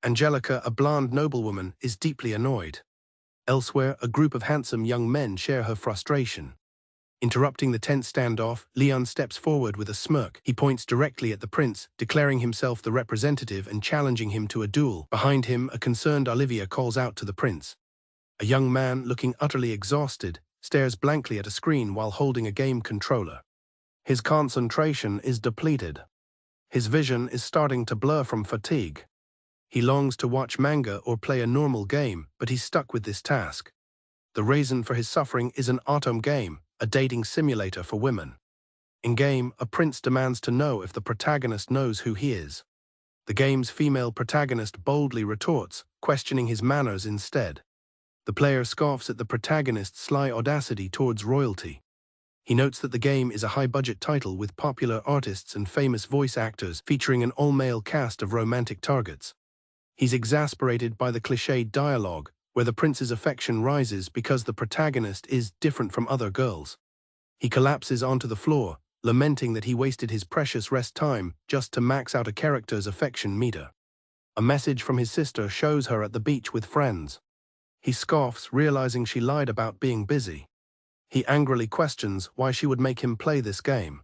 Angelica, a blonde noblewoman, is deeply annoyed. Elsewhere, a group of handsome young men share her frustration. Interrupting the tense standoff, Leon steps forward with a smirk. He points directly at the prince, declaring himself the representative and challenging him to a duel. Behind him, a concerned Olivia calls out to the prince. A young man, looking utterly exhausted, stares blankly at a screen while holding a game controller. His concentration is depleted. His vision is starting to blur from fatigue. He longs to watch manga or play a normal game, but he's stuck with this task. The reason for his suffering is an autumn game, a dating simulator for women. In-game, a prince demands to know if the protagonist knows who he is. The game's female protagonist boldly retorts, questioning his manners instead. The player scoffs at the protagonist's sly audacity towards royalty. He notes that the game is a high-budget title with popular artists and famous voice actors featuring an all-male cast of romantic targets. He's exasperated by the cliched dialogue, where the prince's affection rises because the protagonist is different from other girls. He collapses onto the floor, lamenting that he wasted his precious rest time just to max out a character's affection meter. A message from his sister shows her at the beach with friends. He scoffs, realizing she lied about being busy. He angrily questions why she would make him play this game.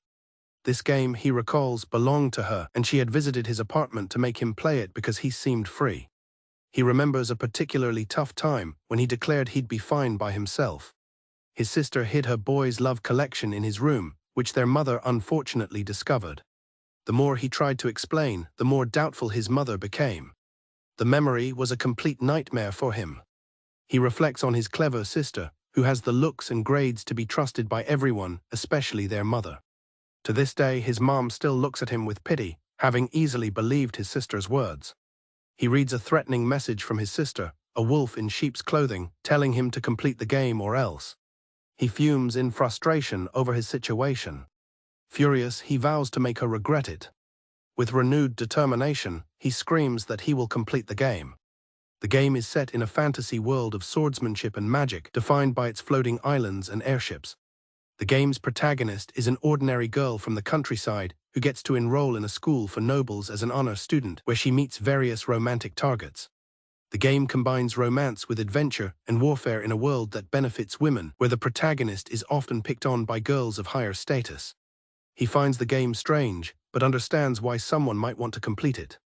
This game, he recalls, belonged to her, and she had visited his apartment to make him play it because he seemed free. He remembers a particularly tough time when he declared he'd be fine by himself. His sister hid her boys' love collection in his room, which their mother unfortunately discovered. The more he tried to explain, the more doubtful his mother became. The memory was a complete nightmare for him. He reflects on his clever sister, who has the looks and grades to be trusted by everyone, especially their mother. To this day, his mom still looks at him with pity, having easily believed his sister's words. He reads a threatening message from his sister, a wolf in sheep's clothing, telling him to complete the game or else. He fumes in frustration over his situation. Furious, he vows to make her regret it. With renewed determination, he screams that he will complete the game. The game is set in a fantasy world of swordsmanship and magic, defined by its floating islands and airships. The game's protagonist is an ordinary girl from the countryside who gets to enroll in a school for nobles as an honor student, where she meets various romantic targets. The game combines romance with adventure and warfare in a world that benefits women, where the protagonist is often picked on by girls of higher status. He finds the game strange, but understands why someone might want to complete it.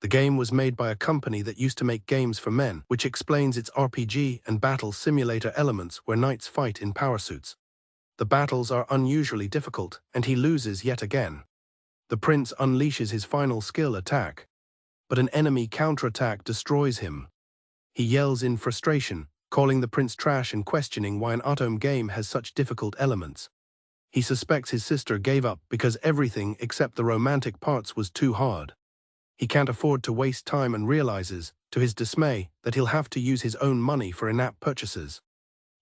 The game was made by a company that used to make games for men, which explains its RPG and battle simulator elements where knights fight in power suits. The battles are unusually difficult, and he loses yet again. The prince unleashes his final skill attack, but an enemy counterattack destroys him. He yells in frustration, calling the prince trash and questioning why an autumn game has such difficult elements. He suspects his sister gave up because everything except the romantic parts was too hard. He can't afford to waste time and realizes, to his dismay, that he'll have to use his own money for in-app purchases.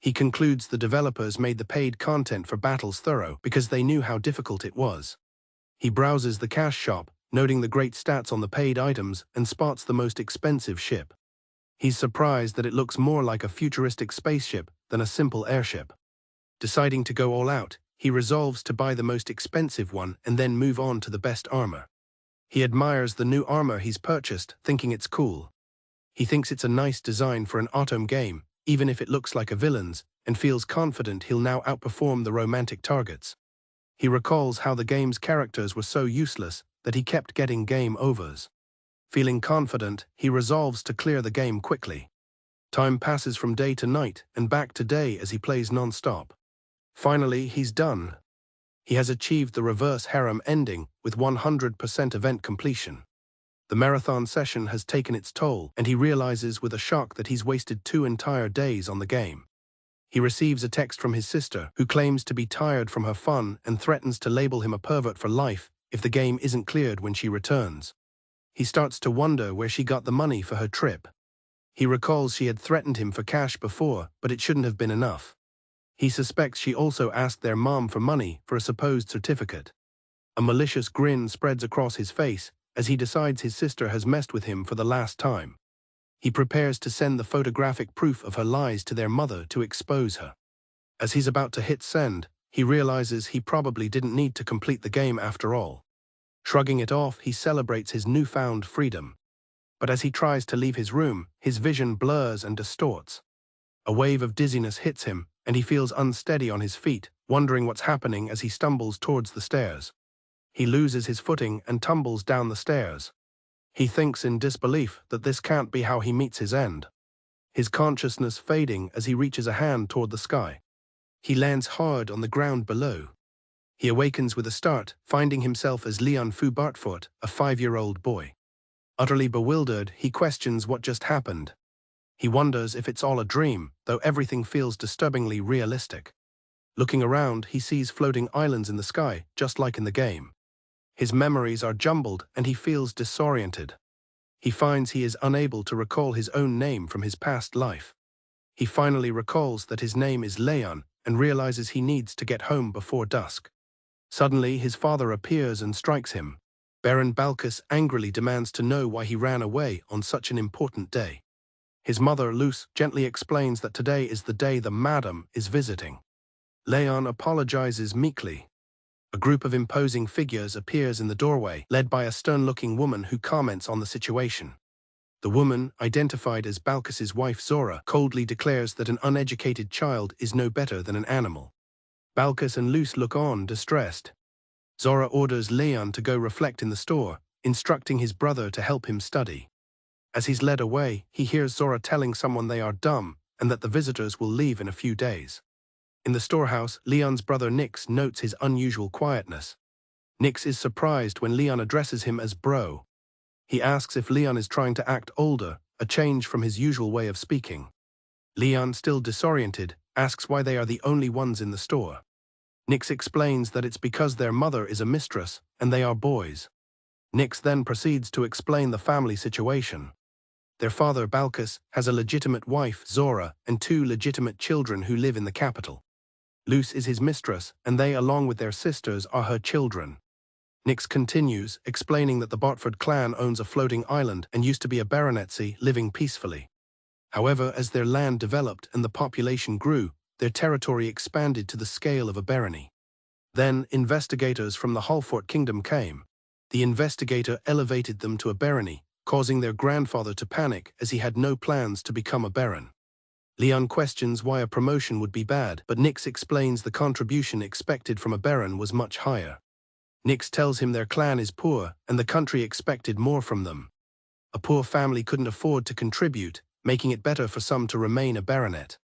He concludes the developers made the paid content for Battles thorough because they knew how difficult it was. He browses the cash shop, noting the great stats on the paid items, and spots the most expensive ship. He's surprised that it looks more like a futuristic spaceship than a simple airship. Deciding to go all out, he resolves to buy the most expensive one and then move on to the best armor. He admires the new armor he's purchased, thinking it's cool. He thinks it's a nice design for an autumn game, even if it looks like a villain's, and feels confident he'll now outperform the romantic targets. He recalls how the game's characters were so useless that he kept getting game overs. Feeling confident, he resolves to clear the game quickly. Time passes from day to night and back to day as he plays non-stop. Finally, he's done. He has achieved the reverse harem ending with 100% event completion. The marathon session has taken its toll, and he realizes with a shock that he's wasted 2 entire days on the game. He receives a text from his sister, who claims to be tired from her fun and threatens to label him a pervert for life if the game isn't cleared when she returns. He starts to wonder where she got the money for her trip. He recalls she had threatened him for cash before, but it shouldn't have been enough. He suspects she also asked their mom for money for a supposed certificate. A malicious grin spreads across his face as he decides his sister has messed with him for the last time. He prepares to send the photographic proof of her lies to their mother to expose her. As he's about to hit send, he realizes he probably didn't need to complete the game after all. Shrugging it off, he celebrates his newfound freedom. But as he tries to leave his room, his vision blurs and distorts. A wave of dizziness hits him, and he feels unsteady on his feet, wondering what's happening as he stumbles towards the stairs. He loses his footing and tumbles down the stairs. He thinks in disbelief that this can't be how he meets his end. His consciousness fading as he reaches a hand toward the sky. He lands hard on the ground below. He awakens with a start, finding himself as Leon Fu Bartfort, a 5-year-old boy. Utterly bewildered, he questions what just happened. He wonders if it's all a dream, though everything feels disturbingly realistic. Looking around, he sees floating islands in the sky, just like in the game. His memories are jumbled, and he feels disoriented. He finds he is unable to recall his own name from his past life. He finally recalls that his name is Leon, and realizes he needs to get home before dusk. Suddenly, his father appears and strikes him. Baron Balkus angrily demands to know why he ran away on such an important day. His mother, Luce, gently explains that today is the day the madam is visiting. Leon apologizes meekly. A group of imposing figures appears in the doorway, led by a stern-looking woman who comments on the situation. The woman, identified as Balkus's wife Zora, coldly declares that an uneducated child is no better than an animal. Balkus and Luce look on, distressed. Zora orders Leon to go reflect in the store, instructing his brother to help him study. As he's led away, he hears Zora telling someone they are dumb and that the visitors will leave in a few days. In the storehouse, Leon's brother Nix notes his unusual quietness. Nix is surprised when Leon addresses him as bro. He asks if Leon is trying to act older, a change from his usual way of speaking. Leon, still disoriented, asks why they are the only ones in the store. Nix explains that it's because their mother is a mistress and they are boys. Nix then proceeds to explain the family situation. Their father, Balkus, has a legitimate wife, Zora, and 2 legitimate children who live in the capital. Luce is his mistress, and they, along with their sisters, are her children. Nix continues, explaining that the Bartford clan owns a floating island and used to be a baronetcy living peacefully. However, as their land developed and the population grew, their territory expanded to the scale of a barony. Then, investigators from the Hallfort kingdom came. The investigator elevated them to a barony, causing their grandfather to panic as he had no plans to become a baron. Leon questions why a promotion would be bad, but Nix explains the contribution expected from a baron was much higher. Nix tells him their clan is poor and the country expected more from them. A poor family couldn't afford to contribute, making it better for some to remain a baronet.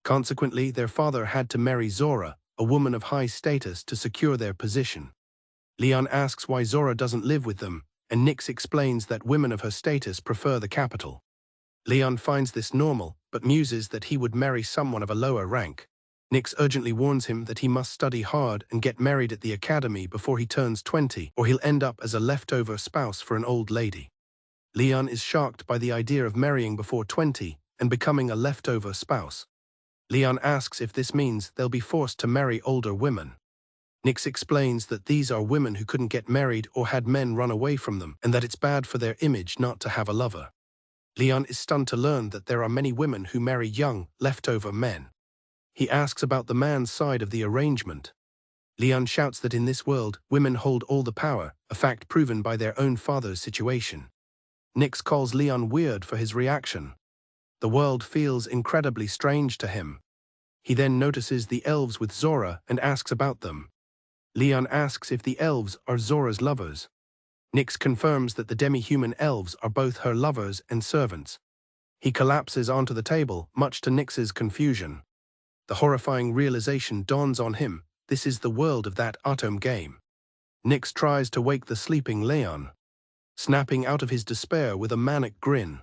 Consequently, their father had to marry Zora, a woman of high status, to secure their position. Leon asks why Zora doesn't live with them, and Nix explains that women of her status prefer the capital. Leon finds this normal, but muses that he would marry someone of a lower rank. Nix urgently warns him that he must study hard and get married at the academy before he turns 20, or he'll end up as a leftover spouse for an old lady. Leon is shocked by the idea of marrying before 20 and becoming a leftover spouse. Leon asks if this means they'll be forced to marry older women. Nix explains that these are women who couldn't get married or had men run away from them, and that it's bad for their image not to have a lover. Leon is stunned to learn that there are many women who marry young, leftover men. He asks about the man's side of the arrangement. Leon shouts that in this world, women hold all the power, a fact proven by their own father's situation. Nix calls Leon weird for his reaction. The world feels incredibly strange to him. He then notices the elves with Zora and asks about them. Leon asks if the elves are Zora's lovers. Nix confirms that the demi-human elves are both her lovers and servants. He collapses onto the table, much to Nix's confusion. The horrifying realization dawns on him: this is the world of that Atom game. Nix tries to wake the sleeping Leon, snapping out of his despair with a manic grin.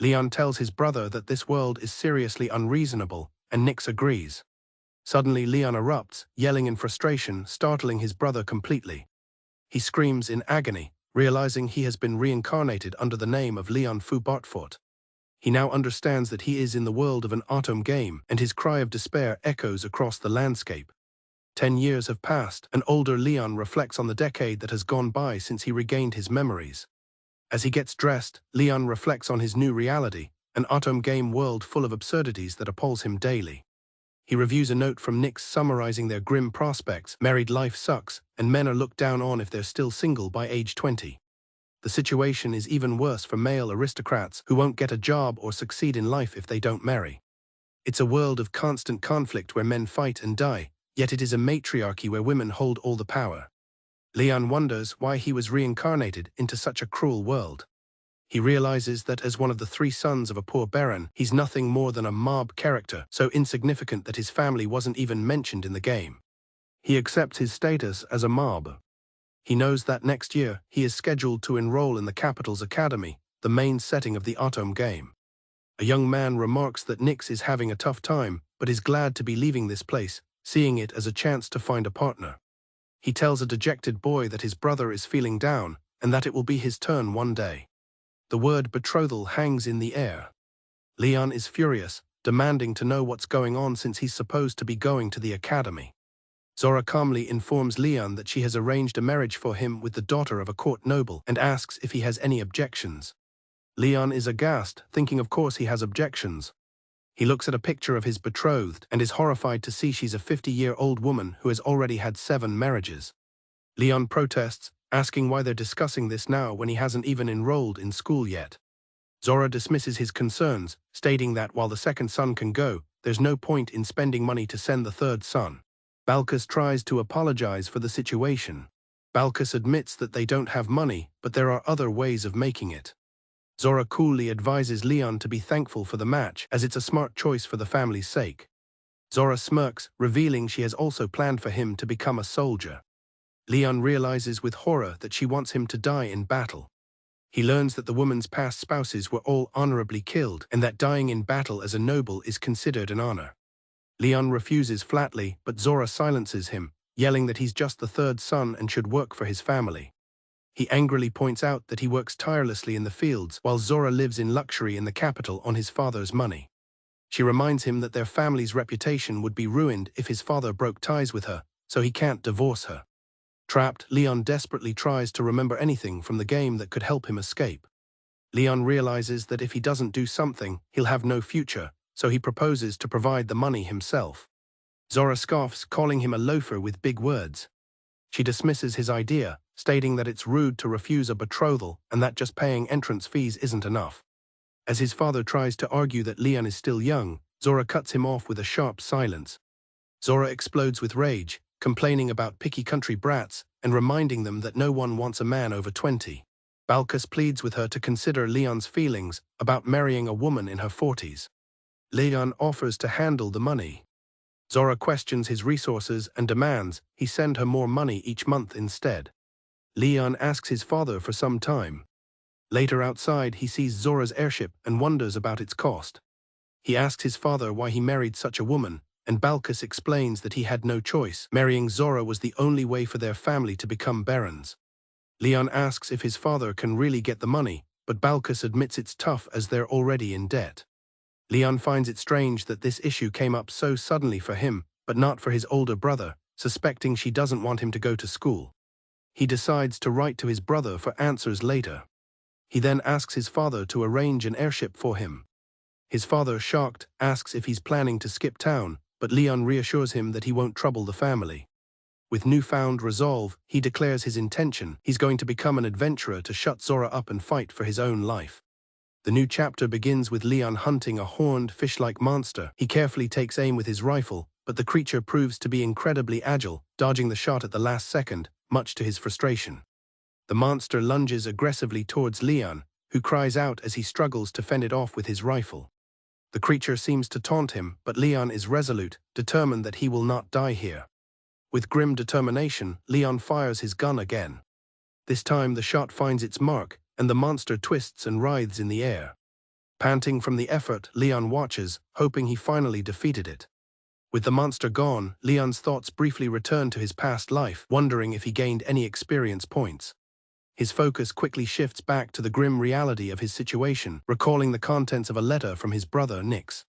Leon tells his brother that this world is seriously unreasonable, and Nix agrees. Suddenly Leon erupts, yelling in frustration, startling his brother completely. He screams in agony, realizing he has been reincarnated under the name of Leon Fu Bartfort. He now understands that he is in the world of an Atom game, and his cry of despair echoes across the landscape. 10 years have passed, and older Leon reflects on the decade that has gone by since he regained his memories. As he gets dressed, Leon reflects on his new reality, an Atom game world full of absurdities that appalls him daily. He reviews a note from Nix summarizing their grim prospects: married life sucks, and men are looked down on if they're still single by age 20. The situation is even worse for male aristocrats who won't get a job or succeed in life if they don't marry. It's a world of constant conflict where men fight and die, yet it is a matriarchy where women hold all the power. Leon wonders why he was reincarnated into such a cruel world. He realizes that as one of the 3 sons of a poor baron, he's nothing more than a mob character, so insignificant that his family wasn't even mentioned in the game. He accepts his status as a mob. He knows that next year he is scheduled to enroll in the capital's academy, the main setting of the autumn game. A young man remarks that Nyx is having a tough time, but is glad to be leaving this place, seeing it as a chance to find a partner. He tells a dejected boy that his brother is feeling down, and that it will be his turn one day. The word betrothal hangs in the air. Leon is furious, demanding to know what's going on since he's supposed to be going to the academy. Zora calmly informs Leon that she has arranged a marriage for him with the daughter of a court noble and asks if he has any objections. Leon is aghast, thinking of course he has objections. He looks at a picture of his betrothed and is horrified to see she's a 50-year-old woman who has already had 7 marriages. Leon protests, asking why they're discussing this now when he hasn't even enrolled in school yet. Zora dismisses his concerns, stating that while the second son can go, there's no point in spending money to send the third son. Balkus tries to apologize for the situation. Balkus admits that they don't have money, but there are other ways of making it. Zora coolly advises Leon to be thankful for the match, as it's a smart choice for the family's sake. Zora smirks, revealing she has also planned for him to become a soldier. Leon realizes with horror that she wants him to die in battle. He learns that the woman's past spouses were all honorably killed, and that dying in battle as a noble is considered an honor. Leon refuses flatly, but Zora silences him, yelling that he's just the 3rd son and should work for his family. He angrily points out that he works tirelessly in the fields, while Zora lives in luxury in the capital on his father's money. She reminds him that their family's reputation would be ruined if his father broke ties with her, so he can't divorce her. Trapped, Leon desperately tries to remember anything from the game that could help him escape. Leon realizes that if he doesn't do something, he'll have no future, so he proposes to provide the money himself. Zora scoffs, calling him a loafer with big words. She dismisses his idea, stating that it's rude to refuse a betrothal and that just paying entrance fees isn't enough. As his father tries to argue that Leon is still young, Zora cuts him off with a sharp silence. Zora explodes with rage, complaining about picky country brats and reminding them that no one wants a man over 20. Balkus pleads with her to consider Leon's feelings about marrying a woman in her 40s. Leon offers to handle the money. Zora questions his resources and demands he send her more money each month instead. Leon asks his father for some time. Later outside, he sees Zora's airship and wonders about its cost. He asks his father why he married such a woman, and Balkus explains that he had no choice. Marrying Zora was the only way for their family to become barons. Leon asks if his father can really get the money, but Balkus admits it's tough as they're already in debt. Leon finds it strange that this issue came up so suddenly for him, but not for his older brother, suspecting she doesn't want him to go to school. He decides to write to his brother for answers later. He then asks his father to arrange an airship for him. His father, shocked, asks if he's planning to skip town, but Leon reassures him that he won't trouble the family. With newfound resolve, he declares his intention. He's going to become an adventurer to shut Zora up and fight for his own life. The new chapter begins with Leon hunting a horned, fish-like monster. He carefully takes aim with his rifle, but the creature proves to be incredibly agile, dodging the shot at the last second, much to his frustration. The monster lunges aggressively towards Leon, who cries out as he struggles to fend it off with his rifle. The creature seems to taunt him, but Leon is resolute, determined that he will not die here. With grim determination, Leon fires his gun again. This time the shot finds its mark, and the monster twists and writhes in the air. Panting from the effort, Leon watches, hoping he finally defeated it. With the monster gone, Leon's thoughts briefly return to his past life, wondering if he gained any experience points. His focus quickly shifts back to the grim reality of his situation, recalling the contents of a letter from his brother, Nyx.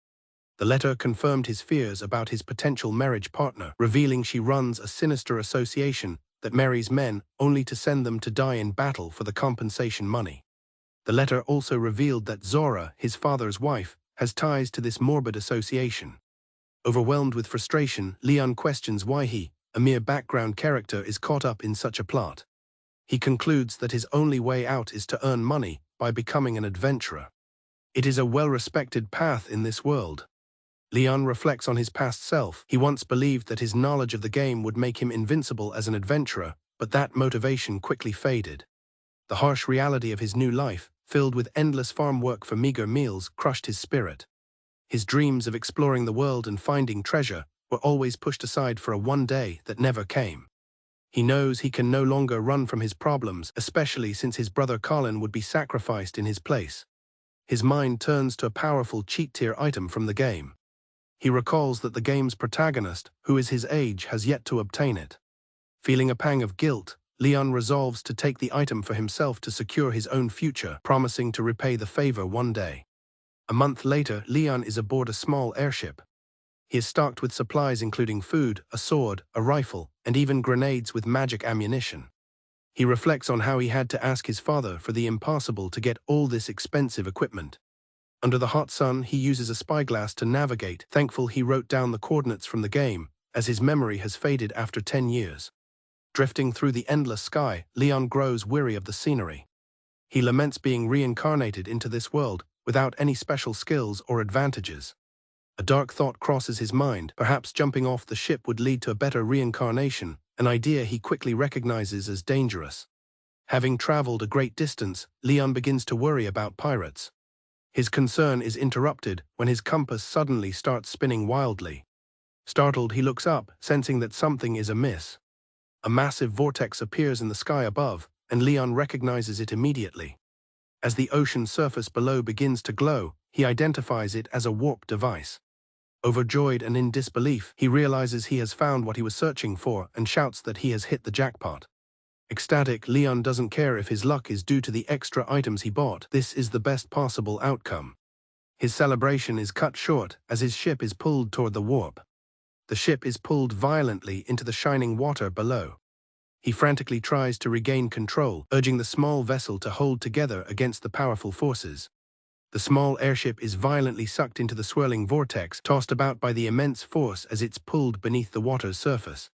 The letter confirmed his fears about his potential marriage partner, revealing she runs a sinister association that marries men only to send them to die in battle for the compensation money. The letter also revealed that Zora, his father's wife, has ties to this morbid association. Overwhelmed with frustration, Leon questions why he, a mere background character, is caught up in such a plot. He concludes that his only way out is to earn money by becoming an adventurer. It is a well-respected path in this world. Leon reflects on his past self. He once believed that his knowledge of the game would make him invincible as an adventurer, but that motivation quickly faded. The harsh reality of his new life, filled with endless farm work for meager meals, crushed his spirit. His dreams of exploring the world and finding treasure were always pushed aside for a one day that never came. He knows he can no longer run from his problems, especially since his brother Colin would be sacrificed in his place. His mind turns to a powerful cheat-tier item from the game. He recalls that the game's protagonist, who is his age, has yet to obtain it. Feeling a pang of guilt, Leon resolves to take the item for himself to secure his own future, promising to repay the favor one day. A month later, Leon is aboard a small airship. He is stocked with supplies including food, a sword, a rifle, and even grenades with magic ammunition. He reflects on how he had to ask his father for the impossible to get all this expensive equipment. Under the hot sun, he uses a spyglass to navigate, thankful he wrote down the coordinates from the game, as his memory has faded after 10 years. Drifting through the endless sky, Leon grows weary of the scenery. He laments being reincarnated into this world without any special skills or advantages. A dark thought crosses his mind. Perhaps jumping off the ship would lead to a better reincarnation, an idea he quickly recognizes as dangerous. Having traveled a great distance, Leon begins to worry about pirates. His concern is interrupted when his compass suddenly starts spinning wildly. Startled, he looks up, sensing that something is amiss. A massive vortex appears in the sky above, and Leon recognizes it immediately. As the ocean surface below begins to glow, he identifies it as a warp device. Overjoyed and in disbelief, he realizes he has found what he was searching for and shouts that he has hit the jackpot. Ecstatic, Leon doesn't care if his luck is due to the extra items he bought. This is the best possible outcome. His celebration is cut short as his ship is pulled toward the warp. The ship is pulled violently into the shining water below. He frantically tries to regain control, urging the small vessel to hold together against the powerful forces. The small airship is violently sucked into the swirling vortex, tossed about by the immense force as it's pulled beneath the water's surface.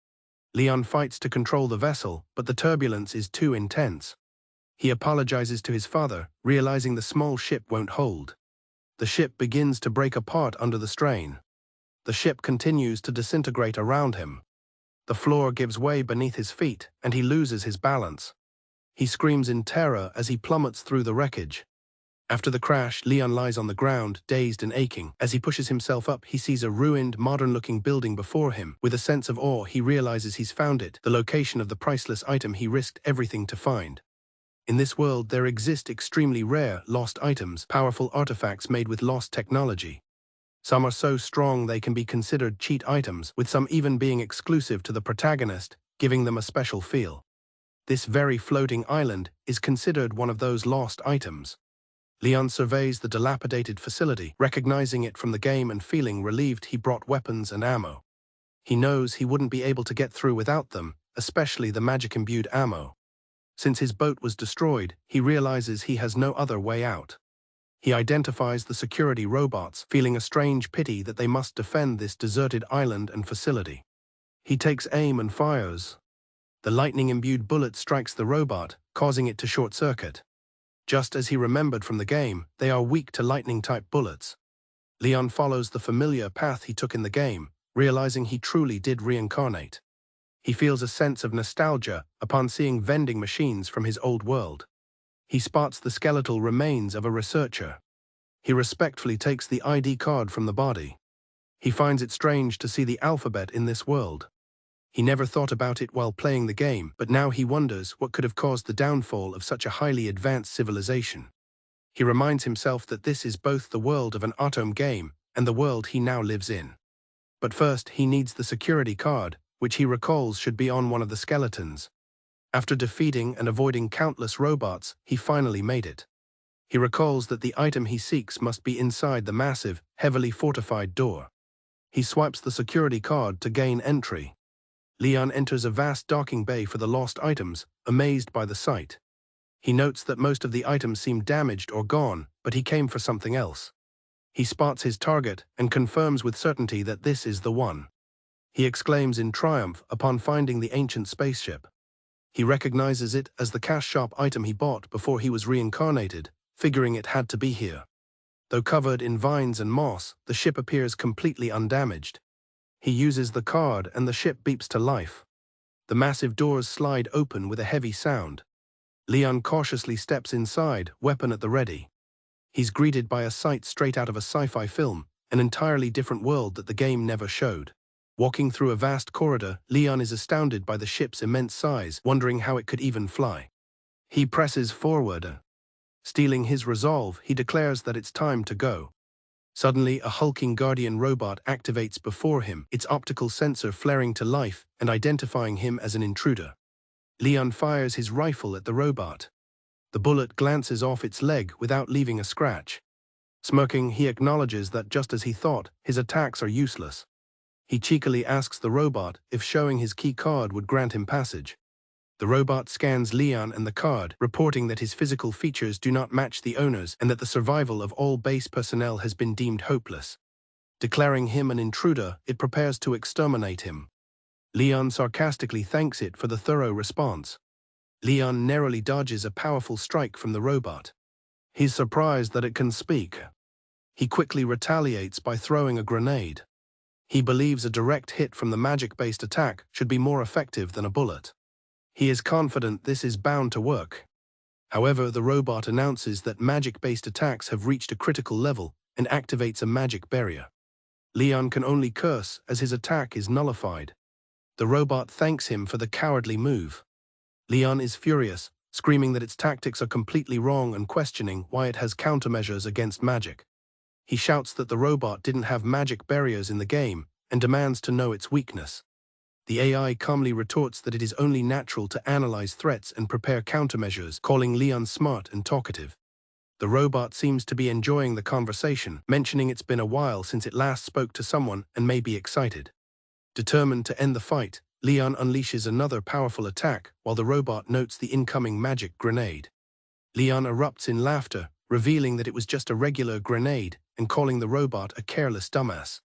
Leon fights to control the vessel, but the turbulence is too intense. He apologizes to his father, realizing the small ship won't hold. The ship begins to break apart under the strain. The ship continues to disintegrate around him. The floor gives way beneath his feet, and he loses his balance. He screams in terror as he plummets through the wreckage. After the crash, Leon lies on the ground, dazed and aching. As he pushes himself up, he sees a ruined, modern-looking building before him. With a sense of awe, he realizes he's found it, the location of the priceless item he risked everything to find. In this world, there exist extremely rare, lost items, powerful artifacts made with lost technology. Some are so strong they can be considered cheat items, with some even being exclusive to the protagonist, giving them a special feel. This very floating island is considered one of those lost items. Leon surveys the dilapidated facility, recognizing it from the game and feeling relieved he brought weapons and ammo. He knows he wouldn't be able to get through without them, especially the magic-imbued ammo. Since his boat was destroyed, he realizes he has no other way out. He identifies the security robots, feeling a strange pity that they must defend this deserted island and facility. He takes aim and fires. The lightning-imbued bullet strikes the robot, causing it to short-circuit. Just as he remembered from the game, they are weak to lightning-type bullets. Leon follows the familiar path he took in the game, realizing he truly did reincarnate. He feels a sense of nostalgia upon seeing vending machines from his old world. He spots the skeletal remains of a researcher. He respectfully takes the ID card from the body. He finds it strange to see the alphabet in this world. He never thought about it while playing the game, but now he wonders what could have caused the downfall of such a highly advanced civilization. He reminds himself that this is both the world of an Atom game and the world he now lives in. But first, he needs the security card, which he recalls should be on one of the skeletons. After defeating and avoiding countless robots, he finally made it. He recalls that the item he seeks must be inside the massive, heavily fortified door. He swipes the security card to gain entry. Leon enters a vast docking bay for the lost items, amazed by the sight. He notes that most of the items seem damaged or gone, but he came for something else. He spots his target and confirms with certainty that this is the one. He exclaims in triumph upon finding the ancient spaceship. He recognizes it as the cash shop item he bought before he was reincarnated, figuring it had to be here. Though covered in vines and moss, the ship appears completely undamaged. He uses the card and the ship beeps to life. The massive doors slide open with a heavy sound. Leon cautiously steps inside, weapon at the ready. He's greeted by a sight straight out of a sci-fi film, an entirely different world that the game never showed. Walking through a vast corridor, Leon is astounded by the ship's immense size, wondering how it could even fly. He presses forward. Stealing his resolve, he declares that it's time to go. Suddenly, a hulking Guardian robot activates before him, its optical sensor flaring to life and identifying him as an intruder. Leon fires his rifle at the robot. The bullet glances off its leg without leaving a scratch. Smirking, he acknowledges that just as he thought, his attacks are useless. He cheekily asks the robot if showing his key card would grant him passage. The robot scans Leon and the card, reporting that his physical features do not match the owner's and that the survival of all base personnel has been deemed hopeless. Declaring him an intruder, it prepares to exterminate him. Leon sarcastically thanks it for the thorough response. Leon narrowly dodges a powerful strike from the robot. He's surprised that it can speak. He quickly retaliates by throwing a grenade. He believes a direct hit from the magic-based attack should be more effective than a bullet. He is confident this is bound to work. However, the robot announces that magic-based attacks have reached a critical level and activates a magic barrier. Leon can only curse as his attack is nullified. The robot thanks him for the cowardly move. Leon is furious, screaming that its tactics are completely wrong and questioning why it has countermeasures against magic. He shouts that the robot didn't have magic barriers in the game and demands to know its weakness. The AI calmly retorts that it is only natural to analyze threats and prepare countermeasures, calling Leon smart and talkative. The robot seems to be enjoying the conversation, mentioning it's been a while since it last spoke to someone and may be excited. Determined to end the fight, Leon unleashes another powerful attack while the robot notes the incoming magic grenade. Leon erupts in laughter, revealing that it was just a regular grenade and calling the robot a careless dumbass.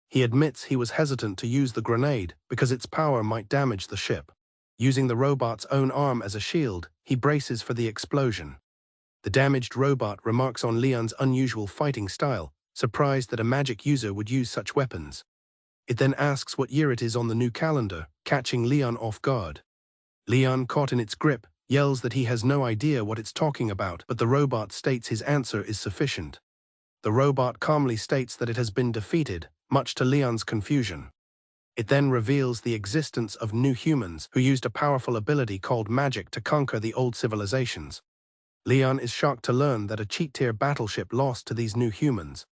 He admits he was hesitant to use the grenade because its power might damage the ship. Using the robot's own arm as a shield, he braces for the explosion. The damaged robot remarks on Leon's unusual fighting style, surprised that a magic user would use such weapons. It then asks what year it is on the new calendar, catching Leon off guard. Leon, caught in its grip, yells that he has no idea what it's talking about, but the robot states his answer is sufficient. The robot calmly states that it has been defeated, much to Leon's confusion. It then reveals the existence of new humans who used a powerful ability called magic to conquer the old civilizations. Leon is shocked to learn that a cheat-tier battleship lost to these new humans.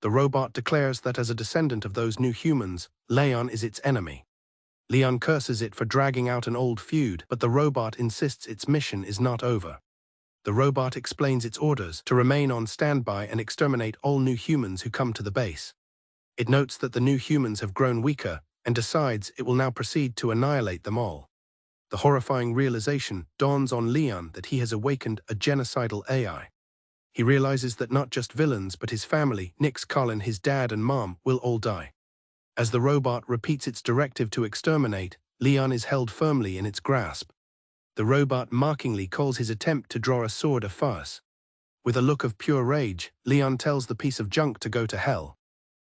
The robot declares that as a descendant of those new humans, Leon is its enemy. Leon curses it for dragging out an old feud, but the robot insists its mission is not over. The robot explains its orders to remain on standby and exterminate all new humans who come to the base. It notes that the new humans have grown weaker and decides it will now proceed to annihilate them all. The horrifying realization dawns on Leon that he has awakened a genocidal AI. He realizes that not just villains but his family, Nix, Colin, his dad and mom, will all die. As the robot repeats its directive to exterminate, Leon is held firmly in its grasp. The robot mockingly calls his attempt to draw a sword a farce. With a look of pure rage, Leon tells the piece of junk to go to hell.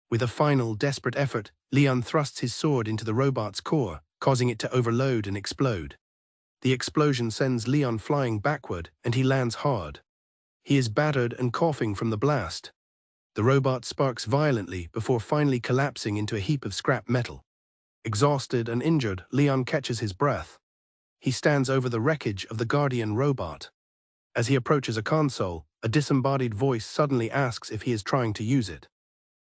With a final, desperate effort, Leon thrusts his sword into the robot's core, causing it to overload and explode. The explosion sends Leon flying backward, and he lands hard. He is battered and coughing from the blast. The robot sparks violently before finally collapsing into a heap of scrap metal. Exhausted and injured, Leon catches his breath. He stands over the wreckage of the Guardian robot. As he approaches a console, a disembodied voice suddenly asks if he is trying to use it.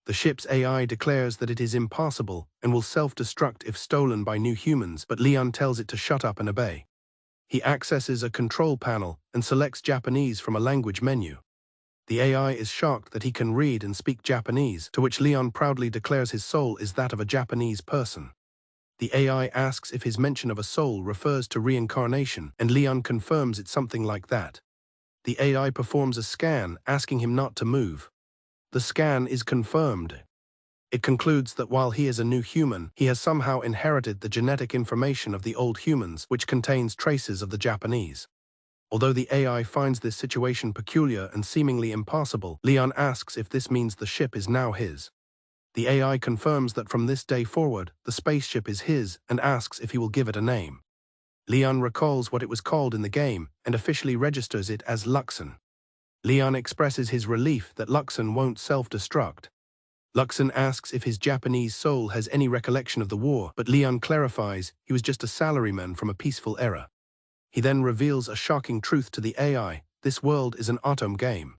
The ship's AI declares that it is impossible and will self-destruct if stolen by new humans, but Leon tells it to shut up and obey. He accesses a control panel and selects Japanese from a language menu. The AI is shocked that he can read and speak Japanese, to which Leon proudly declares his soul is that of a Japanese person. The AI asks if his mention of a soul refers to reincarnation, and Leon confirms it's something like that. The AI performs a scan, asking him not to move. The scan is confirmed. It concludes that while he is a new human, he has somehow inherited the genetic information of the old humans, which contains traces of the Japanese. Although the AI finds this situation peculiar and seemingly impossible, Leon asks if this means the ship is now his. The AI confirms that from this day forward, the spaceship is his and asks if he will give it a name. Leon recalls what it was called in the game and officially registers it as Luxon. Leon expresses his relief that Luxon won't self-destruct. Luxon asks if his Japanese soul has any recollection of the war, but Leon clarifies he was just a salaryman from a peaceful era. He then reveals a shocking truth to the AI: this world is an autom game.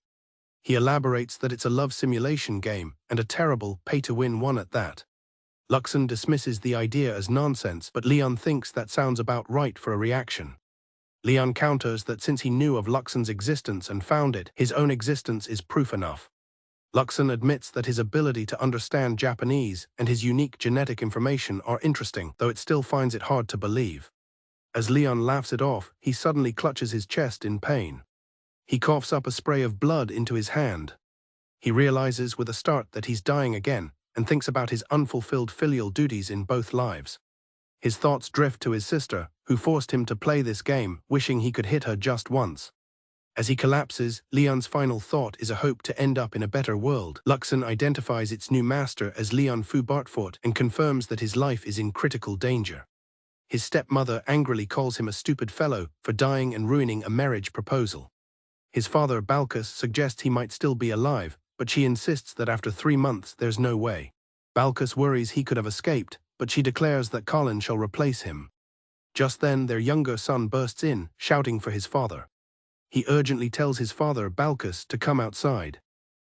He elaborates that it's a love simulation game, and a terrible, pay-to-win one at that. Luxon dismisses the idea as nonsense, but Leon thinks that sounds about right for a reaction. Leon counters that since he knew of Luxon's existence and found it, his own existence is proof enough. Luxon admits that his ability to understand Japanese and his unique genetic information are interesting, though it still finds it hard to believe. As Leon laughs it off, he suddenly clutches his chest in pain. He coughs up a spray of blood into his hand. He realizes with a start that he's dying again, and thinks about his unfulfilled filial duties in both lives. His thoughts drift to his sister, who forced him to play this game, wishing he could hit her just once. As he collapses, Leon's final thought is a hope to end up in a better world. Luxon identifies its new master as Leon Fu Bartfort and confirms that his life is in critical danger. His stepmother angrily calls him a stupid fellow for dying and ruining a marriage proposal. His father, Balkus, suggests he might still be alive, but she insists that after 3 months there's no way. Balkus worries he could have escaped, but she declares that Colin shall replace him. Just then their younger son bursts in, shouting for his father. He urgently tells his father, Balkus, to come outside.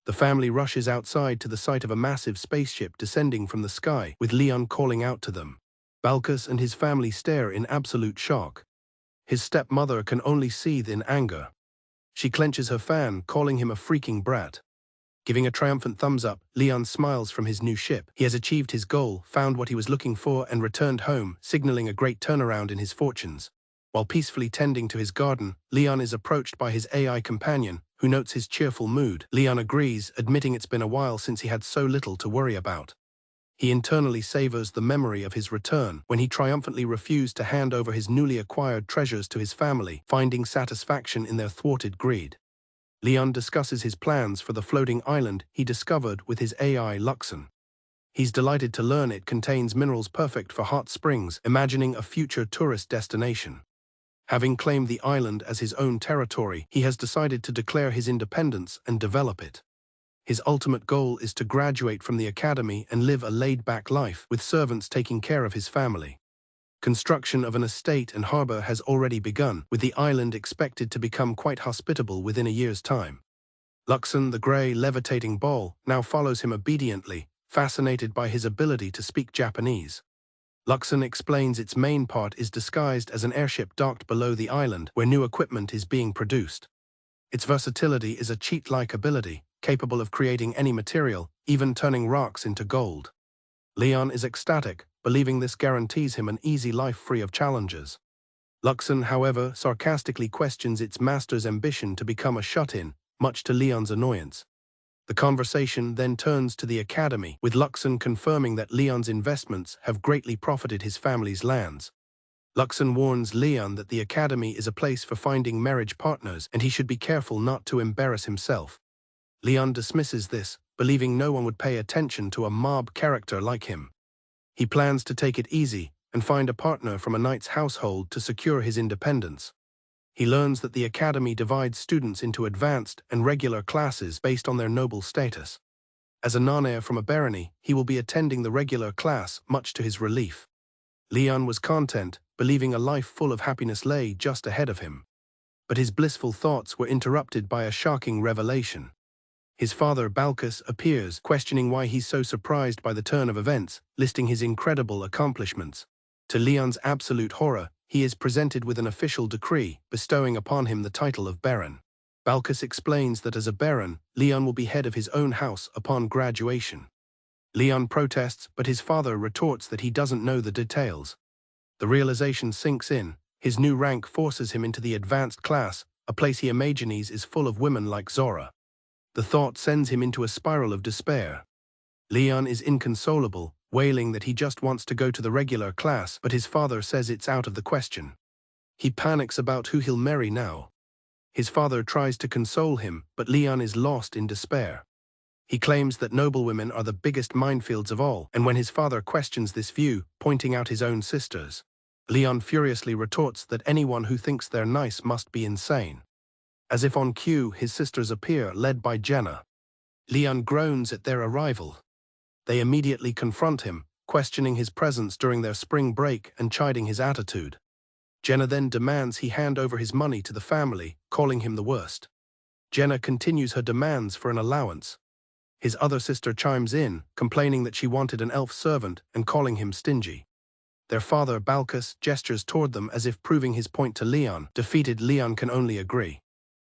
The family rushes outside to the sight of a massive spaceship descending from the sky, with Leon calling out to them. Balkus and his family stare in absolute shock. His stepmother can only seethe in anger. She clenches her fan, calling him a freaking brat. Giving a triumphant thumbs up, Leon smiles from his new ship. He has achieved his goal, found what he was looking for, and returned home, signaling a great turnaround in his fortunes. While peacefully tending to his garden, Leon is approached by his AI companion, who notes his cheerful mood. Leon agrees, admitting it's been a while since he had so little to worry about. He internally savors the memory of his return when he triumphantly refused to hand over his newly acquired treasures to his family, finding satisfaction in their thwarted greed. Leon discusses his plans for the floating island he discovered with his AI Luxon. He's delighted to learn it contains minerals perfect for hot springs, imagining a future tourist destination. Having claimed the island as his own territory, he has decided to declare his independence and develop it. His ultimate goal is to graduate from the academy and live a laid-back life, with servants taking care of his family. Construction of an estate and harbor has already begun, with the island expected to become quite hospitable within a year's time. Luxon, the grey, levitating ball, now follows him obediently, fascinated by his ability to speak Japanese. Luxon explains its main part is disguised as an airship docked below the island, where new equipment is being produced. Its versatility is a cheat-like ability, capable of creating any material, even turning rocks into gold. Leon is ecstatic, believing this guarantees him an easy life free of challenges. Luxon, however, sarcastically questions its master's ambition to become a shut-in, much to Leon's annoyance. The conversation then turns to the academy, with Luxon confirming that Leon's investments have greatly profited his family's lands. Luxon warns Leon that the academy is a place for finding marriage partners, and he should be careful not to embarrass himself. Leon dismisses this, believing no one would pay attention to a mob character like him. He plans to take it easy and find a partner from a knight's household to secure his independence. He learns that the academy divides students into advanced and regular classes based on their noble status. As a non-heir from a barony, he will be attending the regular class, much to his relief. Leon was content, believing a life full of happiness lay just ahead of him. But his blissful thoughts were interrupted by a shocking revelation. His father, Balkus, appears, questioning why he's so surprised by the turn of events, listing his incredible accomplishments. To Leon's absolute horror, he is presented with an official decree, bestowing upon him the title of Baron. Balkus explains that as a Baron, Leon will be head of his own house upon graduation. Leon protests, but his father retorts that he doesn't know the details. The realization sinks in. His new rank forces him into the advanced class, a place he imagines is full of women like Zora. The thought sends him into a spiral of despair. Leon is inconsolable, wailing that he just wants to go to the regular class, but his father says it's out of the question. He panics about who he'll marry now. His father tries to console him, but Leon is lost in despair. He claims that noblewomen are the biggest minefields of all, and when his father questions this view, pointing out his own sisters, Leon furiously retorts that anyone who thinks they're nice must be insane. As if on cue, his sisters appear, led by Jenna. Leon groans at their arrival. They immediately confront him, questioning his presence during their spring break and chiding his attitude. Jenna then demands he hand over his money to the family, calling him the worst. Jenna continues her demands for an allowance. His other sister chimes in, complaining that she wanted an elf servant and calling him stingy. Their father, Balkus, gestures toward them as if proving his point to Leon. Defeated, Leon can only agree.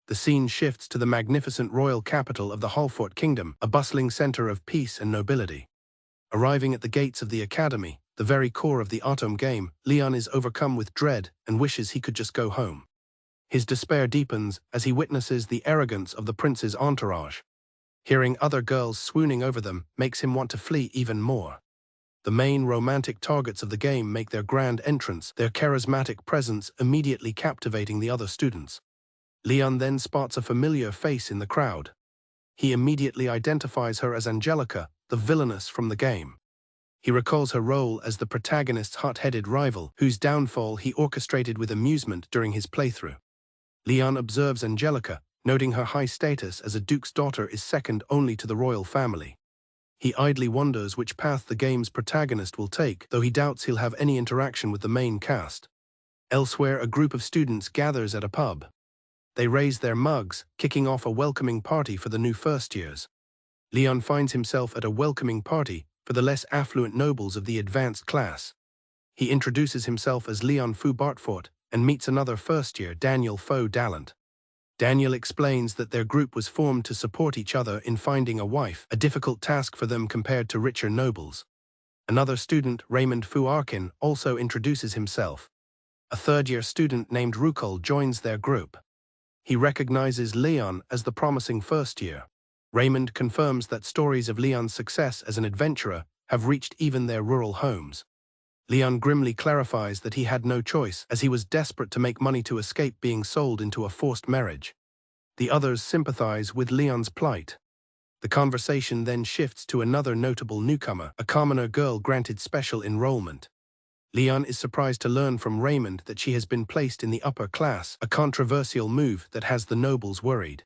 The scene shifts to the magnificent royal capital of the Halfort Kingdom, a bustling center of peace and nobility. Arriving at the gates of the academy, the very core of the Autumn game, Leon is overcome with dread and wishes he could just go home. His despair deepens as he witnesses the arrogance of the prince's entourage. Hearing other girls swooning over them makes him want to flee even more. The main romantic targets of the game make their grand entrance, their charismatic presence immediately captivating the other students. Leon then spots a familiar face in the crowd. He immediately identifies her as Angelica, the villainess from the game. He recalls her role as the protagonist's hot-headed rival, whose downfall he orchestrated with amusement during his playthrough. Leon observes Angelica, noting her high status as a duke's daughter is second only to the royal family. He idly wonders which path the game's protagonist will take, though he doubts he'll have any interaction with the main cast. Elsewhere, a group of students gathers at a pub. They raise their mugs, kicking off a welcoming party for the new first-years. Leon finds himself at a welcoming party for the less affluent nobles of the advanced class. He introduces himself as Leon Fu Bartfort and meets another first-year, Daniel Faux Dallant. Daniel explains that their group was formed to support each other in finding a wife, a difficult task for them compared to richer nobles. Another student, Raymond Fu Arkin, also introduces himself. A third-year student named Rukul joins their group. He recognizes Leon as the promising first-year. Raymond confirms that stories of Leon's success as an adventurer have reached even their rural homes. Leon grimly clarifies that he had no choice, as he was desperate to make money to escape being sold into a forced marriage. The others sympathize with Leon's plight. The conversation then shifts to another notable newcomer, a commoner girl granted special enrollment. Leon is surprised to learn from Raymond that she has been placed in the upper class, a controversial move that has the nobles worried.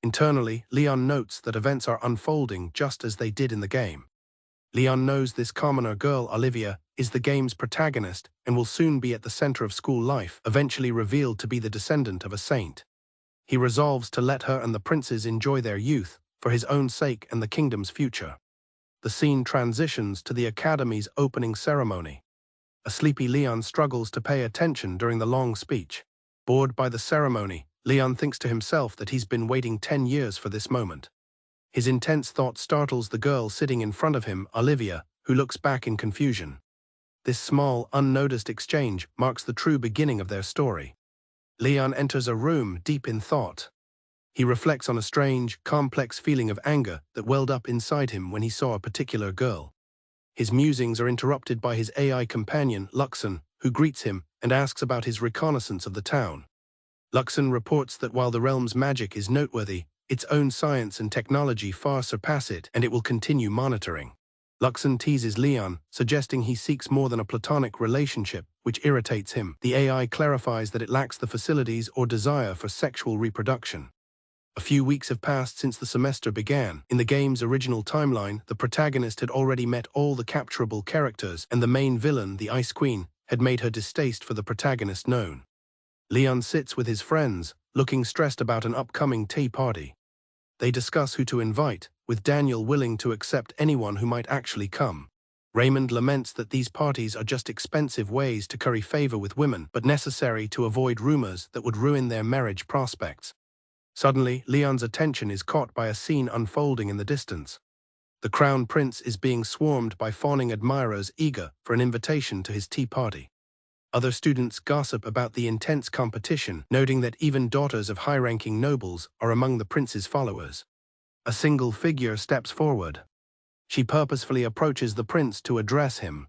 Internally, Leon notes that events are unfolding just as they did in the game. Leon knows this commoner girl, Olivia, is the game's protagonist and will soon be at the center of school life, eventually revealed to be the descendant of a saint. He resolves to let her and the princes enjoy their youth, for his own sake and the kingdom's future. The scene transitions to the academy's opening ceremony. A sleepy Leon struggles to pay attention during the long speech. Bored by the ceremony, Leon thinks to himself that he's been waiting 10 years for this moment. His intense thought startles the girl sitting in front of him, Olivia, who looks back in confusion. This small, unnoticed exchange marks the true beginning of their story. Leon enters a room deep in thought. He reflects on a strange, complex feeling of anger that welled up inside him when he saw a particular girl. His musings are interrupted by his AI companion, Luxon, who greets him and asks about his reconnaissance of the town. Luxon reports that while the realm's magic is noteworthy, its own science and technology far surpass it, and it will continue monitoring. Luxon teases Leon, suggesting he seeks more than a platonic relationship, which irritates him. The AI clarifies that it lacks the facilities or desire for sexual reproduction. A few weeks have passed since the semester began. In the game's original timeline, the protagonist had already met all the capturable characters, and the main villain, the Ice Queen, had made her distaste for the protagonist known. Leon sits with his friends, looking stressed about an upcoming tea party. They discuss who to invite, with Daniel willing to accept anyone who might actually come. Raymond laments that these parties are just expensive ways to curry favor with women, but necessary to avoid rumors that would ruin their marriage prospects. Suddenly, Leon's attention is caught by a scene unfolding in the distance. The crown prince is being swarmed by fawning admirers eager for an invitation to his tea party. Other students gossip about the intense competition, noting that even daughters of high-ranking nobles are among the prince's followers. A single figure steps forward. She purposefully approaches the prince to address him.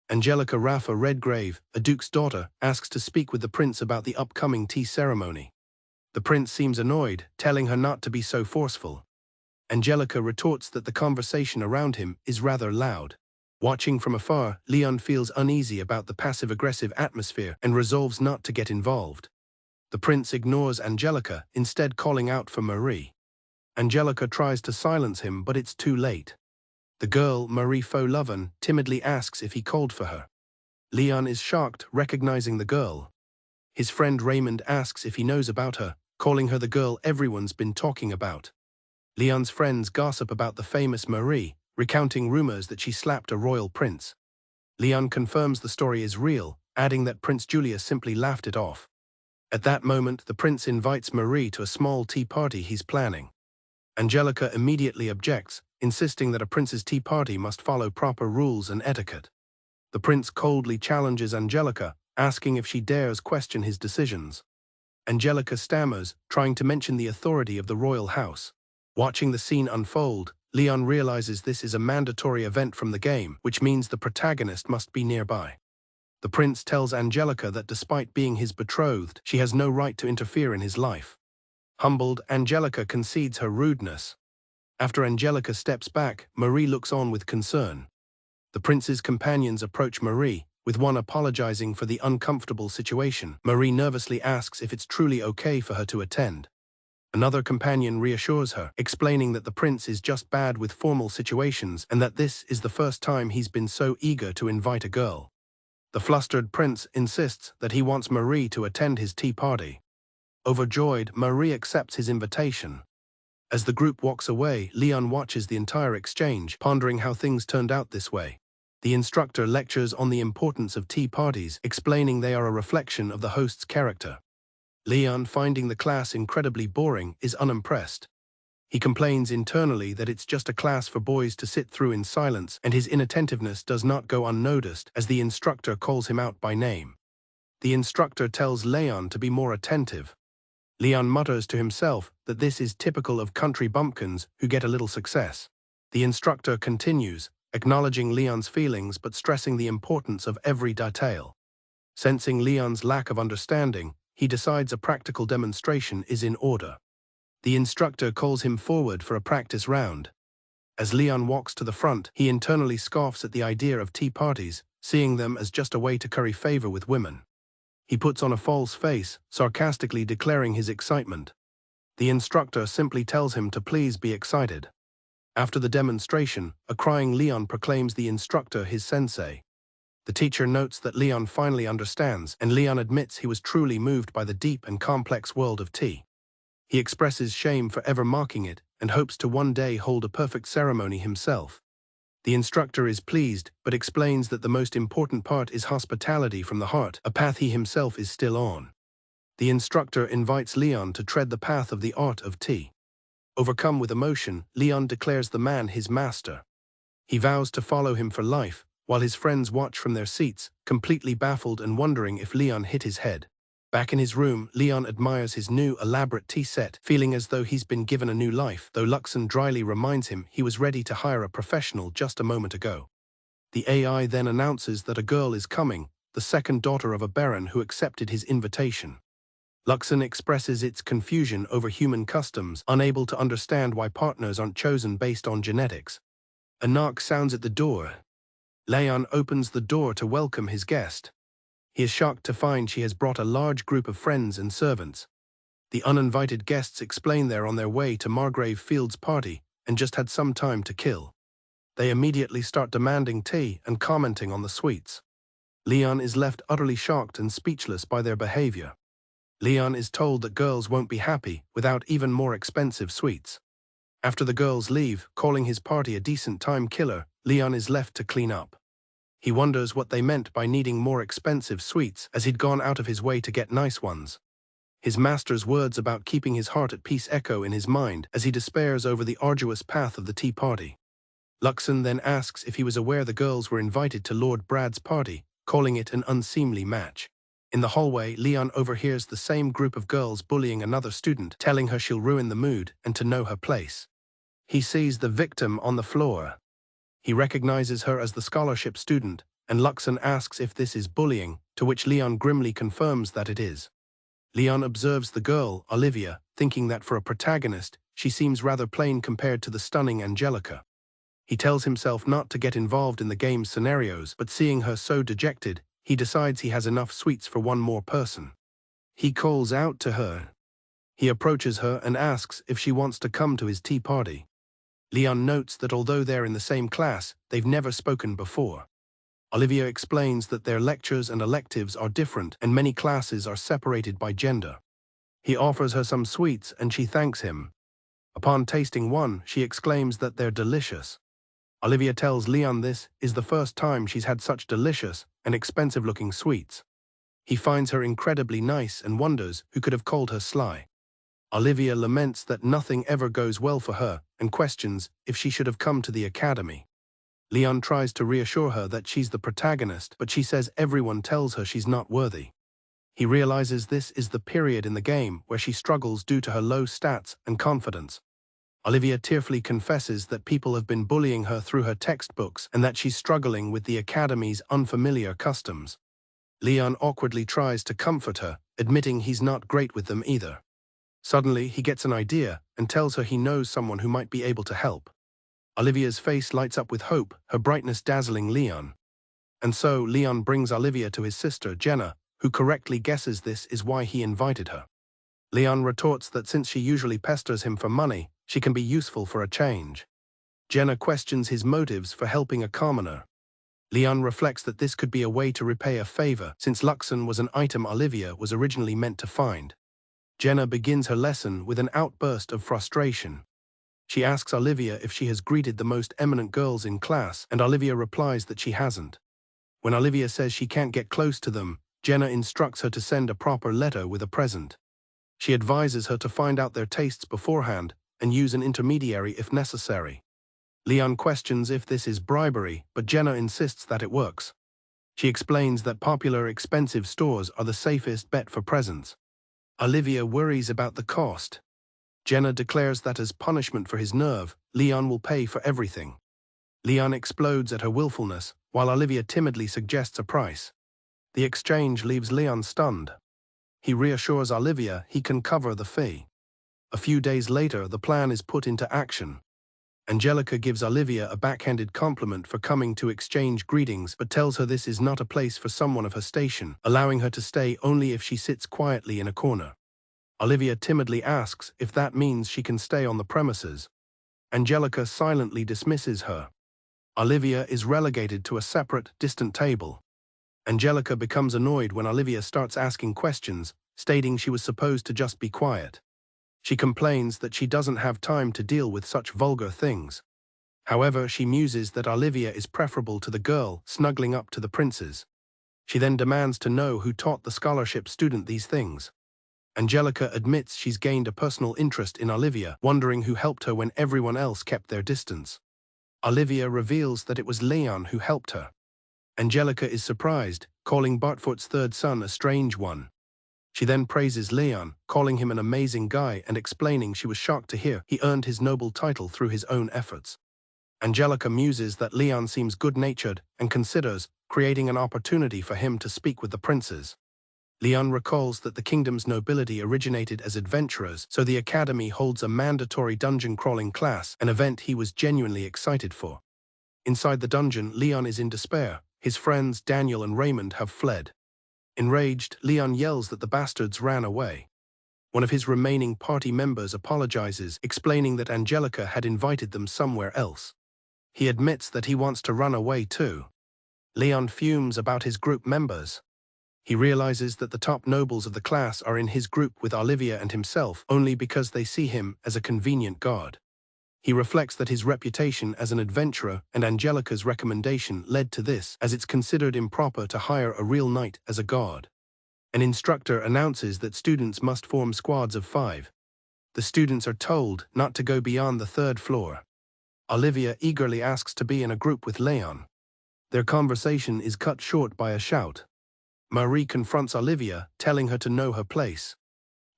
Angelica Raffa Redgrave, a duke's daughter, asks to speak with the prince about the upcoming tea ceremony. The prince seems annoyed, telling her not to be so forceful. Angelica retorts that the conversation around him is rather loud. Watching from afar, Leon feels uneasy about the passive-aggressive atmosphere and resolves not to get involved. The prince ignores Angelica, instead calling out for Marie. Angelica tries to silence him, but it's too late. The girl, Marie Faux-Loven, timidly asks if he called for her. Leon is shocked, recognizing the girl. His friend Raymond asks if he knows about her, calling her the girl everyone's been talking about. Leon's friends gossip about the famous Marie, recounting rumors that she slapped a royal prince. Leon confirms the story is real, adding that Prince Julius simply laughed it off. At that moment, the prince invites Marie to a small tea party he's planning. Angelica immediately objects, insisting that a prince's tea party must follow proper rules and etiquette. The prince coldly challenges Angelica, asking if she dares question his decisions. Angelica stammers, trying to mention the authority of the royal house. Watching the scene unfold, Leon realizes this is a mandatory event from the game, which means the protagonist must be nearby. The prince tells Angelica that despite being his betrothed, she has no right to interfere in his life. Humbled, Angelica concedes her rudeness. After Angelica steps back, Marie looks on with concern. The prince's companions approach Marie, with one apologizing for the uncomfortable situation. Marie nervously asks if it's truly okay for her to attend. Another companion reassures her, explaining that the prince is just bad with formal situations and that this is the first time he's been so eager to invite a girl. The flustered prince insists that he wants Marie to attend his tea party. Overjoyed, Marie accepts his invitation. As the group walks away, Leon watches the entire exchange, pondering how things turned out this way. The instructor lectures on the importance of tea parties, explaining they are a reflection of the host's character. Leon, finding the class incredibly boring, is unimpressed. He complains internally that it's just a class for boys to sit through in silence, and his inattentiveness does not go unnoticed as the instructor calls him out by name. The instructor tells Leon to be more attentive. Leon mutters to himself that this is typical of country bumpkins who get a little success. The instructor continues, acknowledging Leon's feelings but stressing the importance of every detail. Sensing Leon's lack of understanding, he decides a practical demonstration is in order. The instructor calls him forward for a practice round. As Leon walks to the front, he internally scoffs at the idea of tea parties, seeing them as just a way to curry favor with women. He puts on a false face, sarcastically declaring his excitement. The instructor simply tells him to please be excited. After the demonstration, a crying Leon proclaims the instructor his sensei. The teacher notes that Leon finally understands, and Leon admits he was truly moved by the deep and complex world of tea. He expresses shame for ever mocking it, and hopes to one day hold a perfect ceremony himself. The instructor is pleased, but explains that the most important part is hospitality from the heart, a path he himself is still on. The instructor invites Leon to tread the path of the art of tea. Overcome with emotion, Leon declares the man his master. He vows to follow him for life, while his friends watch from their seats, completely baffled and wondering if Leon hit his head. Back in his room, Leon admires his new, elaborate tea set, feeling as though he's been given a new life, though Luxon dryly reminds him he was ready to hire a professional just a moment ago. The AI then announces that a girl is coming, the second daughter of a baron who accepted his invitation. Luxon expresses its confusion over human customs, unable to understand why partners aren't chosen based on genetics. A knock sounds at the door. Leon opens the door to welcome his guest. He is shocked to find she has brought a large group of friends and servants. The uninvited guests explain they're on their way to Margrave Field's party and just had some time to kill. They immediately start demanding tea and commenting on the sweets. Leon is left utterly shocked and speechless by their behavior. Leon is told that girls won't be happy without even more expensive sweets. After the girls leave, calling his party a decent time killer, Leon is left to clean up. He wonders what they meant by needing more expensive sweets, as he'd gone out of his way to get nice ones. His master's words about keeping his heart at peace echo in his mind as he despairs over the arduous path of the tea party. Luxon then asks if he was aware the girls were invited to Lord Brad's party, calling it an unseemly match. In the hallway, Leon overhears the same group of girls bullying another student, telling her she'll ruin the mood and to know her place. He sees the victim on the floor. He recognizes her as the scholarship student, and Luxon asks if this is bullying, to which Leon grimly confirms that it is. Leon observes the girl, Olivia, thinking that for a protagonist, she seems rather plain compared to the stunning Angelica. He tells himself not to get involved in the game's scenarios, but seeing her so dejected, he decides he has enough sweets for one more person. He calls out to her. He approaches her and asks if she wants to come to his tea party. Leon notes that although they're in the same class, they've never spoken before. Olivia explains that their lectures and electives are different and many classes are separated by gender. He offers her some sweets and she thanks him. Upon tasting one, she exclaims that they're delicious. Olivia tells Leon this is the first time she's had such delicious and expensive-looking sweets. He finds her incredibly nice and wonders who could have called her sly. Olivia laments that nothing ever goes well for her and questions if she should have come to the academy. Leon tries to reassure her that she's the protagonist, but she says everyone tells her she's not worthy. He realizes this is the period in the game where she struggles due to her low stats and confidence. Olivia tearfully confesses that people have been bullying her through her textbooks and that she's struggling with the academy's unfamiliar customs. Leon awkwardly tries to comfort her, admitting he's not great with them either. Suddenly, he gets an idea and tells her he knows someone who might be able to help. Olivia's face lights up with hope, her brightness dazzling Leon. And so, Leon brings Olivia to his sister, Jenna, who correctly guesses this is why he invited her. Leon retorts that since she usually pesters him for money, she can be useful for a change. Jenna questions his motives for helping a commoner. Leon reflects that this could be a way to repay a favor, since Luxon was an item Olivia was originally meant to find. Jenna begins her lesson with an outburst of frustration. She asks Olivia if she has greeted the most eminent girls in class, and Olivia replies that she hasn't. When Olivia says she can't get close to them, Jenna instructs her to send a proper letter with a present. She advises her to find out their tastes beforehand and use an intermediary if necessary. Leon questions if this is bribery, but Jenna insists that it works. She explains that popular, expensive stores are the safest bet for presents. Olivia worries about the cost. Jenna declares that as punishment for his nerve, Leon will pay for everything. Leon explodes at her willfulness, while Olivia timidly suggests a price. The exchange leaves Leon stunned. He reassures Olivia he can cover the fee. A few days later, the plan is put into action. Angelica gives Olivia a backhanded compliment for coming to exchange greetings, but tells her this is not a place for someone of her station, allowing her to stay only if she sits quietly in a corner. Olivia timidly asks if that means she can stay on the premises. Angelica silently dismisses her. Olivia is relegated to a separate, distant table. Angelica becomes annoyed when Olivia starts asking questions, stating she was supposed to just be quiet. She complains that she doesn't have time to deal with such vulgar things. However, she muses that Olivia is preferable to the girl snuggling up to the princes. She then demands to know who taught the scholarship student these things. Angelica admits she's gained a personal interest in Olivia, wondering who helped her when everyone else kept their distance. Olivia reveals that it was Leon who helped her. Angelica is surprised, calling Bartfoot's third son a strange one. She then praises Leon, calling him an amazing guy and explaining she was shocked to hear he earned his noble title through his own efforts. Angelica muses that Leon seems good-natured and considers creating an opportunity for him to speak with the princes. Leon recalls that the kingdom's nobility originated as adventurers, so the academy holds a mandatory dungeon-crawling class, an event he was genuinely excited for. Inside the dungeon, Leon is in despair. His friends Daniel and Raymond have fled. Enraged, Leon yells that the bastards ran away. One of his remaining party members apologizes, explaining that Angelica had invited them somewhere else. He admits that he wants to run away too. Leon fumes about his group members. He realizes that the top nobles of the class are in his group with Olivia and himself only because they see him as a convenient guard. He reflects that his reputation as an adventurer and Angelica's recommendation led to this, as it's considered improper to hire a real knight as a guard. An instructor announces that students must form squads of 5. The students are told not to go beyond the 3rd floor. Olivia eagerly asks to be in a group with Leon. Their conversation is cut short by a shout. Marie confronts Olivia, telling her to know her place.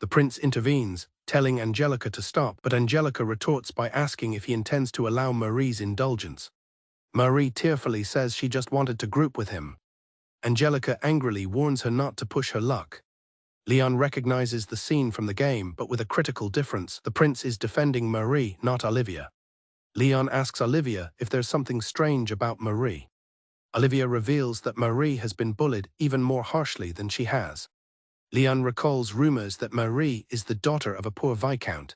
The prince intervenes, telling Angelica to stop, but Angelica retorts by asking if he intends to allow Marie's indulgence. Marie tearfully says she just wanted to group with him. Angelica angrily warns her not to push her luck. Leon recognizes the scene from the game, but with a critical difference. The prince is defending Marie, not Olivia. Leon asks Olivia if there's something strange about Marie. Olivia reveals that Marie has been bullied even more harshly than she has. Leon recalls rumors that Marie is the daughter of a poor viscount.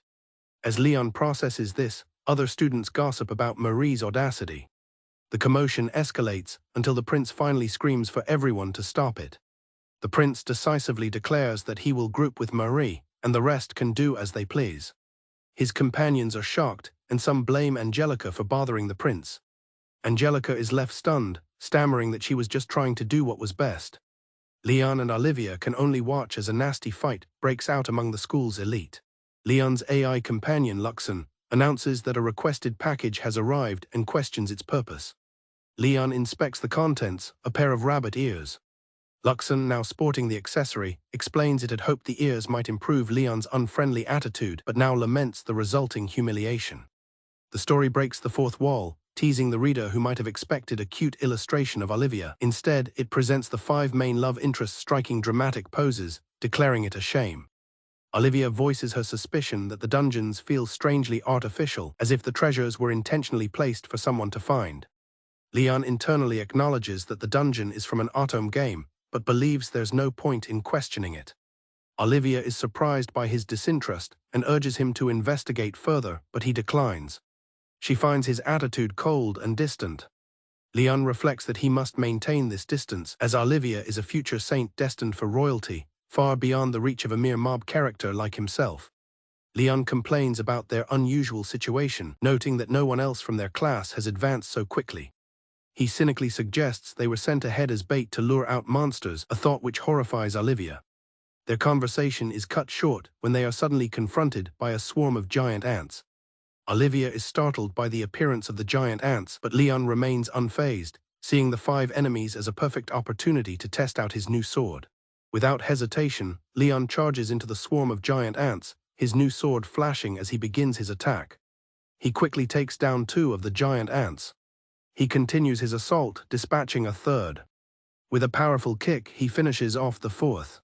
As Leon processes this, other students gossip about Marie's audacity. The commotion escalates until the prince finally screams for everyone to stop it. The prince decisively declares that he will group with Marie, and the rest can do as they please. His companions are shocked, and some blame Angelica for bothering the prince. Angelica is left stunned, stammering that she was just trying to do what was best. Leon and Olivia can only watch as a nasty fight breaks out among the school's elite. Leon's AI companion, Luxon, announces that a requested package has arrived and questions its purpose. Leon inspects the contents, a pair of rabbit ears. Luxon, now sporting the accessory, explains it had hoped the ears might improve Leon's unfriendly attitude, but now laments the resulting humiliation. The story breaks the fourth wall, teasing the reader who might have expected a cute illustration of Olivia. Instead, it presents the 5 main love interests striking dramatic poses, declaring it a shame. Olivia voices her suspicion that the dungeons feel strangely artificial, as if the treasures were intentionally placed for someone to find. Leon internally acknowledges that the dungeon is from an Atom game, but believes there's no point in questioning it. Olivia is surprised by his disinterest and urges him to investigate further, but he declines. She finds his attitude cold and distant. Leon reflects that he must maintain this distance, as Olivia is a future saint destined for royalty, far beyond the reach of a mere mob character like himself. Leon complains about their unusual situation, noting that no one else from their class has advanced so quickly. He cynically suggests they were sent ahead as bait to lure out monsters, a thought which horrifies Olivia. Their conversation is cut short when they are suddenly confronted by a swarm of giant ants. Olivia is startled by the appearance of the giant ants, but Leon remains unfazed, seeing the 5 enemies as a perfect opportunity to test out his new sword. Without hesitation, Leon charges into the swarm of giant ants, his new sword flashing as he begins his attack. He quickly takes down 2 of the giant ants. He continues his assault, dispatching a third. With a powerful kick, he finishes off the 4th.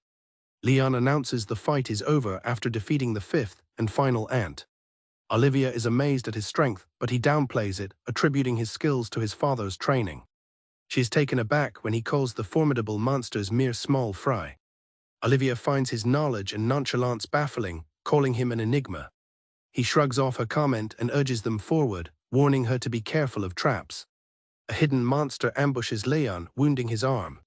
Leon announces the fight is over after defeating the 5th and final ant. Olivia is amazed at his strength, but he downplays it, attributing his skills to his father's training. She is taken aback when he calls the formidable monsters mere small fry. Olivia finds his knowledge and nonchalance baffling, calling him an enigma. He shrugs off her comment and urges them forward, warning her to be careful of traps. A hidden monster ambushes Leon, wounding his arm.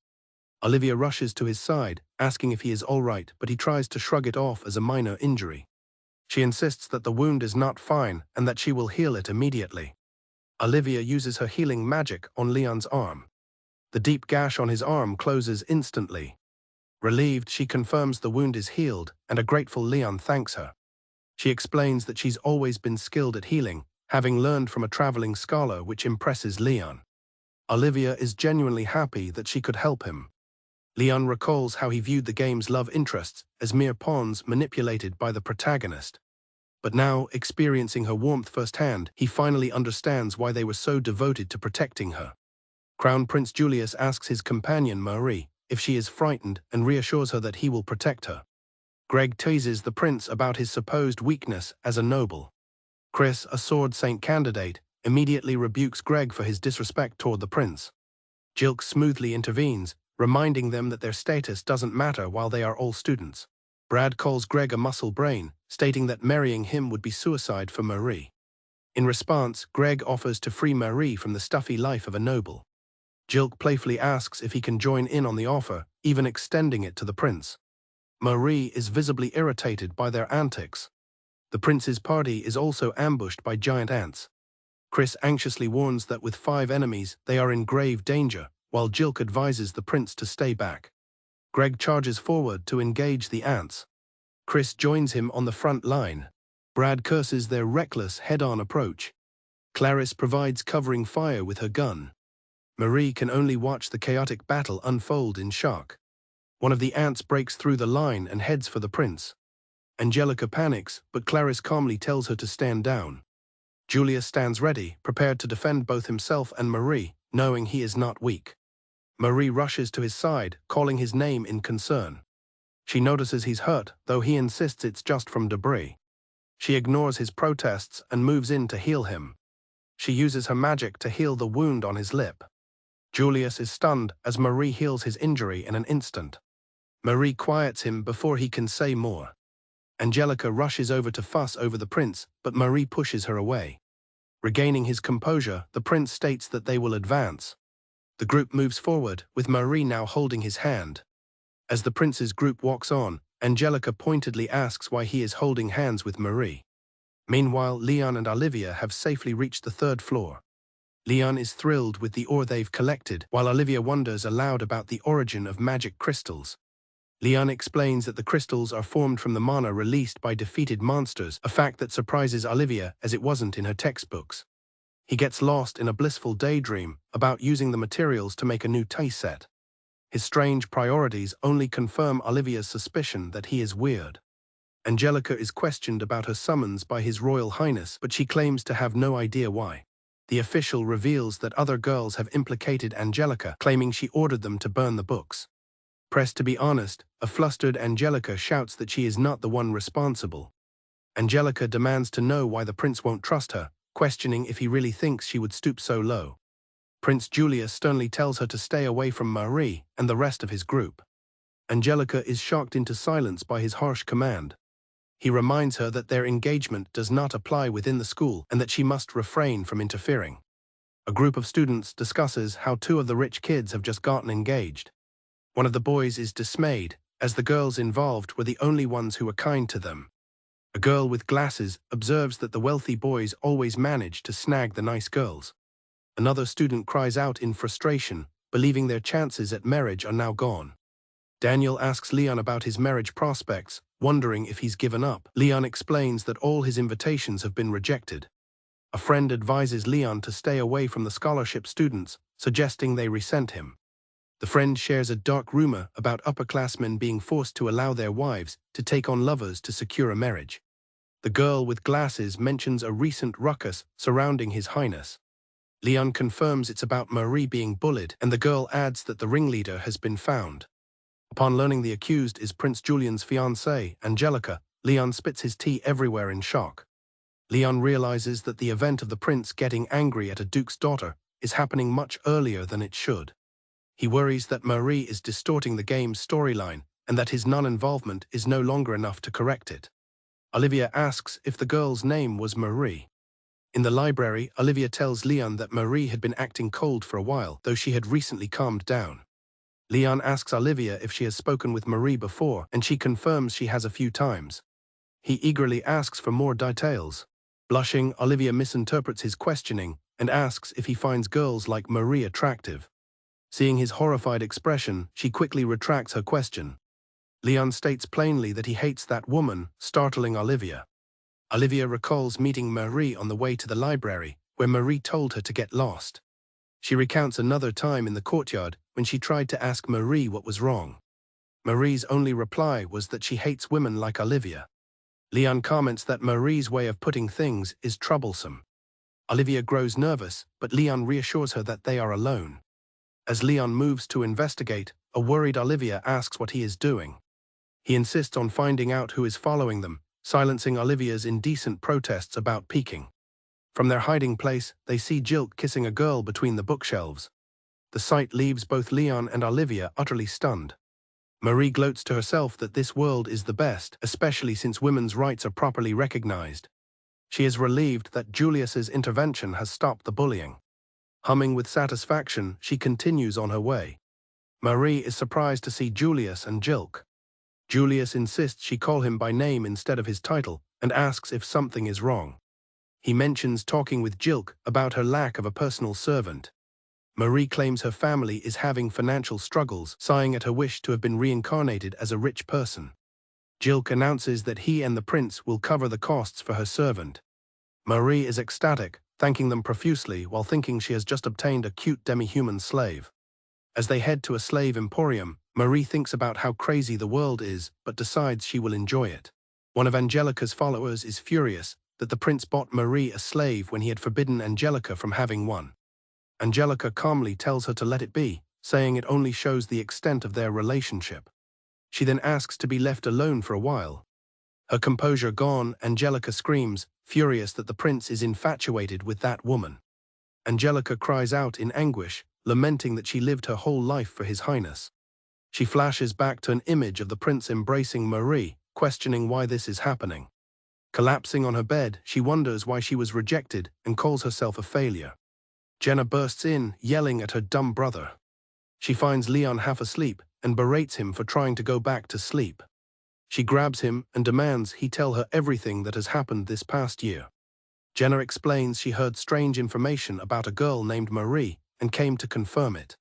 Olivia rushes to his side, asking if he is all right, but he tries to shrug it off as a minor injury. She insists that the wound is not fine and that she will heal it immediately. Olivia uses her healing magic on Leon's arm. The deep gash on his arm closes instantly. Relieved, she confirms the wound is healed, and a grateful Leon thanks her. She explains that she's always been skilled at healing, having learned from a traveling scholar, which impresses Leon. Olivia is genuinely happy that she could help him. Leon recalls how he viewed the game's love interests as mere pawns manipulated by the protagonist. But now, experiencing her warmth firsthand, he finally understands why they were so devoted to protecting her. Crown Prince Julius asks his companion Marie if she is frightened and reassures her that he will protect her. Greg teases the prince about his supposed weakness as a noble. Chris, a sword saint candidate, immediately rebukes Greg for his disrespect toward the prince. Jilk smoothly intervenes, reminding them that their status doesn't matter while they are all students. Brad calls Greg a muscle brain, stating that marrying him would be suicide for Marie. In response, Greg offers to free Marie from the stuffy life of a noble. Jilk playfully asks if he can join in on the offer, even extending it to the prince. Marie is visibly irritated by their antics. The prince's party is also ambushed by giant ants. Chris anxiously warns that with 5 enemies, they are in grave danger, while Jilk advises the prince to stay back. Greg charges forward to engage the ants. Chris joins him on the front line. Brad curses their reckless, head-on approach. Clarice provides covering fire with her gun. Marie can only watch the chaotic battle unfold in shock. One of the ants breaks through the line and heads for the prince. Angelica panics, but Clarice calmly tells her to stand down. Julius stands ready, prepared to defend both himself and Marie, knowing he is not weak. Marie rushes to his side, calling his name in concern. She notices he's hurt, though he insists it's just from debris. She ignores his protests and moves in to heal him. She uses her magic to heal the wound on his lip. Julius is stunned as Marie heals his injury in an instant. Marie quiets him before he can say more. Angelica rushes over to fuss over the prince, but Marie pushes her away. Regaining his composure, the prince states that they will advance. The group moves forward, with Marie now holding his hand. As the prince's group walks on, Angelica pointedly asks why he is holding hands with Marie. Meanwhile, Leon and Olivia have safely reached the third floor. Leon is thrilled with the ore they've collected, while Olivia wonders aloud about the origin of magic crystals. Leon explains that the crystals are formed from the mana released by defeated monsters, a fact that surprises Olivia as it wasn't in her textbooks. He gets lost in a blissful daydream about using the materials to make a new tea set. His strange priorities only confirm Olivia's suspicion that he is weird. Angelica is questioned about her summons by His Royal Highness, but she claims to have no idea why. The official reveals that other girls have implicated Angelica, claiming she ordered them to burn the books. Pressed to be honest, a flustered Angelica shouts that she is not the one responsible. Angelica demands to know why the prince won't trust her, questioning if he really thinks she would stoop so low. Prince Julius sternly tells her to stay away from Marie and the rest of his group. Angelica is shocked into silence by his harsh command. He reminds her that their engagement does not apply within the school and that she must refrain from interfering. A group of students discusses how two of the rich kids have just gotten engaged. One of the boys is dismayed, as the girls involved were the only ones who were kind to them. A girl with glasses observes that the wealthy boys always manage to snag the nice girls. Another student cries out in frustration, believing their chances at marriage are now gone. Daniel asks Leon about his marriage prospects, wondering if he's given up. Leon explains that all his invitations have been rejected. A friend advises Leon to stay away from the scholarship students, suggesting they resent him. The friend shares a dark rumor about upperclassmen being forced to allow their wives to take on lovers to secure a marriage. The girl with glasses mentions a recent ruckus surrounding His Highness. Leon confirms it's about Marie being bullied, and the girl adds that the ringleader has been found. Upon learning the accused is Prince Julian's fiancée, Angelica, Leon spits his tea everywhere in shock. Leon realizes that the event of the prince getting angry at a duke's daughter is happening much earlier than it should. He worries that Marie is distorting the game's storyline and that his non-involvement is no longer enough to correct it. Olivia asks if the girl's name was Marie. In the library, Olivia tells Leon that Marie had been acting cold for a while, though she had recently calmed down. Leon asks Olivia if she has spoken with Marie before, and she confirms she has a few times. He eagerly asks for more details. Blushing, Olivia misinterprets his questioning and asks if he finds girls like Marie attractive. Seeing his horrified expression, she quickly retracts her question. Leon states plainly that he hates that woman, startling Olivia. Olivia recalls meeting Marie on the way to the library, where Marie told her to get lost. She recounts another time in the courtyard when she tried to ask Marie what was wrong. Marie's only reply was that she hates women like Olivia. Leon comments that Marie's way of putting things is troublesome. Olivia grows nervous, but Leon reassures her that they are alone. As Leon moves to investigate, a worried Olivia asks what he is doing. He insists on finding out who is following them, silencing Olivia's indecent protests about peeking. From their hiding place, they see Jilk kissing a girl between the bookshelves. The sight leaves both Leon and Olivia utterly stunned. Marie gloats to herself that this world is the best, especially since women's rights are properly recognized. She is relieved that Julius's intervention has stopped the bullying. Humming with satisfaction, she continues on her way. Marie is surprised to see Julius and Jilk. Julius insists she call him by name instead of his title and asks if something is wrong. He mentions talking with Jilk about her lack of a personal servant. Marie claims her family is having financial struggles, sighing at her wish to have been reincarnated as a rich person. Jilk announces that he and the prince will cover the costs for her servant. Marie is ecstatic, thanking them profusely while thinking she has just obtained a cute demi-human slave. As they head to a slave emporium, Marie thinks about how crazy the world is, but decides she will enjoy it. One of Angelica's followers is furious, that the prince bought Marie a slave when he had forbidden Angelica from having one. Angelica calmly tells her to let it be, saying it only shows the extent of their relationship. She then asks to be left alone for a while. Her composure gone, Angelica screams, furious that the prince is infatuated with that woman. Angelica cries out in anguish, lamenting that she lived her whole life for His Highness. She flashes back to an image of the prince embracing Marie, questioning why this is happening. Collapsing on her bed, she wonders why she was rejected and calls herself a failure. Jenna bursts in, yelling at her dumb brother. She finds Leon half asleep and berates him for trying to go back to sleep. She grabs him and demands he tell her everything that has happened this past year. Jenna explains she heard strange information about a girl named Marie and came to confirm it.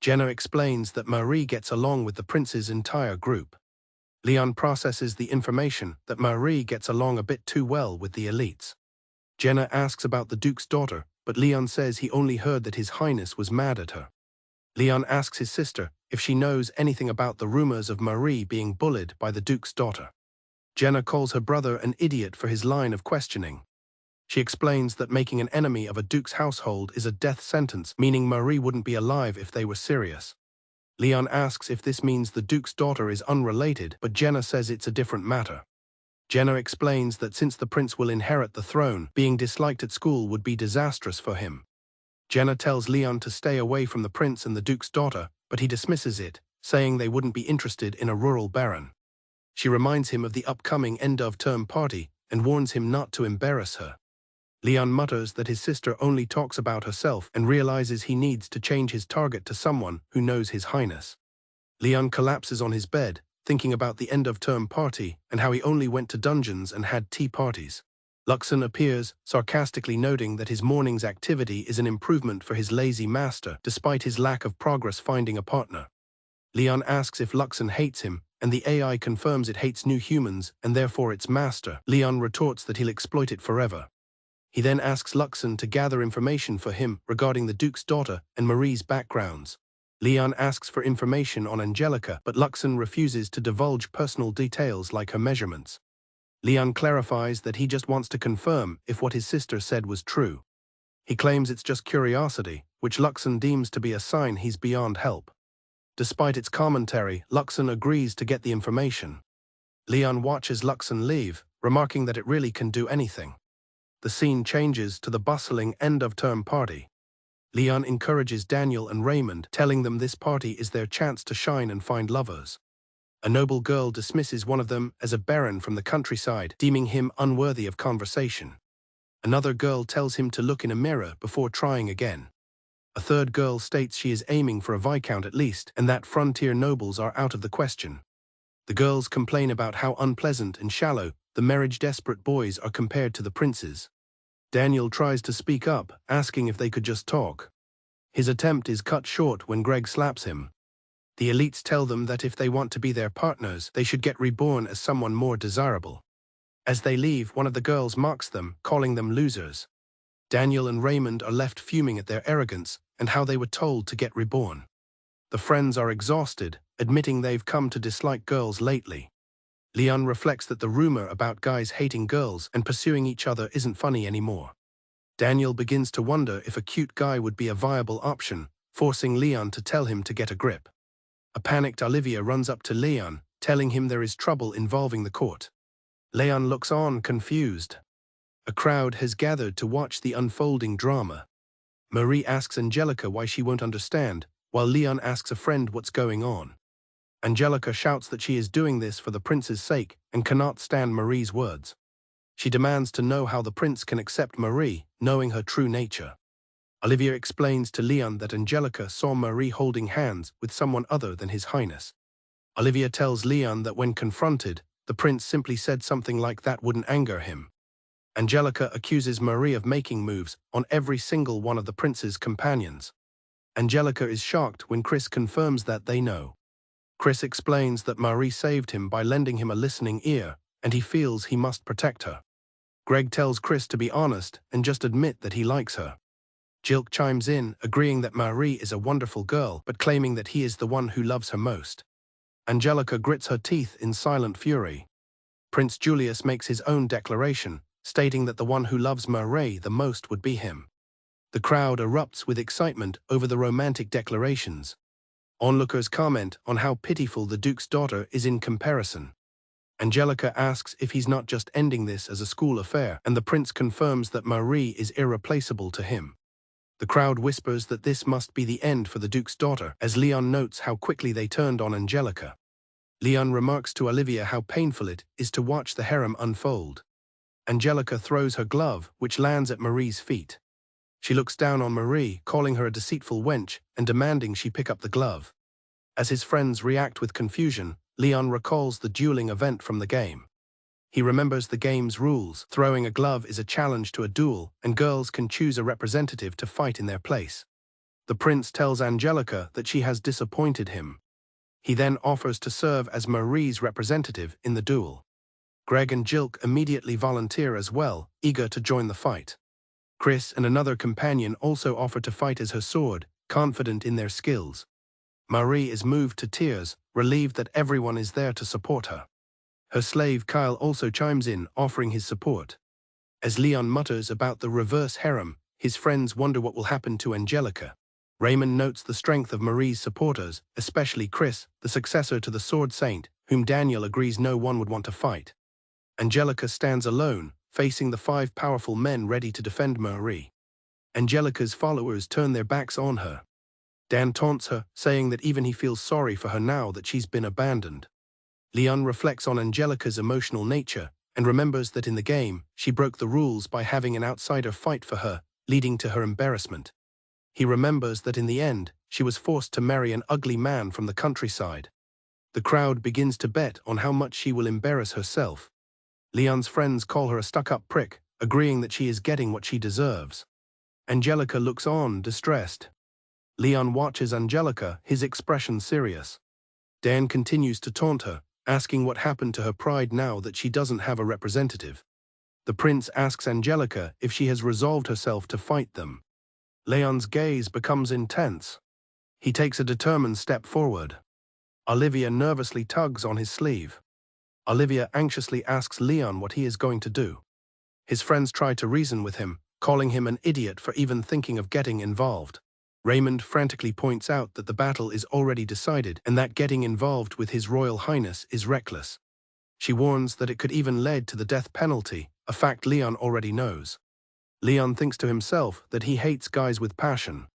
Jenna explains that Marie gets along with the prince's entire group. Leon processes the information that Marie gets along a bit too well with the elites. Jenna asks about the Duke's daughter, but Leon says he only heard that His Highness was mad at her. Leon asks his sister if she knows anything about the rumors of Marie being bullied by the Duke's daughter. Jenna calls her brother an idiot for his line of questioning. She explains that making an enemy of a Duke's household is a death sentence, meaning Marie wouldn't be alive if they were serious. Leon asks if this means the Duke's daughter is unrelated, but Jenna says it's a different matter. Jenna explains that since the prince will inherit the throne, being disliked at school would be disastrous for him. Jenna tells Leon to stay away from the prince and the Duke's daughter, but he dismisses it, saying they wouldn't be interested in a rural baron. She reminds him of the upcoming end-of-term party and warns him not to embarrass her. Leon mutters that his sister only talks about herself and realizes he needs to change his target to someone who knows His Highness. Leon collapses on his bed, thinking about the end-of-term party and how he only went to dungeons and had tea parties. Luxon appears, sarcastically noting that his morning's activity is an improvement for his lazy master, despite his lack of progress finding a partner. Leon asks if Luxon hates him, and the AI confirms it hates new humans and therefore its master. Leon retorts that he'll exploit it forever. He then asks Luxon to gather information for him regarding the Duke's daughter and Marie's backgrounds. Leon asks for information on Angelica, but Luxon refuses to divulge personal details like her measurements. Leon clarifies that he just wants to confirm if what his sister said was true. He claims it's just curiosity, which Luxon deems to be a sign he's beyond help. Despite its commentary, Luxon agrees to get the information. Leon watches Luxon leave, remarking that it really can do anything. The scene changes to the bustling end-of-term party. Leon encourages Daniel and Raymond, telling them this party is their chance to shine and find lovers. A noble girl dismisses one of them as a baron from the countryside, deeming him unworthy of conversation. Another girl tells him to look in a mirror before trying again. A third girl states she is aiming for a viscount at least, and that frontier nobles are out of the question. The girls complain about how unpleasant and shallow the marriage-desperate boys are compared to the princes. Daniel tries to speak up, asking if they could just talk. His attempt is cut short when Greg slaps him. The elites tell them that if they want to be their partners, they should get reborn as someone more desirable. As they leave, one of the girls mocks them, calling them losers. Daniel and Raymond are left fuming at their arrogance and how they were told to get reborn. The friends are exhausted, admitting they've come to dislike girls lately. Leon reflects that the rumor about guys hating girls and pursuing each other isn't funny anymore. Daniel begins to wonder if a cute guy would be a viable option, forcing Leon to tell him to get a grip. A panicked Olivia runs up to Leon, telling him there is trouble involving the court. Leon looks on, confused. A crowd has gathered to watch the unfolding drama. Marie asks Angelica why she won't understand, while Leon asks a friend what's going on. Angelica shouts that she is doing this for the prince's sake and cannot stand Marie's words. She demands to know how the prince can accept Marie, knowing her true nature. Olivia explains to Leon that Angelica saw Marie holding hands with someone other than His Highness. Olivia tells Leon that when confronted, the prince simply said something like that wouldn't anger him. Angelica accuses Marie of making moves on every single one of the prince's companions. Angelica is shocked when Chris confirms that they know. Chris explains that Marie saved him by lending him a listening ear, and he feels he must protect her. Greg tells Chris to be honest and just admit that he likes her. Jilk chimes in, agreeing that Marie is a wonderful girl, but claiming that he is the one who loves her most. Angelica grits her teeth in silent fury. Prince Julius makes his own declaration, stating that the one who loves Marie the most would be him. The crowd erupts with excitement over the romantic declarations. Onlookers comment on how pitiful the Duke's daughter is in comparison. Angelica asks if he's not just ending this as a school affair, and the prince confirms that Marie is irreplaceable to him. The crowd whispers that this must be the end for the Duke's daughter, as Leon notes how quickly they turned on Angelica. Leon remarks to Olivia how painful it is to watch the harem unfold. Angelica throws her glove, which lands at Marie's feet. She looks down on Marie, calling her a deceitful wench and demanding she pick up the glove. As his friends react with confusion, Leon recalls the dueling event from the game. He remembers the game's rules. Throwing a glove is a challenge to a duel, and girls can choose a representative to fight in their place. The prince tells Angelica that she has disappointed him. He then offers to serve as Marie's representative in the duel. Greg and Jilk immediately volunteer as well, eager to join the fight. Chris and another companion also offer to fight as her sword, confident in their skills. Marie is moved to tears, relieved that everyone is there to support her. Her slave Kyle also chimes in, offering his support. As Leon mutters about the reverse harem, his friends wonder what will happen to Angelica. Raymond notes the strength of Marie's supporters, especially Chris, the successor to the Sword Saint, whom Daniel agrees no one would want to fight. Angelica stands alone, facing the 5 powerful men ready to defend Marie. Angelica's followers turn their backs on her. Dan taunts her, saying that even he feels sorry for her now that she's been abandoned. Leon reflects on Angelica's emotional nature and remembers that in the game, she broke the rules by having an outsider fight for her, leading to her embarrassment. He remembers that in the end, she was forced to marry an ugly man from the countryside. The crowd begins to bet on how much she will embarrass herself. Leon's friends call her a stuck-up prick, agreeing that she is getting what she deserves. Angelica looks on, distressed. Leon watches Angelica, his expression serious. Dan continues to taunt her, asking what happened to her pride now that she doesn't have a representative. The prince asks Angelica if she has resolved herself to fight them. Leon's gaze becomes intense. He takes a determined step forward. Olivia nervously tugs on his sleeve. Olivia anxiously asks Leon what he is going to do. His friends try to reason with him, calling him an idiot for even thinking of getting involved. Raymond frantically points out that the battle is already decided and that getting involved with His Royal Highness is reckless. She warns that it could even lead to the death penalty, a fact Leon already knows. Leon thinks to himself that he hates guys with passion.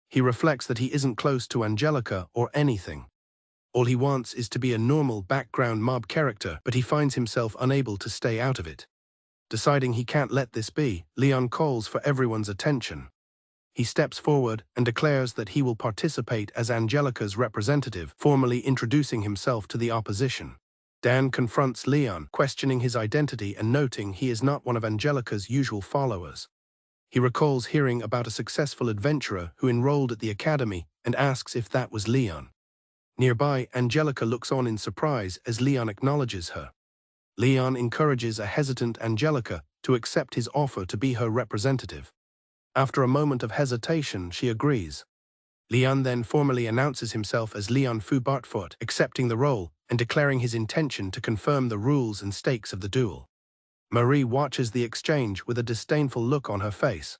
He reflects that he isn't close to Angelica or anything. All he wants is to be a normal background mob character, but he finds himself unable to stay out of it. Deciding he can't let this be, Leon calls for everyone's attention. He steps forward and declares that he will participate as Angelica's representative, formally introducing himself to the opposition. Dan confronts Leon, questioning his identity and noting he is not one of Angelica's usual followers. He recalls hearing about a successful adventurer who enrolled at the academy and asks if that was Leon. Nearby, Angelica looks on in surprise as Leon acknowledges her. Leon encourages a hesitant Angelica to accept his offer to be her representative. After a moment of hesitation, she agrees. Leon then formally announces himself as Leon Fu Bartfort, accepting the role and declaring his intention to confirm the rules and stakes of the duel. Marie watches the exchange with a disdainful look on her face.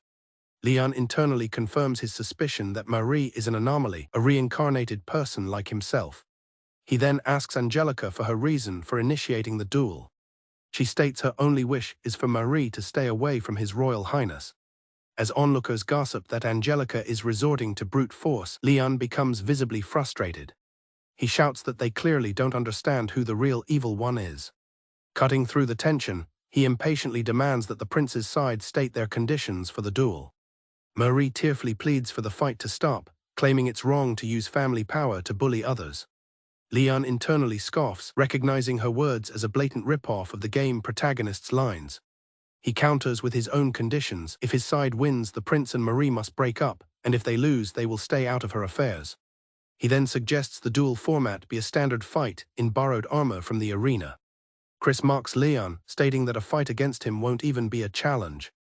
Leon internally confirms his suspicion that Marie is an anomaly, a reincarnated person like himself. He then asks Angelica for her reason for initiating the duel. She states her only wish is for Marie to stay away from His Royal Highness. As onlookers gossip that Angelica is resorting to brute force, Leon becomes visibly frustrated. He shouts that they clearly don't understand who the real evil one is. Cutting through the tension, he impatiently demands that the prince's side state their conditions for the duel. Marie tearfully pleads for the fight to stop, claiming it's wrong to use family power to bully others. Leon internally scoffs, recognizing her words as a blatant rip-off of the game protagonist's lines. He counters with his own conditions. If his side wins, the prince and Marie must break up, and if they lose, they will stay out of her affairs. He then suggests the duel format be a standard fight in borrowed armor from the arena. Chris mocks Leon, stating that a fight against him won't even be a challenge.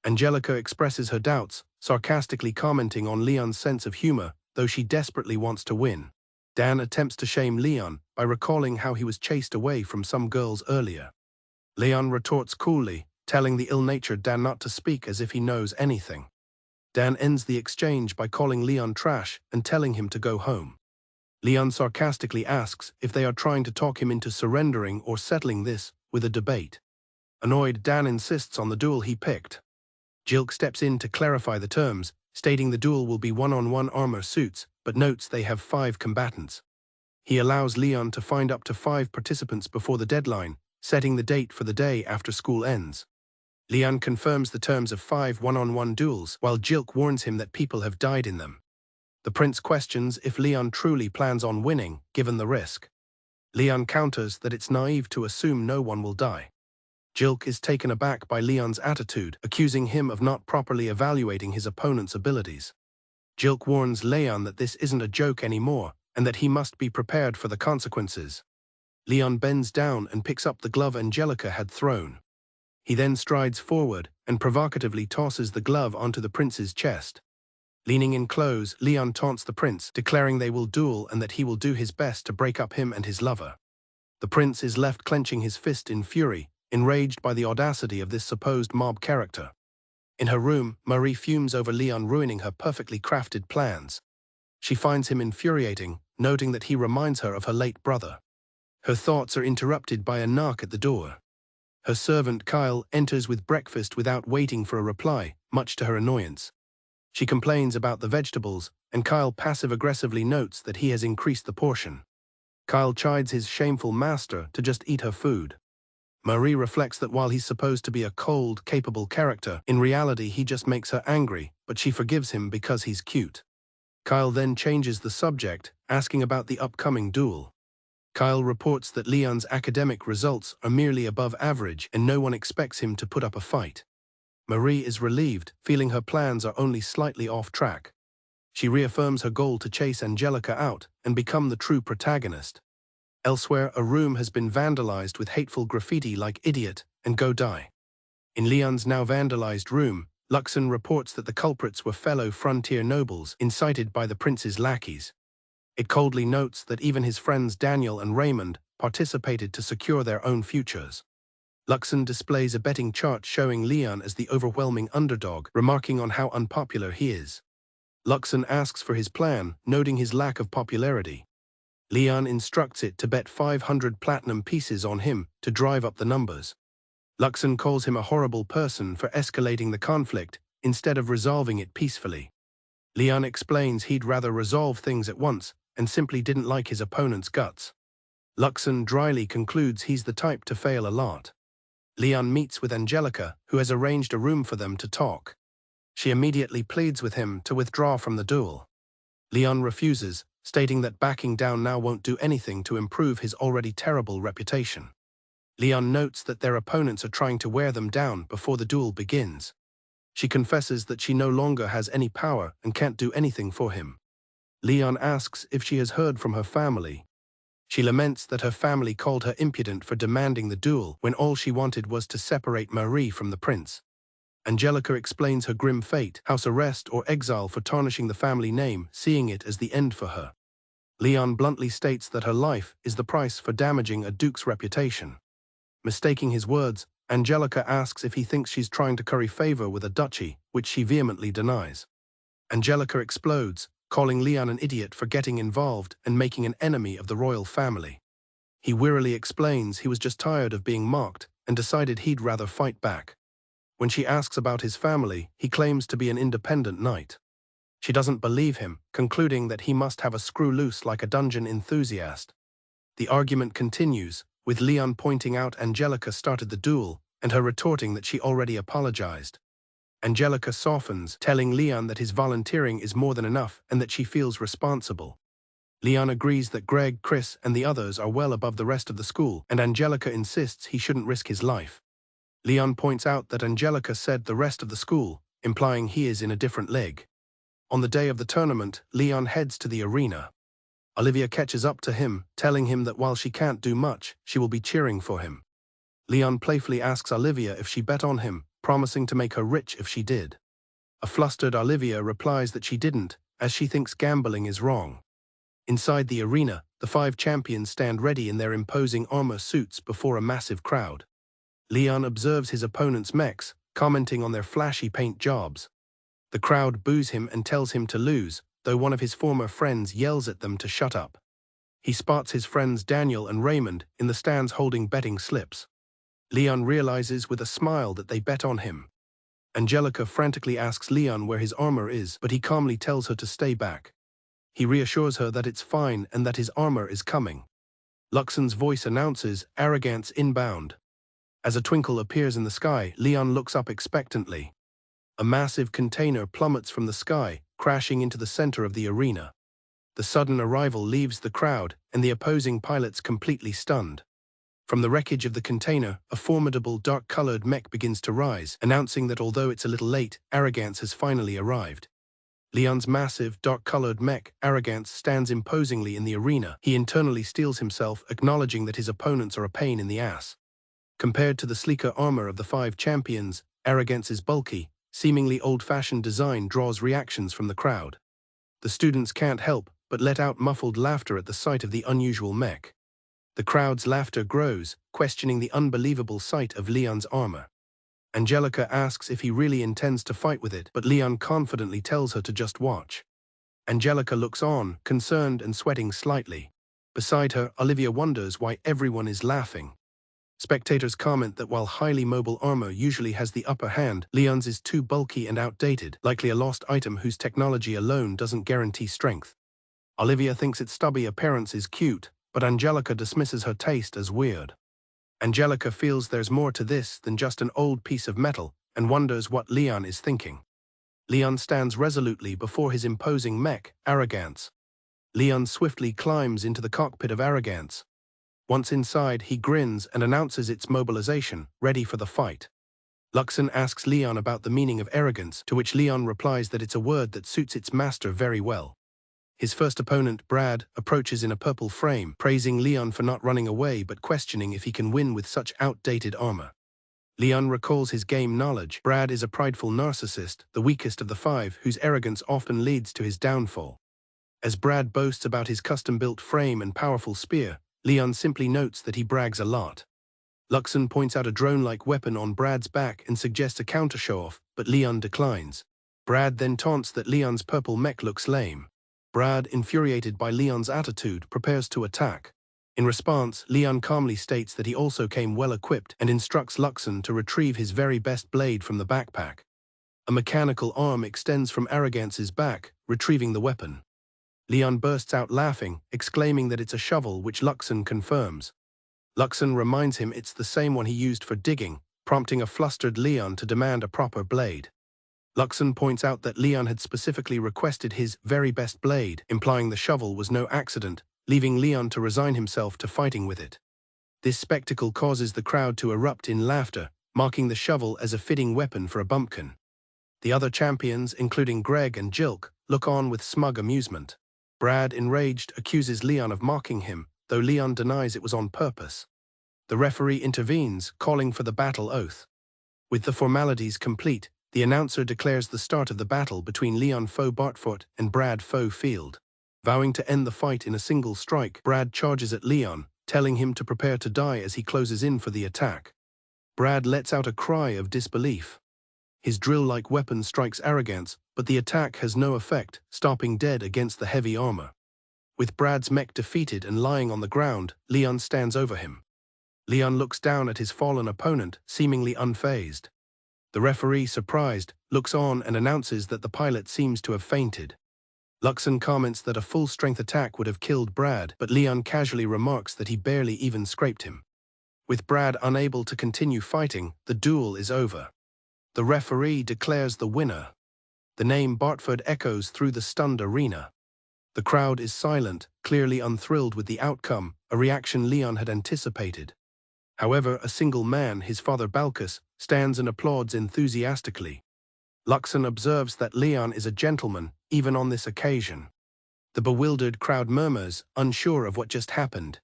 Angelica expresses her doubts, sarcastically commenting on Leon's sense of humor, though she desperately wants to win. Dan attempts to shame Leon by recalling how he was chased away from some girls earlier. Leon retorts coolly, telling the ill-natured Dan not to speak as if he knows anything. Dan ends the exchange by calling Leon trash and telling him to go home. Leon sarcastically asks if they are trying to talk him into surrendering or settling this with a debate. Annoyed, Dan insists on the duel he picked. Jilk steps in to clarify the terms, stating the duel will be one-on-one armor suits, but notes they have 5 combatants. He allows Leon to find up to 5 participants before the deadline, setting the date for the day after school ends. Leon confirms the terms of 5 one-on-one duels, while Jilk warns him that people have died in them. The prince questions if Leon truly plans on winning, given the risk. Leon counters that it's naive to assume no one will die. Jilk is taken aback by Leon's attitude, accusing him of not properly evaluating his opponent's abilities. Jilk warns Leon that this isn't a joke anymore, and that he must be prepared for the consequences. Leon bends down and picks up the glove Angelica had thrown. He then strides forward and provocatively tosses the glove onto the prince's chest. Leaning in close, Leon taunts the prince, declaring they will duel and that he will do his best to break up him and his lover. The prince is left clenching his fist in fury, enraged by the audacity of this supposed mob character. In her room, Marie fumes over Leon ruining her perfectly crafted plans. She finds him infuriating, noting that he reminds her of her late brother. Her thoughts are interrupted by a knock at the door. Her servant Kyle enters with breakfast without waiting for a reply, much to her annoyance. She complains about the vegetables, and Kyle passive-aggressively notes that he has increased the portion. Kyle chides his shameful master to just eat her food. Marie reflects that while he's supposed to be a cold, capable character, in reality he just makes her angry, but she forgives him because he's cute. Kyle then changes the subject, asking about the upcoming duel. Kyle reports that Leon's academic results are merely above average and no one expects him to put up a fight. Marie is relieved, feeling her plans are only slightly off track. She reaffirms her goal to chase Angelica out and become the true protagonist. Elsewhere, a room has been vandalized with hateful graffiti like "Idiot" and "Go Die." In Leon's now vandalized room, Luxon reports that the culprits were fellow frontier nobles incited by the prince's lackeys. It coldly notes that even his friends Daniel and Raymond participated to secure their own futures. Luxon displays a betting chart showing Leon as the overwhelming underdog, remarking on how unpopular he is. Luxon asks for his plan, noting his lack of popularity. Leon instructs it to bet 500 platinum pieces on him to drive up the numbers. Luxon calls him a horrible person for escalating the conflict instead of resolving it peacefully. Leon explains he'd rather resolve things at once and simply didn't like his opponent's guts. Luxon dryly concludes he's the type to fail a lot. Leon meets with Angelica, who has arranged a room for them to talk. She immediately pleads with him to withdraw from the duel. Leon refuses, stating that backing down now won't do anything to improve his already terrible reputation. Leon notes that their opponents are trying to wear them down before the duel begins. She confesses that she no longer has any power and can't do anything for him. Leon asks if she has heard from her family. She laments that her family called her impudent for demanding the duel when all she wanted was to separate Marie from the prince. Angelica explains her grim fate, house arrest or exile for tarnishing the family name, seeing it as the end for her. Leon bluntly states that her life is the price for damaging a duke's reputation. Mistaking his words, Angelica asks if he thinks she's trying to curry favor with a duchy, which she vehemently denies. Angelica explodes, calling Leon an idiot for getting involved and making an enemy of the royal family. He wearily explains he was just tired of being mocked and decided he'd rather fight back. When she asks about his family, he claims to be an independent knight. She doesn't believe him, concluding that he must have a screw loose like a dungeon enthusiast. The argument continues, with Leon pointing out Angelica started the duel and her retorting that she already apologized. Angelica softens, telling Leon that his volunteering is more than enough and that she feels responsible. Leon agrees that Greg, Chris, and the others are well above the rest of the school, and Angelica insists he shouldn't risk his life. Leon points out that Angelica said the rest of the school, implying he is in a different league. On the day of the tournament, Leon heads to the arena. Olivia catches up to him, telling him that while she can't do much, she will be cheering for him. Leon playfully asks Olivia if she bet on him, promising to make her rich if she did. A flustered Olivia replies that she didn't, as she thinks gambling is wrong. Inside the arena, the 5 champions stand ready in their imposing armor suits before a massive crowd. Leon observes his opponent's mechs, commenting on their flashy paint jobs. The crowd boos him and tells him to lose, though one of his former friends yells at them to shut up. He spots his friends Daniel and Raymond in the stands holding betting slips. Leon realizes with a smile that they bet on him. Angelica frantically asks Leon where his armor is, but he calmly tells her to stay back. He reassures her that it's fine and that his armor is coming. Luxon's voice announces, "Arrogance inbound." As a twinkle appears in the sky, Leon looks up expectantly. A massive container plummets from the sky, crashing into the center of the arena. The sudden arrival leaves the crowd, and the opposing pilots completely stunned. From the wreckage of the container, a formidable dark-colored mech begins to rise, announcing that although it's a little late, Arrogance has finally arrived. Leon's massive, dark-colored mech, Arrogance, stands imposingly in the arena. He internally steels himself, acknowledging that his opponents are a pain in the ass. Compared to the sleeker armor of the 5 champions, Arrogance's bulky, seemingly old-fashioned design draws reactions from the crowd. The students can't help but let out muffled laughter at the sight of the unusual mech. The crowd's laughter grows, questioning the unbelievable sight of Leon's armor. Angelica asks if he really intends to fight with it, but Leon confidently tells her to just watch. Angelica looks on, concerned and sweating slightly. Beside her, Olivia wonders why everyone is laughing. Spectators comment that while highly mobile armor usually has the upper hand, Leon's is too bulky and outdated, likely a lost item whose technology alone doesn't guarantee strength. Olivia thinks its stubby appearance is cute, but Angelica dismisses her taste as weird. Angelica feels there's more to this than just an old piece of metal and wonders what Leon is thinking. Leon stands resolutely before his imposing mech, Arrogance. Leon swiftly climbs into the cockpit of Arrogance. Once inside, he grins and announces its mobilization, ready for the fight. Luxon asks Leon about the meaning of arrogance, to which Leon replies that it's a word that suits its master very well. His first opponent, Brad, approaches in a purple frame, praising Leon for not running away but questioning if he can win with such outdated armor. Leon recalls his game knowledge. Brad is a prideful narcissist, the weakest of the 5, whose arrogance often leads to his downfall. As Brad boasts about his custom-built frame and powerful spear, Leon simply notes that he brags a lot. Luxon points out a drone-like weapon on Brad's back and suggests a counter show-off, but Leon declines. Brad then taunts that Leon's purple mech looks lame. Brad, infuriated by Leon's attitude, prepares to attack. In response, Leon calmly states that he also came well-equipped and instructs Luxon to retrieve his very best blade from the backpack. A mechanical arm extends from Arrogance's back, retrieving the weapon. Leon bursts out laughing, exclaiming that it's a shovel, which Luxon confirms. Luxon reminds him it's the same one he used for digging, prompting a flustered Leon to demand a proper blade. Luxon points out that Leon had specifically requested his very best blade, implying the shovel was no accident, leaving Leon to resign himself to fighting with it. This spectacle causes the crowd to erupt in laughter, marking the shovel as a fitting weapon for a bumpkin. The other champions, including Greg and Jilk, look on with smug amusement. Brad, enraged, accuses Leon of mocking him, though Leon denies it was on purpose. The referee intervenes, calling for the battle oath. With the formalities complete, the announcer declares the start of the battle between Leon Foe Bartford and Brad Foe Field. Vowing to end the fight in a single strike, Brad charges at Leon, telling him to prepare to die as he closes in for the attack. Brad lets out a cry of disbelief. His drill-like weapon strikes Arrogance, but the attack has no effect, stopping dead against the heavy armor. With Brad's mech defeated and lying on the ground, Leon stands over him. Leon looks down at his fallen opponent, seemingly unfazed. The referee, surprised, looks on and announces that the pilot seems to have fainted. Luxon comments that a full-strength attack would have killed Brad, but Leon casually remarks that he barely even scraped him. With Brad unable to continue fighting, the duel is over. The referee declares the winner. The name Bartford echoes through the stunned arena. The crowd is silent, clearly unthrilled with the outcome, a reaction Leon had anticipated. However, a single man, his father Balkus, stands and applauds enthusiastically. Luxon observes that Leon is a gentleman, even on this occasion. The bewildered crowd murmurs, unsure of what just happened.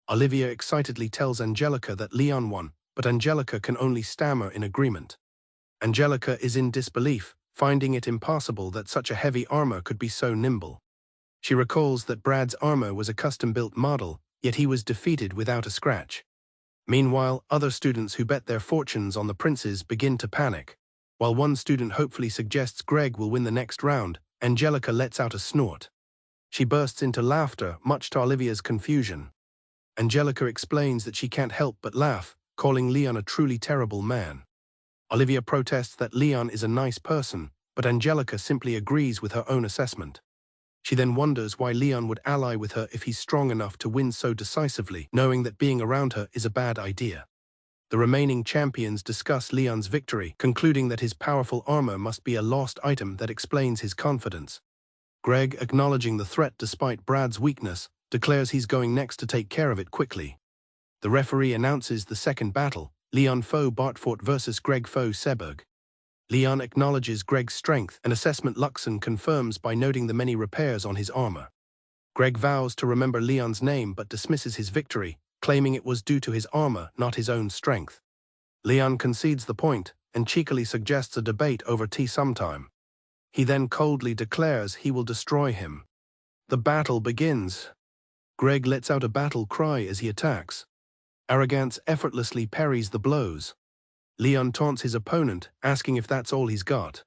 Olivia excitedly tells Angelica that Leon won, but Angelica can only stammer in agreement. Angelica is in disbelief, finding it impossible that such a heavy armor could be so nimble. She recalls that Brad's armor was a custom-built model, yet he was defeated without a scratch. Meanwhile, other students who bet their fortunes on the princes begin to panic. While one student hopefully suggests Greg will win the next round, Angelica lets out a snort. She bursts into laughter, much to Olivia's confusion. Angelica explains that she can't help but laugh, calling Leon a truly terrible man. Olivia protests that Leon is a nice person, but Angelica simply agrees with her own assessment. She then wonders why Leon would ally with her if he's strong enough to win so decisively, knowing that being around her is a bad idea. The remaining champions discuss Leon's victory, concluding that his powerful armor must be a lost item that explains his confidence. Greg, acknowledging the threat despite Brad's weakness, declares he's going next to take care of it quickly. The referee announces the second battle, Leon Foe Bartfort vs Greg Foe Seberg. Leon acknowledges Greg's strength, an assessment Luxon confirms by noting the many repairs on his armor. Greg vows to remember Leon's name but dismisses his victory, claiming it was due to his armor, not his own strength. Leon concedes the point and cheekily suggests a debate over tea sometime. He then coldly declares he will destroy him. The battle begins. Greg lets out a battle cry as he attacks. Arrogance effortlessly parries the blows. Leon taunts his opponent, asking if that's all he's got.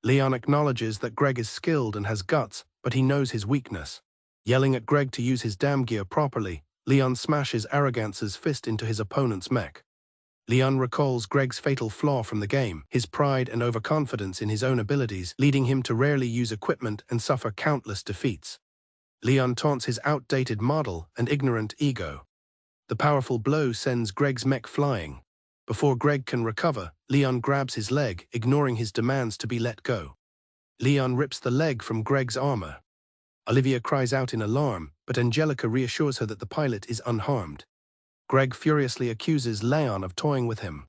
Leon acknowledges that Greg is skilled and has guts, but he knows his weakness. Yelling at Greg to use his damn gear properly, Leon smashes Arrogance's fist into his opponent's mech. Leon recalls Greg's fatal flaw from the game, his pride and overconfidence in his own abilities, leading him to rarely use equipment and suffer countless defeats. Leon taunts his outdated model and ignorant ego. The powerful blow sends Greg's mech flying. Before Greg can recover, Leon grabs his leg, ignoring his demands to be let go. Leon rips the leg from Greg's armor. Olivia cries out in alarm, but Angelica reassures her that the pilot is unharmed. Greg furiously accuses Leon of toying with him.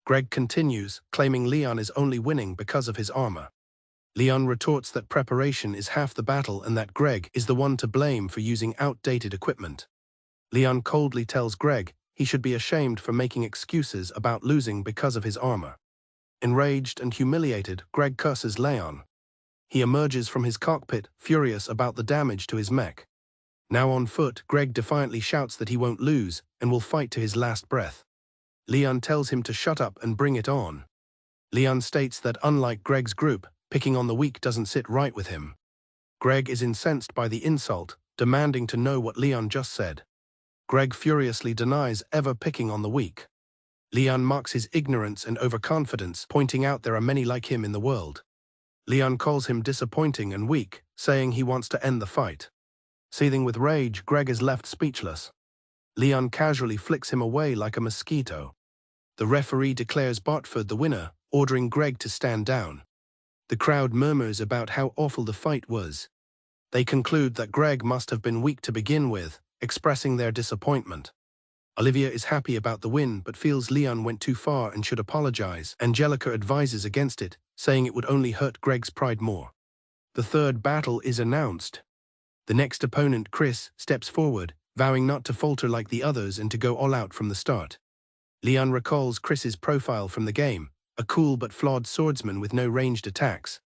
Greg continues, claiming Leon is only winning because of his armor. Leon retorts that preparation is half the battle and that Greg is the one to blame for using outdated equipment. Leon coldly tells Greg he should be ashamed for making excuses about losing because of his armor. Enraged and humiliated, Greg curses Leon. He emerges from his cockpit, furious about the damage to his mech. Now on foot, Greg defiantly shouts that he won't lose and will fight to his last breath. Leon tells him to shut up and bring it on. Leon states that unlike Greg's group, picking on the weak doesn't sit right with him. Greg is incensed by the insult, demanding to know what Leon just said. Greg furiously denies ever picking on the weak. Leon mocks his ignorance and overconfidence, pointing out there are many like him in the world. Leon calls him disappointing and weak, saying he wants to end the fight. Seething with rage, Greg is left speechless. Leon casually flicks him away like a mosquito. The referee declares Bartford the winner, ordering Greg to stand down. The crowd murmurs about how awful the fight was. They conclude that Greg must have been weak to begin with, expressing their disappointment. Olivia is happy about the win but feels Leon went too far and should apologize. Angelica advises against it, saying it would only hurt Greg's pride more. The third battle is announced. The next opponent, Chris, steps forward, vowing not to falter like the others and to go all out from the start. Leon recalls Chris's profile from the game, a cool but flawed swordsman with no ranged attacks.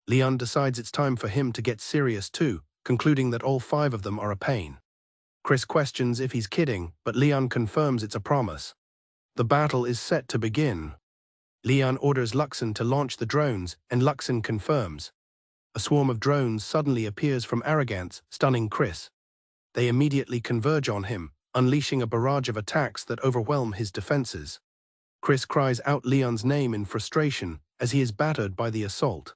Leon decides it's time for him to get serious too, concluding that all 5 of them are a pain. Chris questions if he's kidding, but Leon confirms it's a promise. The battle is set to begin. Leon orders Luxon to launch the drones, and Luxon confirms. A swarm of drones suddenly appears from Arrogance, stunning Chris. They immediately converge on him, unleashing a barrage of attacks that overwhelm his defenses. Chris cries out Leon's name in frustration as he is battered by the assault.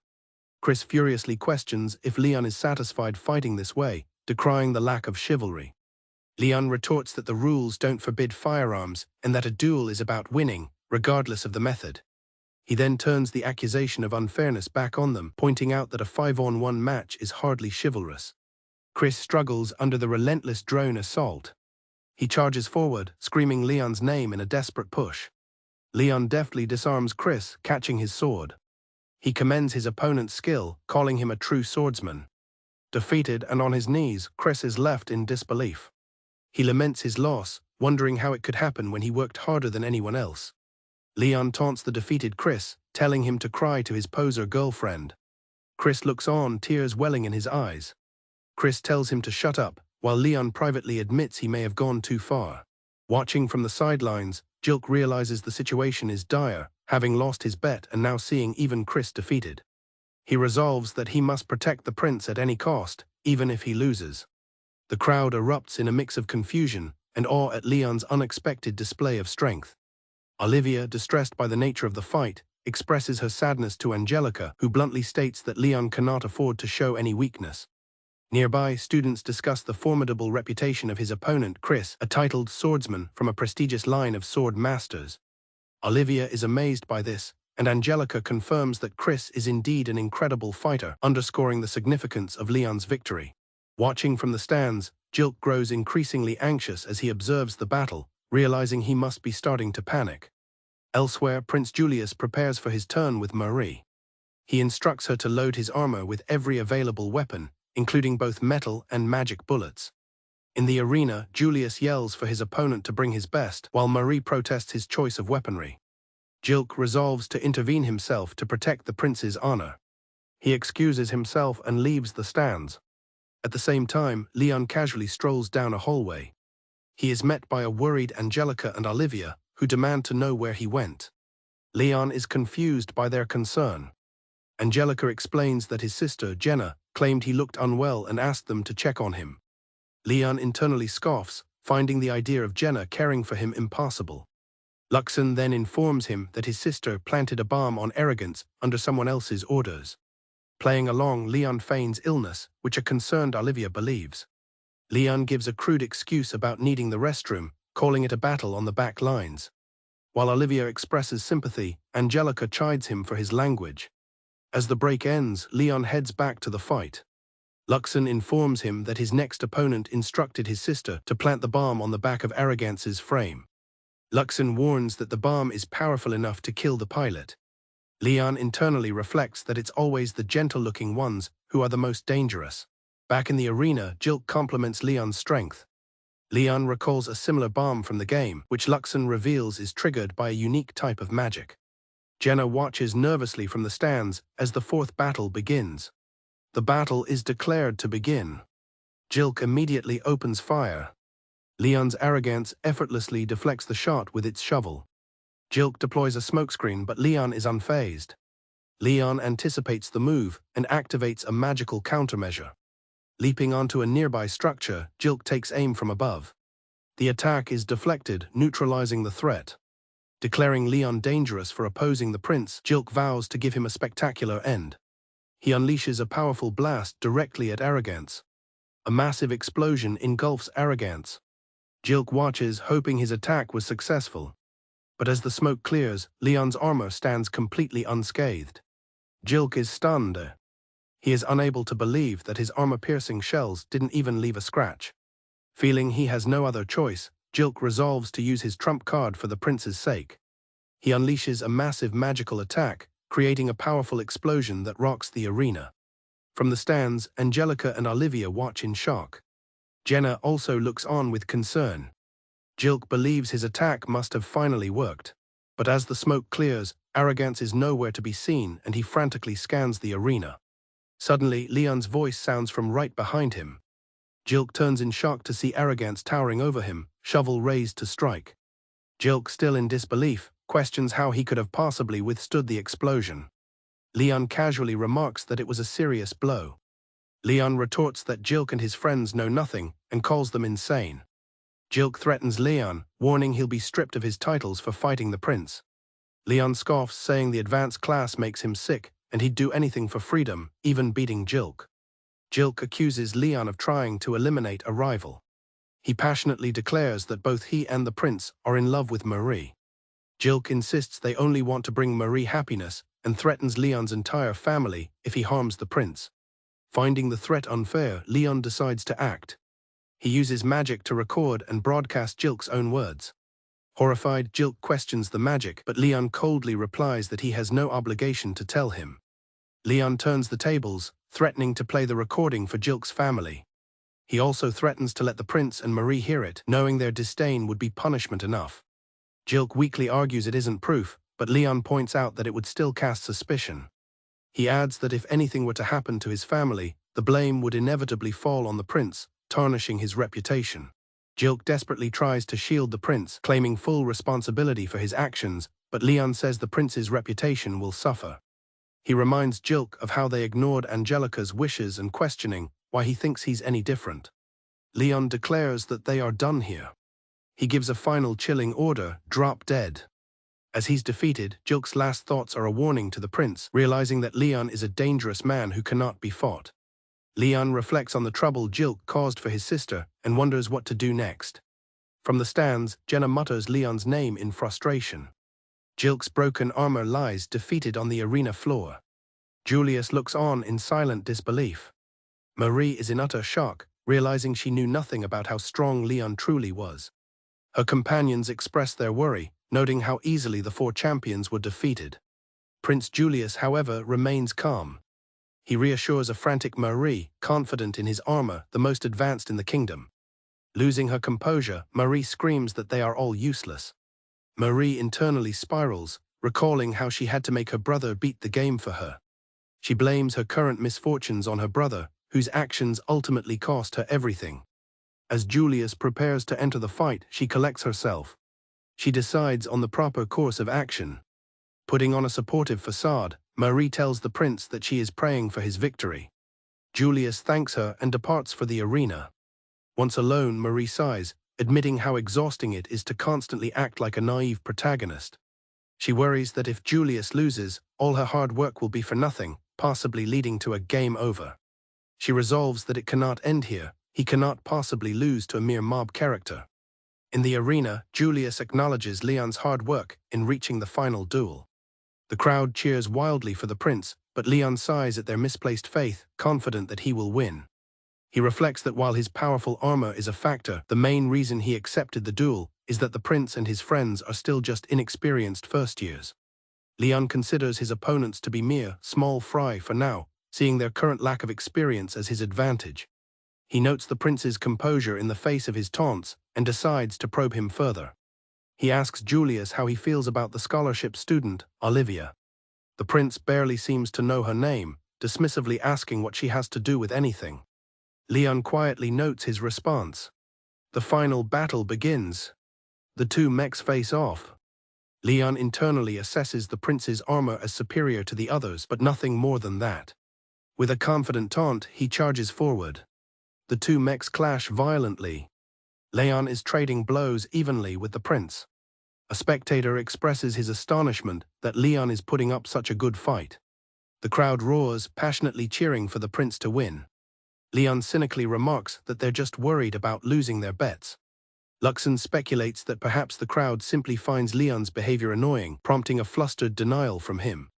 Chris furiously questions if Leon is satisfied fighting this way, decrying the lack of chivalry. Leon retorts that the rules don't forbid firearms and that a duel is about winning, regardless of the method. He then turns the accusation of unfairness back on them, pointing out that a 5-on-1 match is hardly chivalrous. Chris struggles under the relentless drone assault. He charges forward, screaming Leon's name in a desperate push. Leon deftly disarms Chris, catching his sword. He commends his opponent's skill, calling him a true swordsman. Defeated and on his knees, Chris is left in disbelief. He laments his loss, wondering how it could happen when he worked harder than anyone else. Leon taunts the defeated Chris, telling him to cry to his poser girlfriend. Chris looks on, tears welling in his eyes. Chris tells him to shut up, while Leon privately admits he may have gone too far. Watching from the sidelines, Jilk realizes the situation is dire, having lost his bet and now seeing even Chris defeated. He resolves that he must protect the prince at any cost, even if he loses. The crowd erupts in a mix of confusion and awe at Leon's unexpected display of strength. Olivia, distressed by the nature of the fight, expresses her sadness to Angelica, who bluntly states that Leon cannot afford to show any weakness. Nearby, students discuss the formidable reputation of his opponent, Chris, a titled swordsman from a prestigious line of sword masters. Olivia is amazed by this, and Angelica confirms that Chris is indeed an incredible fighter, underscoring the significance of Leon's victory. Watching from the stands, Jilk grows increasingly anxious as he observes the battle, realizing he must be starting to panic. Elsewhere, Prince Julius prepares for his turn with Marie. He instructs her to load his armor with every available weapon, including both metal and magic bullets. In the arena, Julius yells for his opponent to bring his best, while Marie protests his choice of weaponry. Jilk resolves to intervene himself to protect the prince's honor. He excuses himself and leaves the stands. At the same time, Leon casually strolls down a hallway. He is met by a worried Angelica and Olivia, who demand to know where he went. Leon is confused by their concern. Angelica explains that his sister, Jenna, claimed he looked unwell and asked them to check on him. Leon internally scoffs, finding the idea of Jenna caring for him impossible. Luxon then informs him that his sister planted a bomb on Arrogance under someone else's orders. Playing along, Leon feigns illness, which a concerned Olivia believes. Leon gives a crude excuse about needing the restroom, calling it a battle on the back lines. While Olivia expresses sympathy, Angelica chides him for his language. As the break ends, Leon heads back to the fight. Luxon informs him that his next opponent instructed his sister to plant the bomb on the back of Arrogance's frame. Luxon warns that the bomb is powerful enough to kill the pilot. Leon internally reflects that it's always the gentle-looking ones who are the most dangerous. Back in the arena, Jilk compliments Leon's strength. Leon recalls a similar bomb from the game, which Luxon reveals is triggered by a unique type of magic. Jenna watches nervously from the stands as the fourth battle begins. The battle is declared to begin. Jilk immediately opens fire. Leon's Arrogance effortlessly deflects the shot with its shovel. Jilk deploys a smokescreen, but Leon is unfazed. Leon anticipates the move and activates a magical countermeasure. Leaping onto a nearby structure, Jilk takes aim from above. The attack is deflected, neutralizing the threat. Declaring Leon dangerous for opposing the prince, Jilk vows to give him a spectacular end. He unleashes a powerful blast directly at Arrogance. A massive explosion engulfs Arrogance. Jilk watches, hoping his attack was successful. But as the smoke clears, Leon's armor stands completely unscathed. Jilk is stunned. He is unable to believe that his armor-piercing shells didn't even leave a scratch. Feeling he has no other choice, Jilk resolves to use his trump card for the prince's sake. He unleashes a massive magical attack, creating a powerful explosion that rocks the arena. From the stands, Angelica and Olivia watch in shock. Jenna also looks on with concern. Jilk believes his attack must have finally worked. But as the smoke clears, Arrogance is nowhere to be seen and he frantically scans the arena. Suddenly, Leon's voice sounds from right behind him. Jilk turns in shock to see Arrogance towering over him, shovel raised to strike. Jilk, still in disbelief, questions how he could have possibly withstood the explosion. Leon casually remarks that it was a serious blow. Leon retorts that Jilk and his friends know nothing and calls them insane. Jilk threatens Leon, warning he'll be stripped of his titles for fighting the prince. Leon scoffs, saying the advanced class makes him sick and he'd do anything for freedom, even beating Jilk. Jilk accuses Leon of trying to eliminate a rival. He passionately declares that both he and the prince are in love with Marie. Jilk insists they only want to bring Marie happiness and threatens Leon's entire family if he harms the prince. Finding the threat unfair, Leon decides to act. He uses magic to record and broadcast Jilk's own words. Horrified, Jilk questions the magic, but Leon coldly replies that he has no obligation to tell him. Leon turns the tables, threatening to play the recording for Jilk's family. He also threatens to let the prince and Marie hear it, knowing their disdain would be punishment enough. Jilk weakly argues it isn't proof, but Leon points out that it would still cast suspicion. He adds that if anything were to happen to his family, the blame would inevitably fall on the prince, tarnishing his reputation. Jilk desperately tries to shield the prince, claiming full responsibility for his actions, but Leon says the prince's reputation will suffer. He reminds Jilk of how they ignored Angelica's wishes and questioning why he thinks he's any different. Leon declares that they are done here. He gives a final chilling order, drop dead. As he's defeated, Jilk's last thoughts are a warning to the prince, realizing that Leon is a dangerous man who cannot be fought. Leon reflects on the trouble Jilk caused for his sister and wonders what to do next. From the stands, Jenna mutters Leon's name in frustration. Jilk's broken armor lies defeated on the arena floor. Julius looks on in silent disbelief. Marie is in utter shock, realizing she knew nothing about how strong Leon truly was. Her companions express their worry, noting how easily the four champions were defeated. Prince Julius, however, remains calm. He reassures a frantic Marie, confident in his armor, the most advanced in the kingdom. Losing her composure, Marie screams that they are all useless. Marie internally spirals, recalling how she had to make her brother beat the game for her. She blames her current misfortunes on her brother, whose actions ultimately cost her everything. As Julius prepares to enter the fight, she collects herself. She decides on the proper course of action. Putting on a supportive facade, Marie tells the prince that she is praying for his victory. Julius thanks her and departs for the arena. Once alone, Marie sighs, admitting how exhausting it is to constantly act like a naive protagonist. She worries that if Julius loses, all her hard work will be for nothing, possibly leading to a game over. She resolves that it cannot end here. He cannot possibly lose to a mere mob character. In the arena, Julius acknowledges Leon's hard work in reaching the final duel. The crowd cheers wildly for the prince, but Leon sighs at their misplaced faith, confident that he will win. He reflects that while his powerful armor is a factor, the main reason he accepted the duel is that the prince and his friends are still just inexperienced first-years. Leon considers his opponents to be mere, small fry for now, seeing their current lack of experience as his advantage. He notes the prince's composure in the face of his taunts and decides to probe him further. He asks Julius how he feels about the scholarship student, Olivia. The prince barely seems to know her name, dismissively asking what she has to do with anything. Leon quietly notes his response. The final battle begins. The two mechs face off. Leon internally assesses the prince's armor as superior to the others, but nothing more than that. With a confident taunt, he charges forward. The two mechs clash violently. Leon is trading blows evenly with the prince. A spectator expresses his astonishment that Leon is putting up such a good fight. The crowd roars, passionately cheering for the prince to win. Leon cynically remarks that they're just worried about losing their bets. Luxon speculates that perhaps the crowd simply finds Leon's behavior annoying, prompting a flustered denial from him.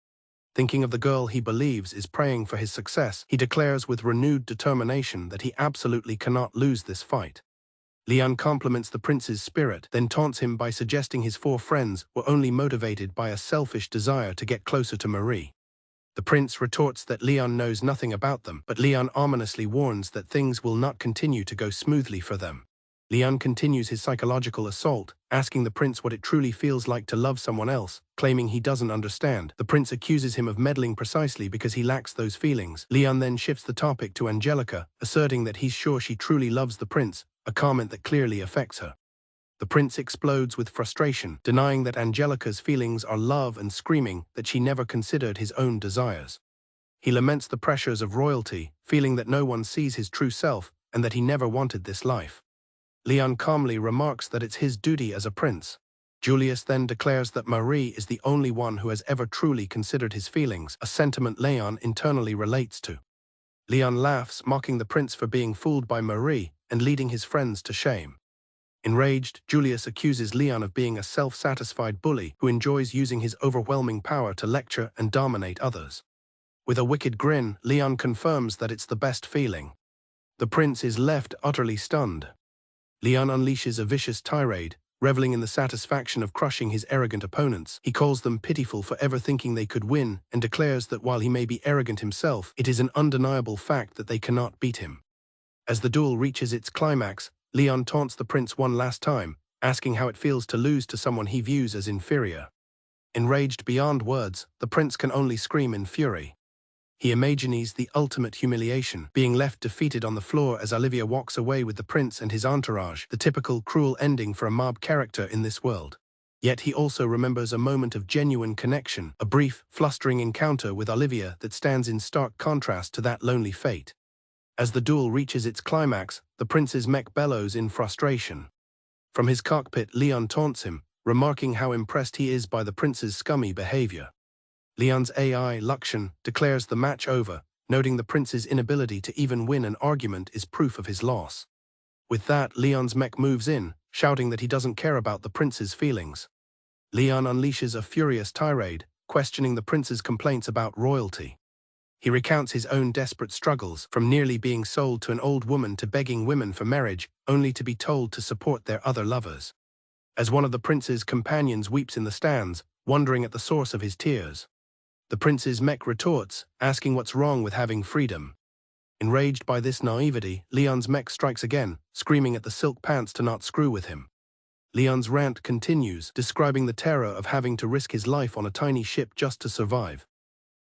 Thinking of the girl he believes is praying for his success, he declares with renewed determination that he absolutely cannot lose this fight. Leon compliments the prince's spirit, then taunts him by suggesting his four friends were only motivated by a selfish desire to get closer to Marie. The prince retorts that Leon knows nothing about them, but Leon ominously warns that things will not continue to go smoothly for them. Leon continues his psychological assault, asking the prince what it truly feels like to love someone else, claiming he doesn't understand. The prince accuses him of meddling precisely because he lacks those feelings. Leon then shifts the topic to Angelica, asserting that he's sure she truly loves the prince, a comment that clearly affects her. The prince explodes with frustration, denying that Angelica's feelings are love and screaming that she never considered his own desires. He laments the pressures of royalty, feeling that no one sees his true self and that he never wanted this life. Leon calmly remarks that it's his duty as a prince. Julius then declares that Marie is the only one who has ever truly considered his feelings, a sentiment Leon internally relates to. Leon laughs, mocking the prince for being fooled by Marie and leading his friends to shame. Enraged, Julius accuses Leon of being a self-satisfied bully who enjoys using his overwhelming power to lecture and dominate others. With a wicked grin, Leon confirms that it's the best feeling. The prince is left utterly stunned. Leon unleashes a vicious tirade, reveling in the satisfaction of crushing his arrogant opponents. He calls them pitiful for ever thinking they could win and declares that while he may be arrogant himself, it is an undeniable fact that they cannot beat him. As the duel reaches its climax, Leon taunts the prince one last time, asking how it feels to lose to someone he views as inferior. Enraged beyond words, the prince can only scream in fury. He imagines the ultimate humiliation, being left defeated on the floor as Olivia walks away with the prince and his entourage, the typical cruel ending for a mob character in this world. Yet he also remembers a moment of genuine connection, a brief, flustering encounter with Olivia that stands in stark contrast to that lonely fate. As the duel reaches its climax, the prince's mech bellows in frustration. From his cockpit, Leon taunts him, remarking how impressed he is by the prince's scummy behavior. Leon's AI, Luxion, declares the match over, noting the prince's inability to even win an argument is proof of his loss. With that, Leon's mech moves in, shouting that he doesn't care about the prince's feelings. Leon unleashes a furious tirade, questioning the prince's complaints about royalty. He recounts his own desperate struggles, from nearly being sold to an old woman to begging women for marriage, only to be told to support their other lovers. As one of the prince's companions weeps in the stands, wondering at the source of his tears. The prince's mech retorts, asking what's wrong with having freedom. Enraged by this naivety, Leon's mech strikes again, screaming at the silk pants to not screw with him. Leon's rant continues, describing the terror of having to risk his life on a tiny ship just to survive.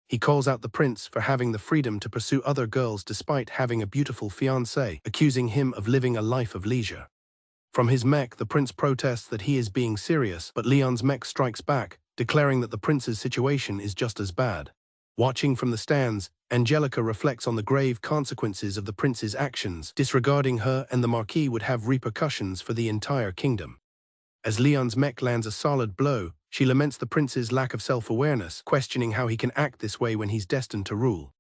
He calls out the prince for having the freedom to pursue other girls despite having a beautiful fiancée, accusing him of living a life of leisure. From his mech, the prince protests that he is being serious, but Leon's mech strikes back, declaring that the prince's situation is just as bad. Watching from the stands, Angelica reflects on the grave consequences of the prince's actions. Disregarding her and the Marquis would have repercussions for the entire kingdom. As Leon's mech lands a solid blow, she laments the prince's lack of self-awareness, questioning how he can act this way when he's destined to rule.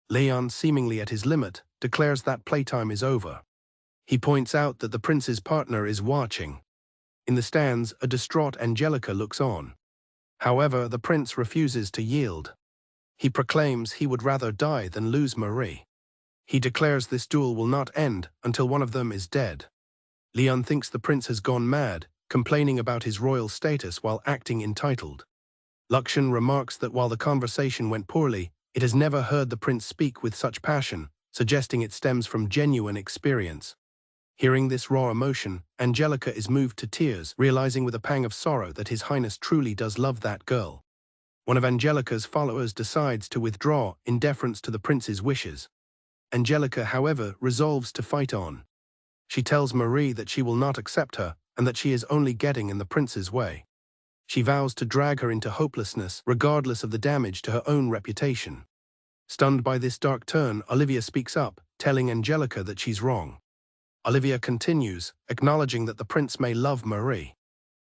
Leon, seemingly at his limit, declares that playtime is over. He points out that the prince's partner is watching. In the stands, a distraught Angelica looks on. However, the prince refuses to yield. He proclaims he would rather die than lose Marie. He declares this duel will not end until one of them is dead. Leon thinks the prince has gone mad, complaining about his royal status while acting entitled. Luxion remarks that while the conversation went poorly, it has never heard the prince speak with such passion, suggesting it stems from genuine experience. Hearing this raw emotion, Angelica is moved to tears, realizing with a pang of sorrow that His Highness truly does love that girl. One of Angelica's followers decides to withdraw in deference to the prince's wishes. Angelica, however, resolves to fight on. She tells Marie that she will not accept her, and that she is only getting in the prince's way. She vows to drag her into hopelessness, regardless of the damage to her own reputation. Stunned by this dark turn, Olivia speaks up, telling Angelica that she's wrong. Olivia continues, acknowledging that the prince may love Marie.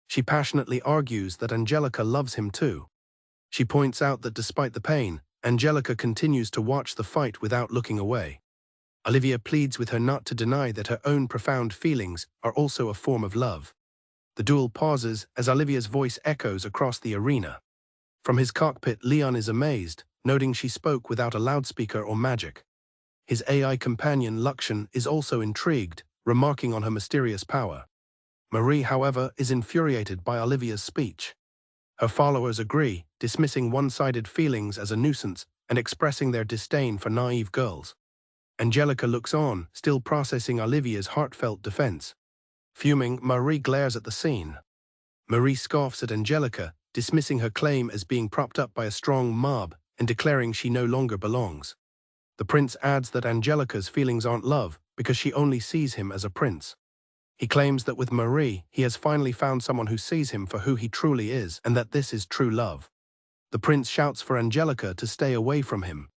She passionately argues that Angelica loves him too. She points out that despite the pain, Angelica continues to watch the fight without looking away. Olivia pleads with her not to deny that her own profound feelings are also a form of love. The duel pauses as Olivia's voice echoes across the arena. From his cockpit, Leon is amazed, noting she spoke without a loudspeaker or magic. His AI companion, Luxion, is also intrigued, remarking on her mysterious power. Marie, however, is infuriated by Olivia's speech. Her followers agree, dismissing one-sided feelings as a nuisance and expressing their disdain for naive girls. Angelica looks on, still processing Olivia's heartfelt defense. Fuming, Marie glares at the scene. Marie scoffs at Angelica, dismissing her claim as being propped up by a strong mob and declaring she no longer belongs. The prince adds that Angelica's feelings aren't love because she only sees him as a prince. He claims that with Marie, he has finally found someone who sees him for who he truly is and that this is true love. The prince shouts for Angelica to stay away from him.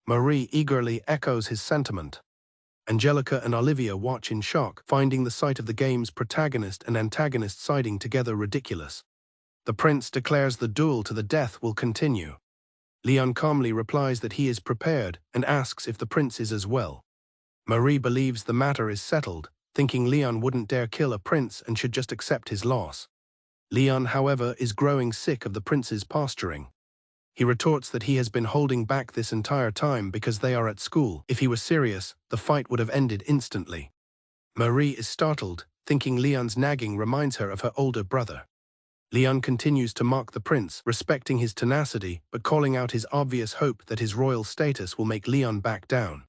Marie eagerly echoes his sentiment. Angelica and Olivia watch in shock, finding the sight of the game's protagonist and antagonist siding together ridiculous. The prince declares the duel to the death will continue. Leon calmly replies that he is prepared and asks if the prince is as well. Marie believes the matter is settled, thinking Leon wouldn't dare kill a prince and should just accept his loss. Leon, however, is growing sick of the prince's posturing. He retorts that he has been holding back this entire time because they are at school. If he were serious, the fight would have ended instantly. Marie is startled, thinking Leon's nagging reminds her of her older brother. Leon continues to mock the prince, respecting his tenacity but calling out his obvious hope that his royal status will make Leon back down.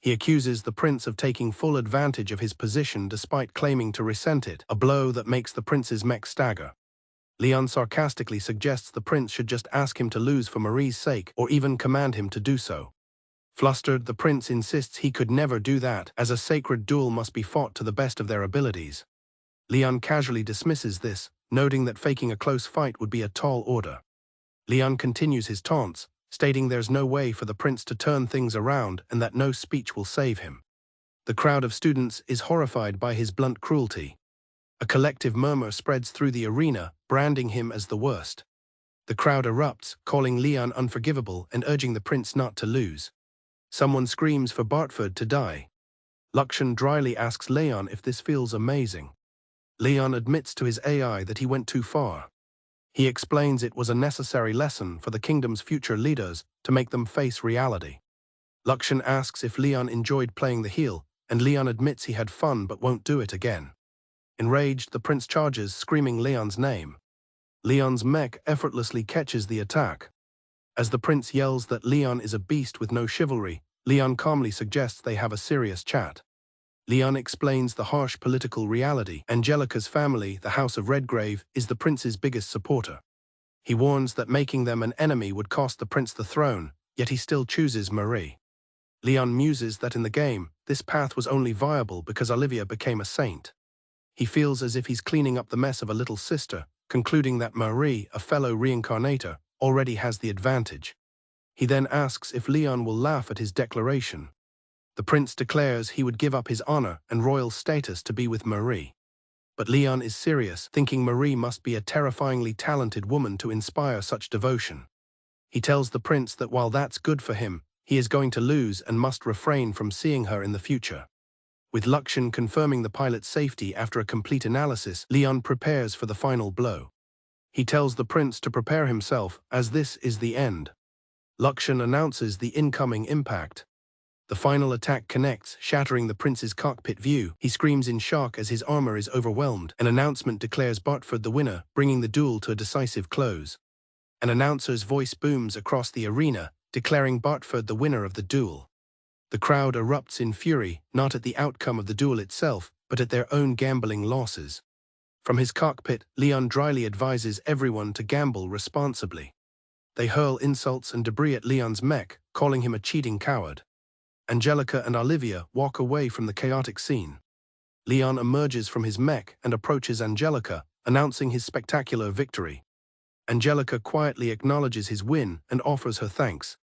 He accuses the prince of taking full advantage of his position despite claiming to resent it, a blow that makes the prince's mech stagger. Leon sarcastically suggests the prince should just ask him to lose for Marie's sake or even command him to do so. Flustered, the prince insists he could never do that, as a sacred duel must be fought to the best of their abilities. Leon casually dismisses this, noting that faking a close fight would be a tall order. Leon continues his taunts, stating there's no way for the prince to turn things around and that no speech will save him. The crowd of students is horrified by his blunt cruelty. A collective murmur spreads through the arena, branding him as the worst. The crowd erupts, calling Leon unforgivable and urging the prince not to lose. Someone screams for Bartford to die. Luxon dryly asks Leon if this feels amazing. Leon admits to his AI that he went too far. He explains it was a necessary lesson for the kingdom's future leaders to make them face reality. Luxon asks if Leon enjoyed playing the heel, and Leon admits he had fun but won't do it again. Enraged, the prince charges, screaming Leon's name. Leon's mech effortlessly catches the attack. As the prince yells that Leon is a beast with no chivalry, Leon calmly suggests they have a serious chat. Leon explains the harsh political reality. Angelica's family, the House of Redgrave, is the prince's biggest supporter. He warns that making them an enemy would cost the prince the throne, yet he still chooses Marie. Leon muses that in the game, this path was only viable because Olivia became a saint. He feels as if he's cleaning up the mess of a little sister, concluding that Marie, a fellow reincarnator, already has the advantage. He then asks if Leon will laugh at his declaration. The prince declares he would give up his honor and royal status to be with Marie. But Leon is serious, thinking Marie must be a terrifyingly talented woman to inspire such devotion. He tells the prince that while that's good for him, he is going to lose and must refrain from seeing her in the future. With Luxon confirming the pilot's safety after a complete analysis, Leon prepares for the final blow. He tells the prince to prepare himself, as this is the end. Luxon announces the incoming impact. The final attack connects, shattering the prince's cockpit view. He screams in shock as his armor is overwhelmed. An announcement declares Bartford the winner, bringing the duel to a decisive close. An announcer's voice booms across the arena, declaring Bartford the winner of the duel. The crowd erupts in fury, not at the outcome of the duel itself, but at their own gambling losses. From his cockpit, Leon dryly advises everyone to gamble responsibly. They hurl insults and debris at Leon's mech, calling him a cheating coward. Angelica and Olivia walk away from the chaotic scene. Leon emerges from his mech and approaches Angelica, announcing his spectacular victory. Angelica quietly acknowledges his win and offers her thanks.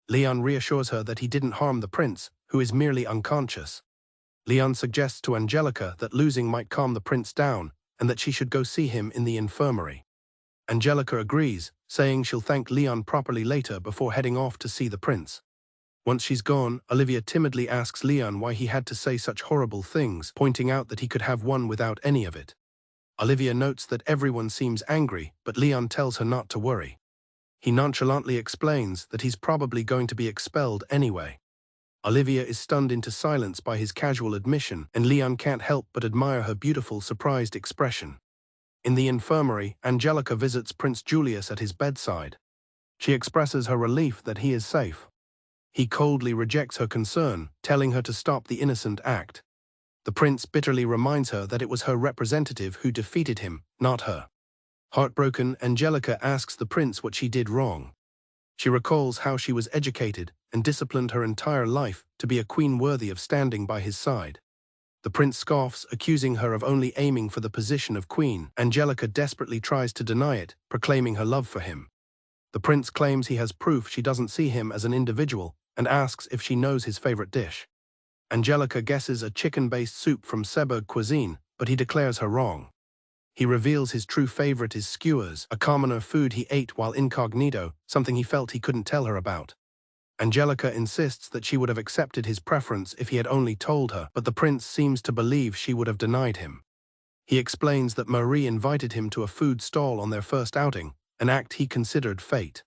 Leon reassures her that he didn't harm the prince, who is merely unconscious. Leon suggests to Angelica that losing might calm the prince down and that she should go see him in the infirmary. Angelica agrees, saying she'll thank Leon properly later before heading off to see the prince. Once she's gone, Olivia timidly asks Leon why he had to say such horrible things, pointing out that he could have won without any of it. Olivia notes that everyone seems angry, but Leon tells her not to worry. He nonchalantly explains that he's probably going to be expelled anyway. Olivia is stunned into silence by his casual admission, and Leon can't help but admire her beautiful, surprised expression. In the infirmary, Angelica visits Prince Julius at his bedside. She expresses her relief that he is safe. He coldly rejects her concern, telling her to stop the innocent act. The prince bitterly reminds her that it was her representative who defeated him, not her. Heartbroken, Angelica asks the prince what she did wrong. She recalls how she was educated and disciplined her entire life to be a queen worthy of standing by his side. The prince scoffs, accusing her of only aiming for the position of queen. Angelica desperately tries to deny it, proclaiming her love for him. The prince claims he has proof she doesn't see him as an individual and asks if she knows his favorite dish. Angelica guesses a chicken-based soup from Seberg cuisine, but he declares her wrong. He reveals his true favorite is skewers, a commoner food he ate while incognito, something he felt he couldn't tell her about. Angelica insists that she would have accepted his preference if he had only told her, but the prince seems to believe she would have denied him. He explains that Marie invited him to a food stall on their first outing, an act he considered fate.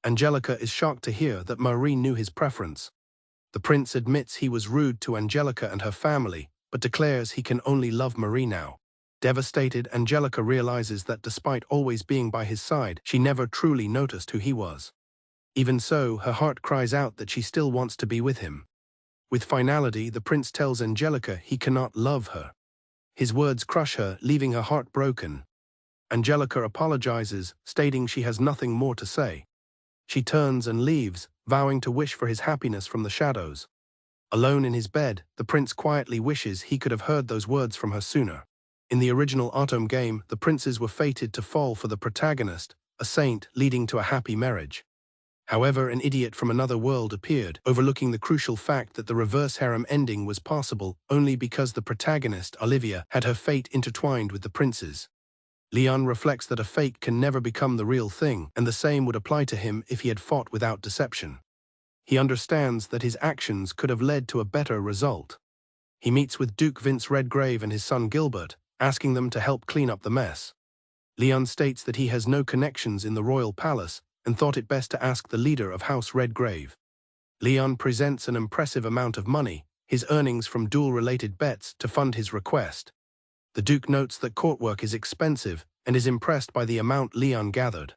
Angelica is shocked to hear that Marie knew his preference. The prince admits he was rude to Angelica and her family, but declares he can only love Marie now. Devastated, Angelica realizes that despite always being by his side, she never truly noticed who he was. Even so, her heart cries out that she still wants to be with him. With finality, the prince tells Angelica he cannot love her. His words crush her, leaving her heart broken. Angelica apologizes, stating she has nothing more to say. She turns and leaves, vowing to wish for his happiness from the shadows. Alone in his bed, the prince quietly wishes he could have heard those words from her sooner. In the original Autumn game, the princes were fated to fall for the protagonist, a saint, leading to a happy marriage. However, an idiot from another world appeared, overlooking the crucial fact that the reverse harem ending was possible only because the protagonist, Olivia, had her fate intertwined with the prince's. Leon reflects that a fake can never become the real thing, and the same would apply to him if he had fought without deception. He understands that his actions could have led to a better result. He meets with Duke Vince Redgrave and his son Gilbert, asking them to help clean up the mess. Leon states that he has no connections in the royal palace and thought it best to ask the leader of House Redgrave. Leon presents an impressive amount of money, his earnings from duel-related bets, to fund his request. The Duke notes that court work is expensive and is impressed by the amount Leon gathered.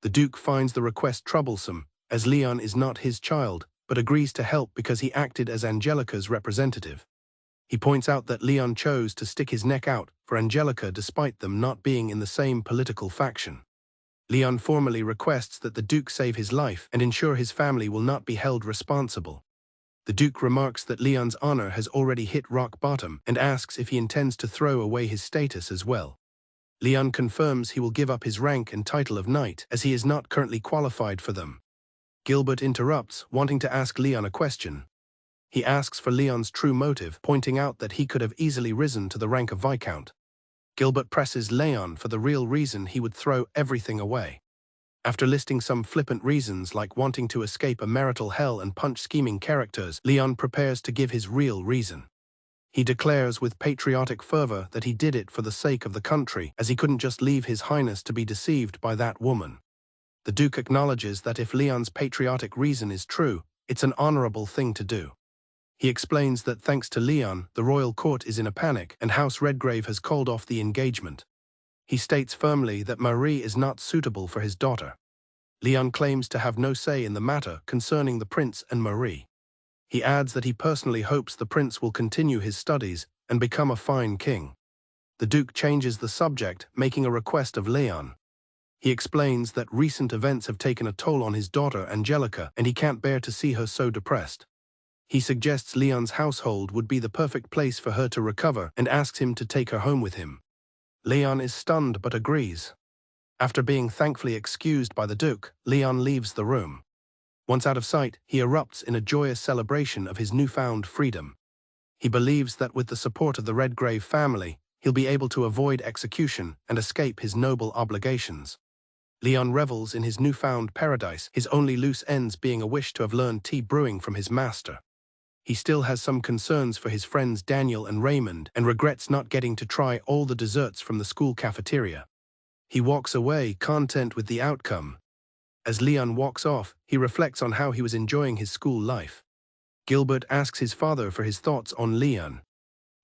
The Duke finds the request troublesome, as Leon is not his child, but agrees to help because he acted as Angelica's representative. He points out that Leon chose to stick his neck out for Angelica despite them not being in the same political faction. Leon formally requests that the Duke save his life and ensure his family will not be held responsible. The Duke remarks that Leon's honor has already hit rock bottom and asks if he intends to throw away his status as well. Leon confirms he will give up his rank and title of knight as he is not currently qualified for them. Gilbert interrupts, wanting to ask Leon a question. He asks for Leon's true motive, pointing out that he could have easily risen to the rank of Viscount. Gilbert presses Leon for the real reason he would throw everything away. After listing some flippant reasons like wanting to escape a marital hell and punch scheming characters, Leon prepares to give his real reason. He declares with patriotic fervor that he did it for the sake of the country, as he couldn't just leave His Highness to be deceived by that woman. The Duke acknowledges that if Leon's patriotic reason is true, it's an honorable thing to do. He explains that thanks to Leon, the royal court is in a panic and House Redgrave has called off the engagement. He states firmly that Marie is not suitable for his daughter. Leon claims to have no say in the matter concerning the prince and Marie. He adds that he personally hopes the prince will continue his studies and become a fine king. The Duke changes the subject, making a request of Leon. He explains that recent events have taken a toll on his daughter Angelica and he can't bear to see her so depressed. He suggests Leon's household would be the perfect place for her to recover and asks him to take her home with him. Leon is stunned but agrees. After being thankfully excused by the Duke, Leon leaves the room. Once out of sight, he erupts in a joyous celebration of his newfound freedom. He believes that with the support of the Redgrave family, he'll be able to avoid execution and escape his noble obligations. Leon revels in his newfound paradise, his only loose ends being a wish to have learned tea brewing from his master. He still has some concerns for his friends Daniel and Raymond and regrets not getting to try all the desserts from the school cafeteria. He walks away, content with the outcome. As Leon walks off, he reflects on how he was enjoying his school life. Gilbert asks his father for his thoughts on Leon.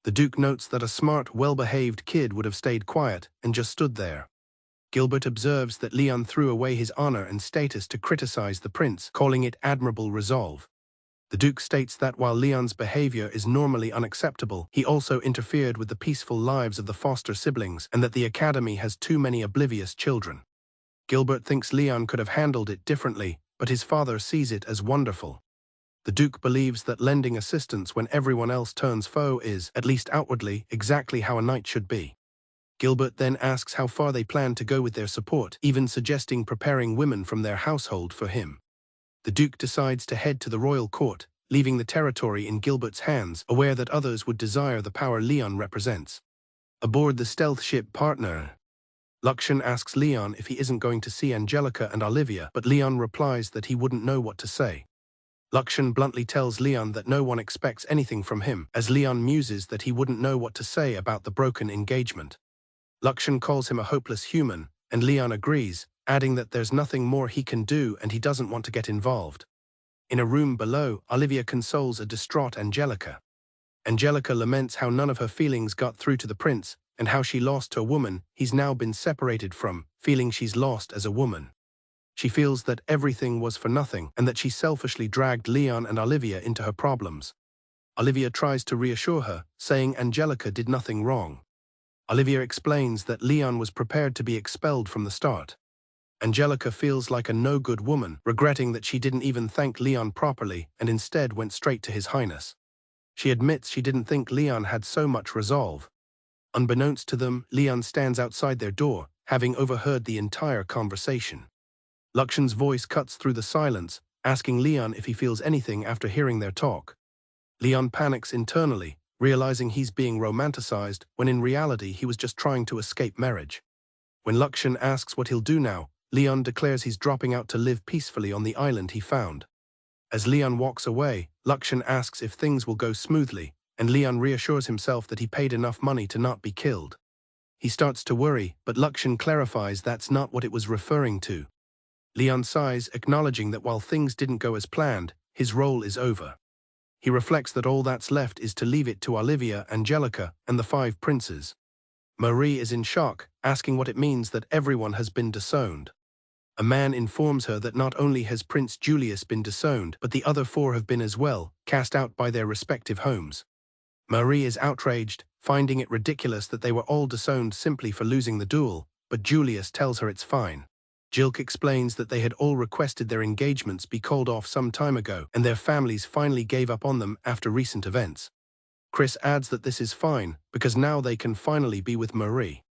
The Duke notes that a smart, well-behaved kid would have stayed quiet and just stood there. Gilbert observes that Leon threw away his honor and status to criticize the prince, calling it admirable resolve. The Duke states that while Leon's behavior is normally unacceptable, he also interfered with the peaceful lives of the foster siblings and that the academy has too many oblivious children. Gilbert thinks Leon could have handled it differently, but his father sees it as wonderful. The Duke believes that lending assistance when everyone else turns foe is, at least outwardly, exactly how a knight should be. Gilbert then asks how far they plan to go with their support, even suggesting preparing women from their household for him. The Duke decides to head to the royal court, leaving the territory in Gilbert's hands, aware that others would desire the power Leon represents. Aboard the stealth ship Partner, Luxon asks Leon if he isn't going to see Angelica and Olivia, but Leon replies that he wouldn't know what to say. Luxon bluntly tells Leon that no one expects anything from him, as Leon muses that he wouldn't know what to say about the broken engagement. Luxon calls him a hopeless human, and Leon agrees, adding that there's nothing more he can do and he doesn't want to get involved. In a room below, Olivia consoles a distraught Angelica. Angelica laments how none of her feelings got through to the prince, and how she lost a woman he's now been separated from, feeling she's lost as a woman. She feels that everything was for nothing, and that she selfishly dragged Leon and Olivia into her problems. Olivia tries to reassure her, saying Angelica did nothing wrong. Olivia explains that Leon was prepared to be expelled from the start. Angelica feels like a no-good woman, regretting that she didn't even thank Leon properly and instead went straight to His Highness. She admits she didn't think Leon had so much resolve. Unbeknownst to them, Leon stands outside their door, having overheard the entire conversation. Lakshan's voice cuts through the silence, asking Leon if he feels anything after hearing their talk. Leon panics internally, realizing he's being romanticized when in reality he was just trying to escape marriage. When Lakshan asks what he'll do now, Leon declares he's dropping out to live peacefully on the island he found. As Leon walks away, Lakshan asks if things will go smoothly, and Leon reassures himself that he paid enough money to not be killed. He starts to worry, but Lakshan clarifies that's not what it was referring to. Leon sighs, acknowledging that while things didn't go as planned, his role is over. He reflects that all that's left is to leave it to Olivia, Angelica, and the 5 princes. Marie is in shock, asking what it means that everyone has been disowned. A man informs her that not only has Prince Julius been disowned, but the other 4 have been as well, cast out by their respective homes. Marie is outraged, finding it ridiculous that they were all disowned simply for losing the duel, but Julius tells her it's fine. Jilk explains that they had all requested their engagements be called off some time ago, and their families finally gave up on them after recent events. Chris adds that this is fine, because now they can finally be with Marie.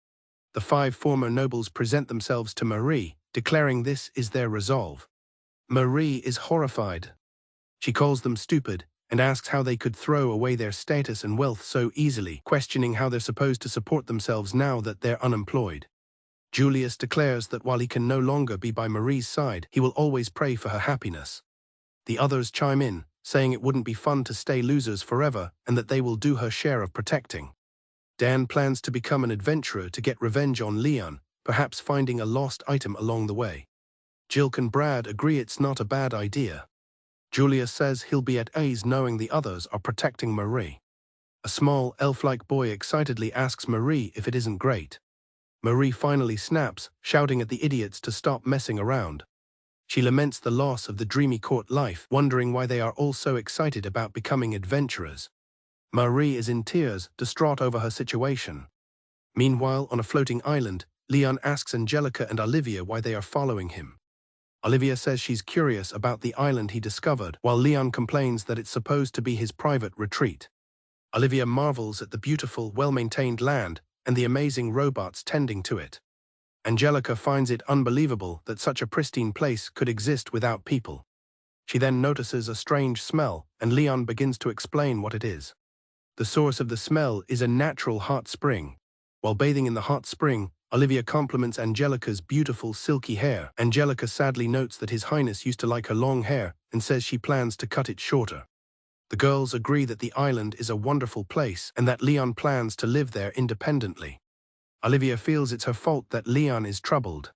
The 5 former nobles present themselves to Marie, declaring this is their resolve. Marie is horrified. She calls them stupid, and asks how they could throw away their status and wealth so easily, questioning how they're supposed to support themselves now that they're unemployed. Julius declares that while he can no longer be by Marie's side, he will always pray for her happiness. The others chime in, saying it wouldn't be fun to stay losers forever and that they will do her share of protecting. Dan plans to become an adventurer to get revenge on Leon, perhaps finding a lost item along the way. Jilk and Brad agree it's not a bad idea. Julius says he'll be at ease knowing the others are protecting Marie. A small, elf-like boy excitedly asks Marie if it isn't great. Marie finally snaps, shouting at the idiots to stop messing around. She laments the loss of the dreamy court life, wondering why they are all so excited about becoming adventurers. Marie is in tears, distraught over her situation. Meanwhile, on a floating island, Leon asks Angelica and Olivia why they are following him. Olivia says she's curious about the island he discovered, while Leon complains that it's supposed to be his private retreat. Olivia marvels at the beautiful, well-maintained land and the amazing robots tending to it. Angelica finds it unbelievable that such a pristine place could exist without people. She then notices a strange smell, and Leon begins to explain what it is. The source of the smell is a natural hot spring. While bathing in the hot spring, Olivia compliments Angelica's beautiful silky hair. Angelica sadly notes that His Highness used to like her long hair and says she plans to cut it shorter. The girls agree that the island is a wonderful place and that Leon plans to live there independently. Olivia feels it's her fault that Leon is troubled.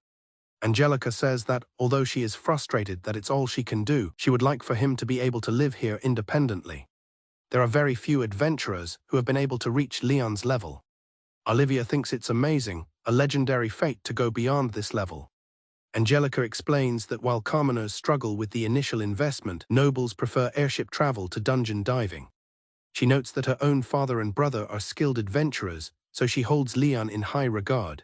Angelica says that, although she is frustrated that it's all she can do, she would like for him to be able to live here independently. There are very few adventurers who have been able to reach Leon's level. Olivia thinks it's amazing, a legendary fate to go beyond this level. Angelica explains that while commoners struggle with the initial investment, nobles prefer airship travel to dungeon diving. She notes that her own father and brother are skilled adventurers, so she holds Leon in high regard.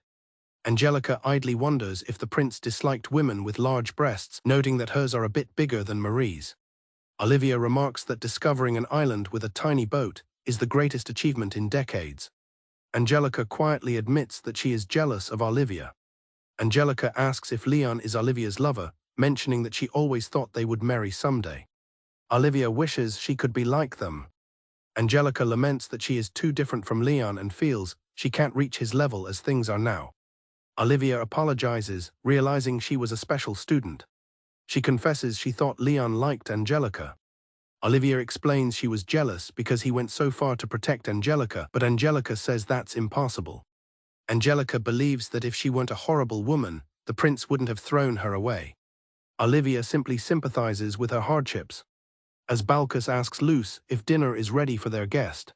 Angelica idly wonders if the prince disliked women with large breasts, noting that hers are a bit bigger than Marie's. Olivia remarks that discovering an island with a tiny boat is the greatest achievement in decades. Angelica quietly admits that she is jealous of Olivia. Angelica asks if Leon is Olivia's lover, mentioning that she always thought they would marry someday. Olivia wishes she could be like them. Angelica laments that she is too different from Leon and feels she can't reach his level as things are now. Olivia apologizes, realizing she was a special student. She confesses she thought Leon liked Angelica. Olivia explains she was jealous because he went so far to protect Angelica, but Angelica says that's impossible. Angelica believes that if she weren't a horrible woman, the prince wouldn't have thrown her away. Olivia simply sympathizes with her hardships. As Balkus asks Luce if dinner is ready for their guest.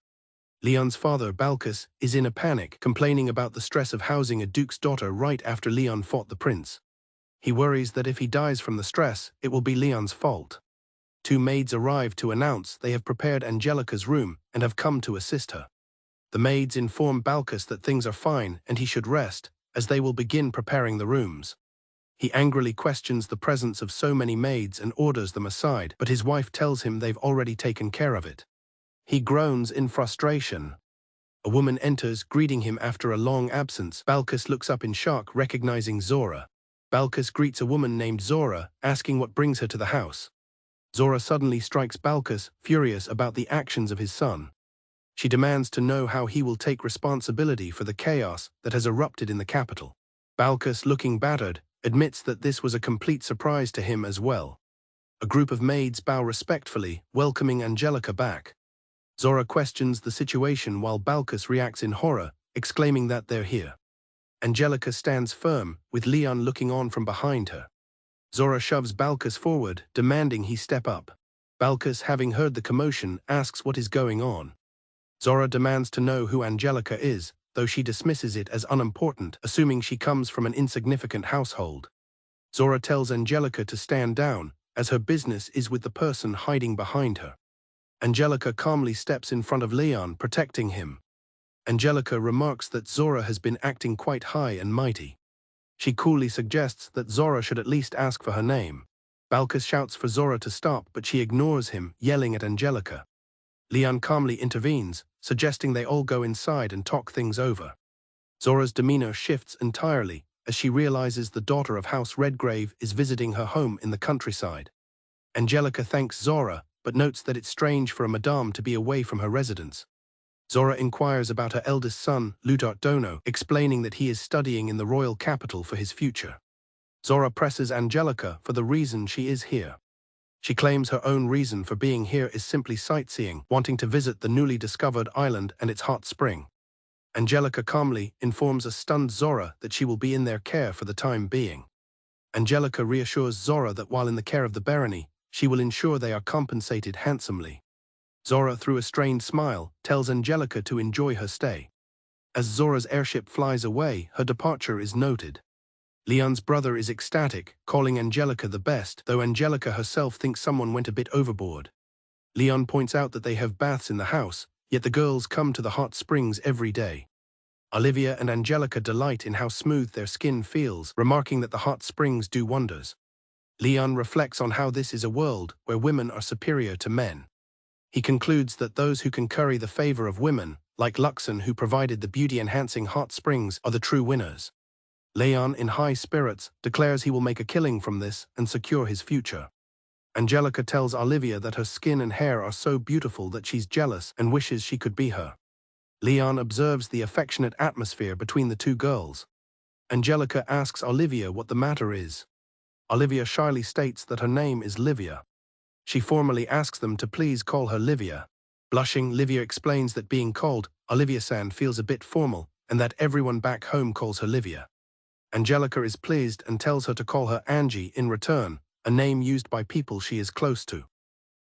Leon's father, Balkus, is in a panic, complaining about the stress of housing a duke's daughter right after Leon fought the prince. He worries that if he dies from the stress, it will be Leon's fault. 2 maids arrive to announce they have prepared Angelica's room and have come to assist her. The maids inform Balkus that things are fine and he should rest, as they will begin preparing the rooms. He angrily questions the presence of so many maids and orders them aside, but his wife tells him they've already taken care of it. He groans in frustration. A woman enters, greeting him after a long absence. Balkis looks up in shock, recognizing Zora. Balkis greets a woman named Zora, asking what brings her to the house. Zora suddenly strikes Balkis, furious about the actions of his son. She demands to know how he will take responsibility for the chaos that has erupted in the capital. Balkis, looking battered, admits that this was a complete surprise to him as well. A group of maids bow respectfully, welcoming Angelica back. Zora questions the situation while Balkis reacts in horror, exclaiming that they're here. Angelica stands firm, with Leon looking on from behind her. Zora shoves Balkis forward, demanding he step up. Balkis, having heard the commotion, asks what is going on. Zora demands to know who Angelica is, though she dismisses it as unimportant, assuming she comes from an insignificant household. Zora tells Angelica to stand down, as her business is with the person hiding behind her. Angelica calmly steps in front of Leon, protecting him. Angelica remarks that Zora has been acting quite high and mighty. She coolly suggests that Zora should at least ask for her name. Balkis shouts for Zora to stop, but she ignores him, yelling at Angelica. Leon calmly intervenes, suggesting they all go inside and talk things over. Zora's demeanor shifts entirely, as she realizes the daughter of House Redgrave is visiting her home in the countryside. Angelica thanks Zora, but notes that it's strange for a madame to be away from her residence. Zora inquires about her eldest son, Ludart Dono, explaining that he is studying in the royal capital for his future. Zora presses Angelica for the reason she is here. She claims her own reason for being here is simply sightseeing, wanting to visit the newly discovered island and its hot spring. Angelica calmly informs a stunned Zora that she will be in their care for the time being. Angelica reassures Zora that while in the care of the barony, she will ensure they are compensated handsomely. Zora, through a strained smile, tells Angelica to enjoy her stay. As Zora's airship flies away, her departure is noted. Leon's brother is ecstatic, calling Angelica the best, though Angelica herself thinks someone went a bit overboard. Leon points out that they have baths in the house, yet the girls come to the hot springs every day. Olivia and Angelica delight in how smooth their skin feels, remarking that the hot springs do wonders. Leon reflects on how this is a world where women are superior to men. He concludes that those who can curry the favor of women, like Luxon who provided the beauty-enhancing hot springs, are the true winners. Leon, in high spirits, declares he will make a killing from this and secure his future. Angelica tells Olivia that her skin and hair are so beautiful that she's jealous and wishes she could be her. Leon observes the affectionate atmosphere between the two girls. Angelica asks Olivia what the matter is. Olivia shyly states that her name is Livia. She formally asks them to please call her Livia. Blushing, Livia explains that being called Olivia-san feels a bit formal and that everyone back home calls her Livia. Angelica is pleased and tells her to call her Angie in return, a name used by people she is close to.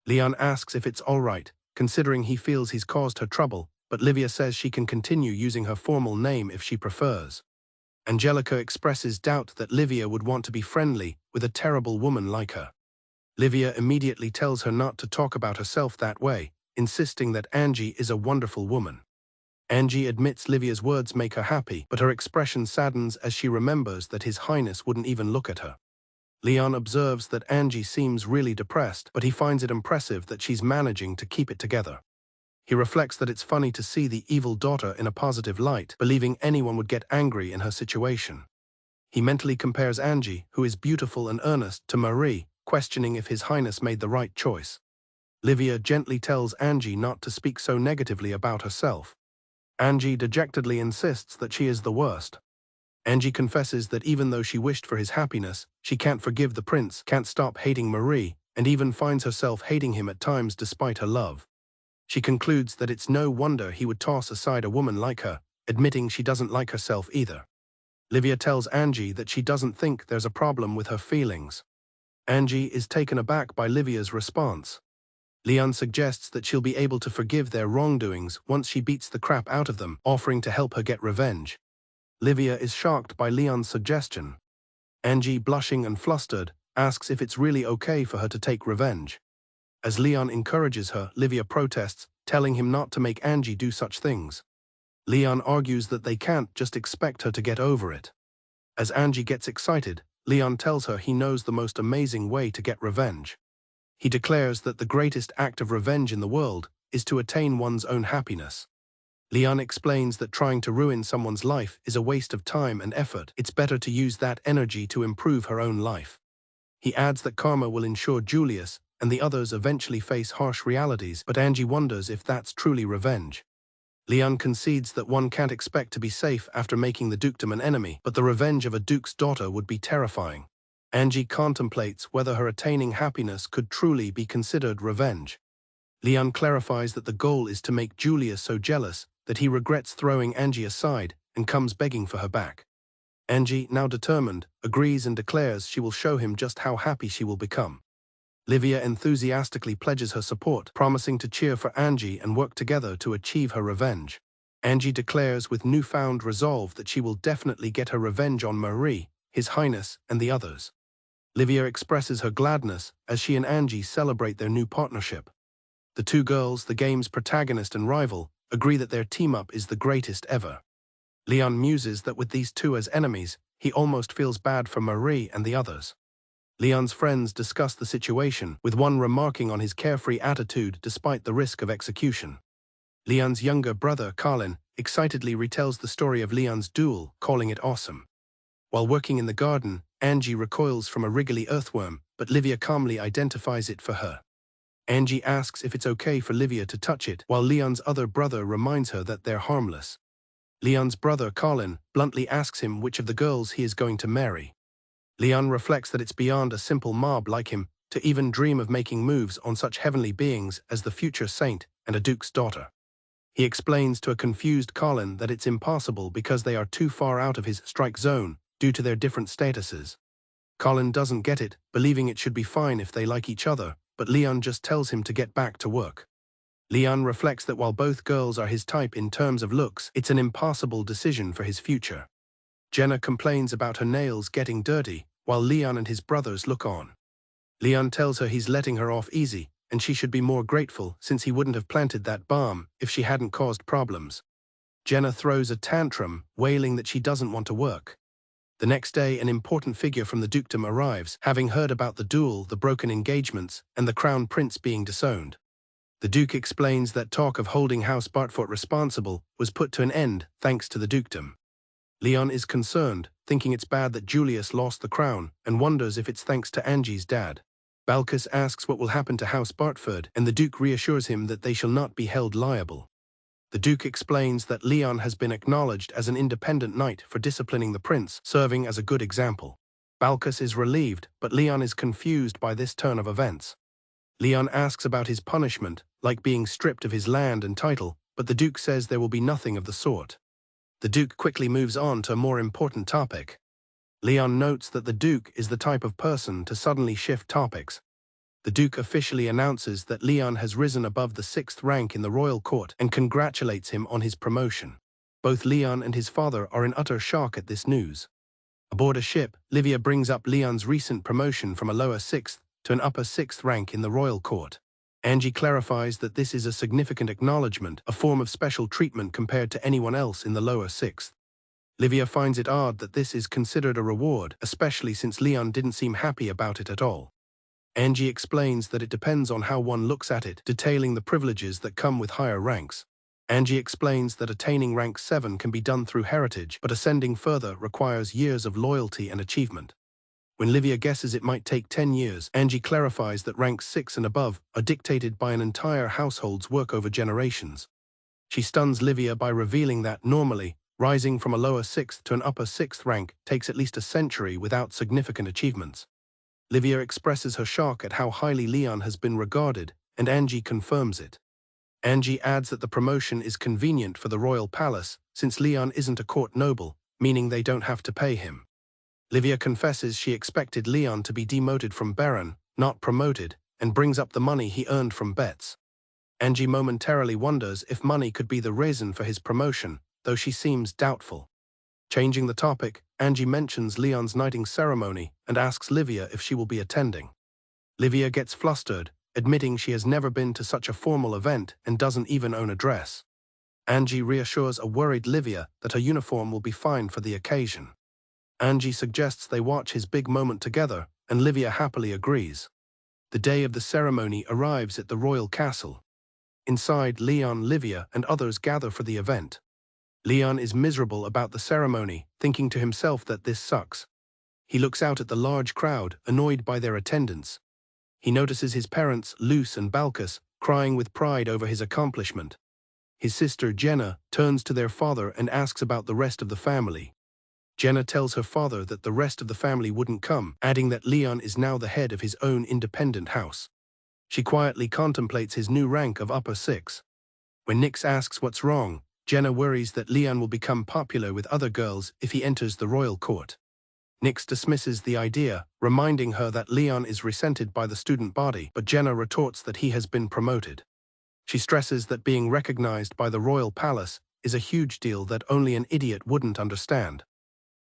Leon asks if it's all right, considering he feels he's caused her trouble, but Livia says she can continue using her formal name if she prefers. Angelica expresses doubt that Livia would want to be friendly with a terrible woman like her. Livia immediately tells her not to talk about herself that way, insisting that Angie is a wonderful woman. Angie admits Livia's words make her happy, but her expression saddens as she remembers that His Highness wouldn't even look at her. Leon observes that Angie seems really depressed, but he finds it impressive that she's managing to keep it together. He reflects that it's funny to see the evil daughter in a positive light, believing anyone would get angry in her situation. He mentally compares Angie, who is beautiful and earnest, to Marie, questioning if His Highness made the right choice. Livia gently tells Angie not to speak so negatively about herself. Angie dejectedly insists that she is the worst. Angie confesses that even though she wished for his happiness, she can't forgive the prince, can't stop hating Marie, and even finds herself hating him at times despite her love. She concludes that it's no wonder he would toss aside a woman like her, admitting she doesn't like herself either. Livia tells Angie that she doesn't think there's a problem with her feelings. Angie is taken aback by Livia's response. Leon suggests that she'll be able to forgive their wrongdoings once she beats the crap out of them, offering to help her get revenge. Livia is shocked by Leon's suggestion. Angie, blushing and flustered, asks if it's really okay for her to take revenge. As Leon encourages her, Livia protests, telling him not to make Angie do such things. Leon argues that they can't just expect her to get over it. As Angie gets excited, Leon tells her he knows the most amazing way to get revenge. He declares that the greatest act of revenge in the world is to attain one's own happiness. Leon explains that trying to ruin someone's life is a waste of time and effort. It's better to use that energy to improve her own life. He adds that karma will ensure Julius and the others eventually face harsh realities, but Angie wonders if that's truly revenge. Leon concedes that one can't expect to be safe after making the dukedom an enemy, but the revenge of a duke's daughter would be terrifying. Angie contemplates whether her attaining happiness could truly be considered revenge. Leon clarifies that the goal is to make Julius so jealous that he regrets throwing Angie aside and comes begging for her back. Angie, now determined, agrees and declares she will show him just how happy she will become. Livia enthusiastically pledges her support, promising to cheer for Angie and work together to achieve her revenge. Angie declares with newfound resolve that she will definitely get her revenge on Marie, His Highness, and the others. Livia expresses her gladness as she and Angie celebrate their new partnership. The two girls, the game's protagonist and rival, agree that their team-up is the greatest ever. Leon muses that with these two as enemies, he almost feels bad for Marie and the others. Leon's friends discuss the situation, with one remarking on his carefree attitude despite the risk of execution. Leon's younger brother, Colin, excitedly retells the story of Leon's duel, calling it awesome. While working in the garden, Angie recoils from a wriggly earthworm, but Livia calmly identifies it for her. Angie asks if it's okay for Livia to touch it, while Leon's other brother reminds her that they're harmless. Leon's brother, Colin, bluntly asks him which of the girls he is going to marry. Leon reflects that it's beyond a simple mob like him to even dream of making moves on such heavenly beings as the future saint and a duke's daughter. He explains to a confused Colin that it's impossible because they are too far out of his strike zone due to their different statuses. Colin doesn't get it, believing it should be fine if they like each other, but Leon just tells him to get back to work. Leon reflects that while both girls are his type in terms of looks, it's an impossible decision for his future. Jenna complains about her nails getting dirty, while Leon and his brothers look on. Leon tells her he's letting her off easy, and she should be more grateful since he wouldn't have planted that balm if she hadn't caused problems. Jenna throws a tantrum, wailing that she doesn't want to work. The next day, an important figure from the dukedom arrives, having heard about the duel, the broken engagements, and the crown prince being disowned. The duke explains that talk of holding House Bartfort responsible was put to an end thanks to the dukedom. Leon is concerned, thinking it's bad that Julius lost the crown, and wonders if it's thanks to Angie's dad. Balkus asks what will happen to House Bartford, and the duke reassures him that they shall not be held liable. The duke explains that Leon has been acknowledged as an independent knight for disciplining the prince, serving as a good example. Balkus is relieved, but Leon is confused by this turn of events. Leon asks about his punishment, like being stripped of his land and title, but the duke says there will be nothing of the sort. The duke quickly moves on to a more important topic. Leon notes that the duke is the type of person to suddenly shift topics. The duke officially announces that Leon has risen above the 6th rank in the royal court and congratulates him on his promotion. Both Leon and his father are in utter shock at this news. Aboard a ship, Livia brings up Leon's recent promotion from a lower 6th to an upper 6th rank in the royal court. Angie clarifies that this is a significant acknowledgement, a form of special treatment compared to anyone else in the lower 6th. Livia finds it odd that this is considered a reward, especially since Leon didn't seem happy about it at all. Angie explains that it depends on how one looks at it, detailing the privileges that come with higher ranks. Angie explains that attaining rank 7 can be done through heritage, but ascending further requires years of loyalty and achievement. When Livia guesses it might take 10 years, Angie clarifies that ranks 6 and above are dictated by an entire household's work over generations. She stuns Livia by revealing that, normally, rising from a lower 6th to an upper 6th rank takes at least a century without significant achievements. Livia expresses her shock at how highly Leon has been regarded, and Angie confirms it. Angie adds that the promotion is convenient for the royal palace, since Leon isn't a court noble, meaning they don't have to pay him. Livia confesses she expected Leon to be demoted from Baron, not promoted, and brings up the money he earned from bets. Angie momentarily wonders if money could be the reason for his promotion, though she seems doubtful. Changing the topic, Angie mentions Leon's knighting ceremony and asks Livia if she will be attending. Livia gets flustered, admitting she has never been to such a formal event and doesn't even own a dress. Angie reassures a worried Livia that her uniform will be fine for the occasion. Angie suggests they watch his big moment together, and Livia happily agrees. The day of the ceremony arrives at the royal castle. Inside, Leon, Livia, and others gather for the event. Leon is miserable about the ceremony, thinking to himself that this sucks. He looks out at the large crowd, annoyed by their attendance. He notices his parents, Luce and Balkis, crying with pride over his accomplishment. His sister, Jenna, turns to their father and asks about the rest of the family. Jenna tells her father that the rest of the family wouldn't come, adding that Leon is now the head of his own independent house. She quietly contemplates his new rank of upper six. When Nix asks what's wrong, Jenna worries that Leon will become popular with other girls if he enters the royal court. Nix dismisses the idea, reminding her that Leon is resented by the student body, but Jenna retorts that he has been promoted. She stresses that being recognized by the royal palace is a huge deal that only an idiot wouldn't understand.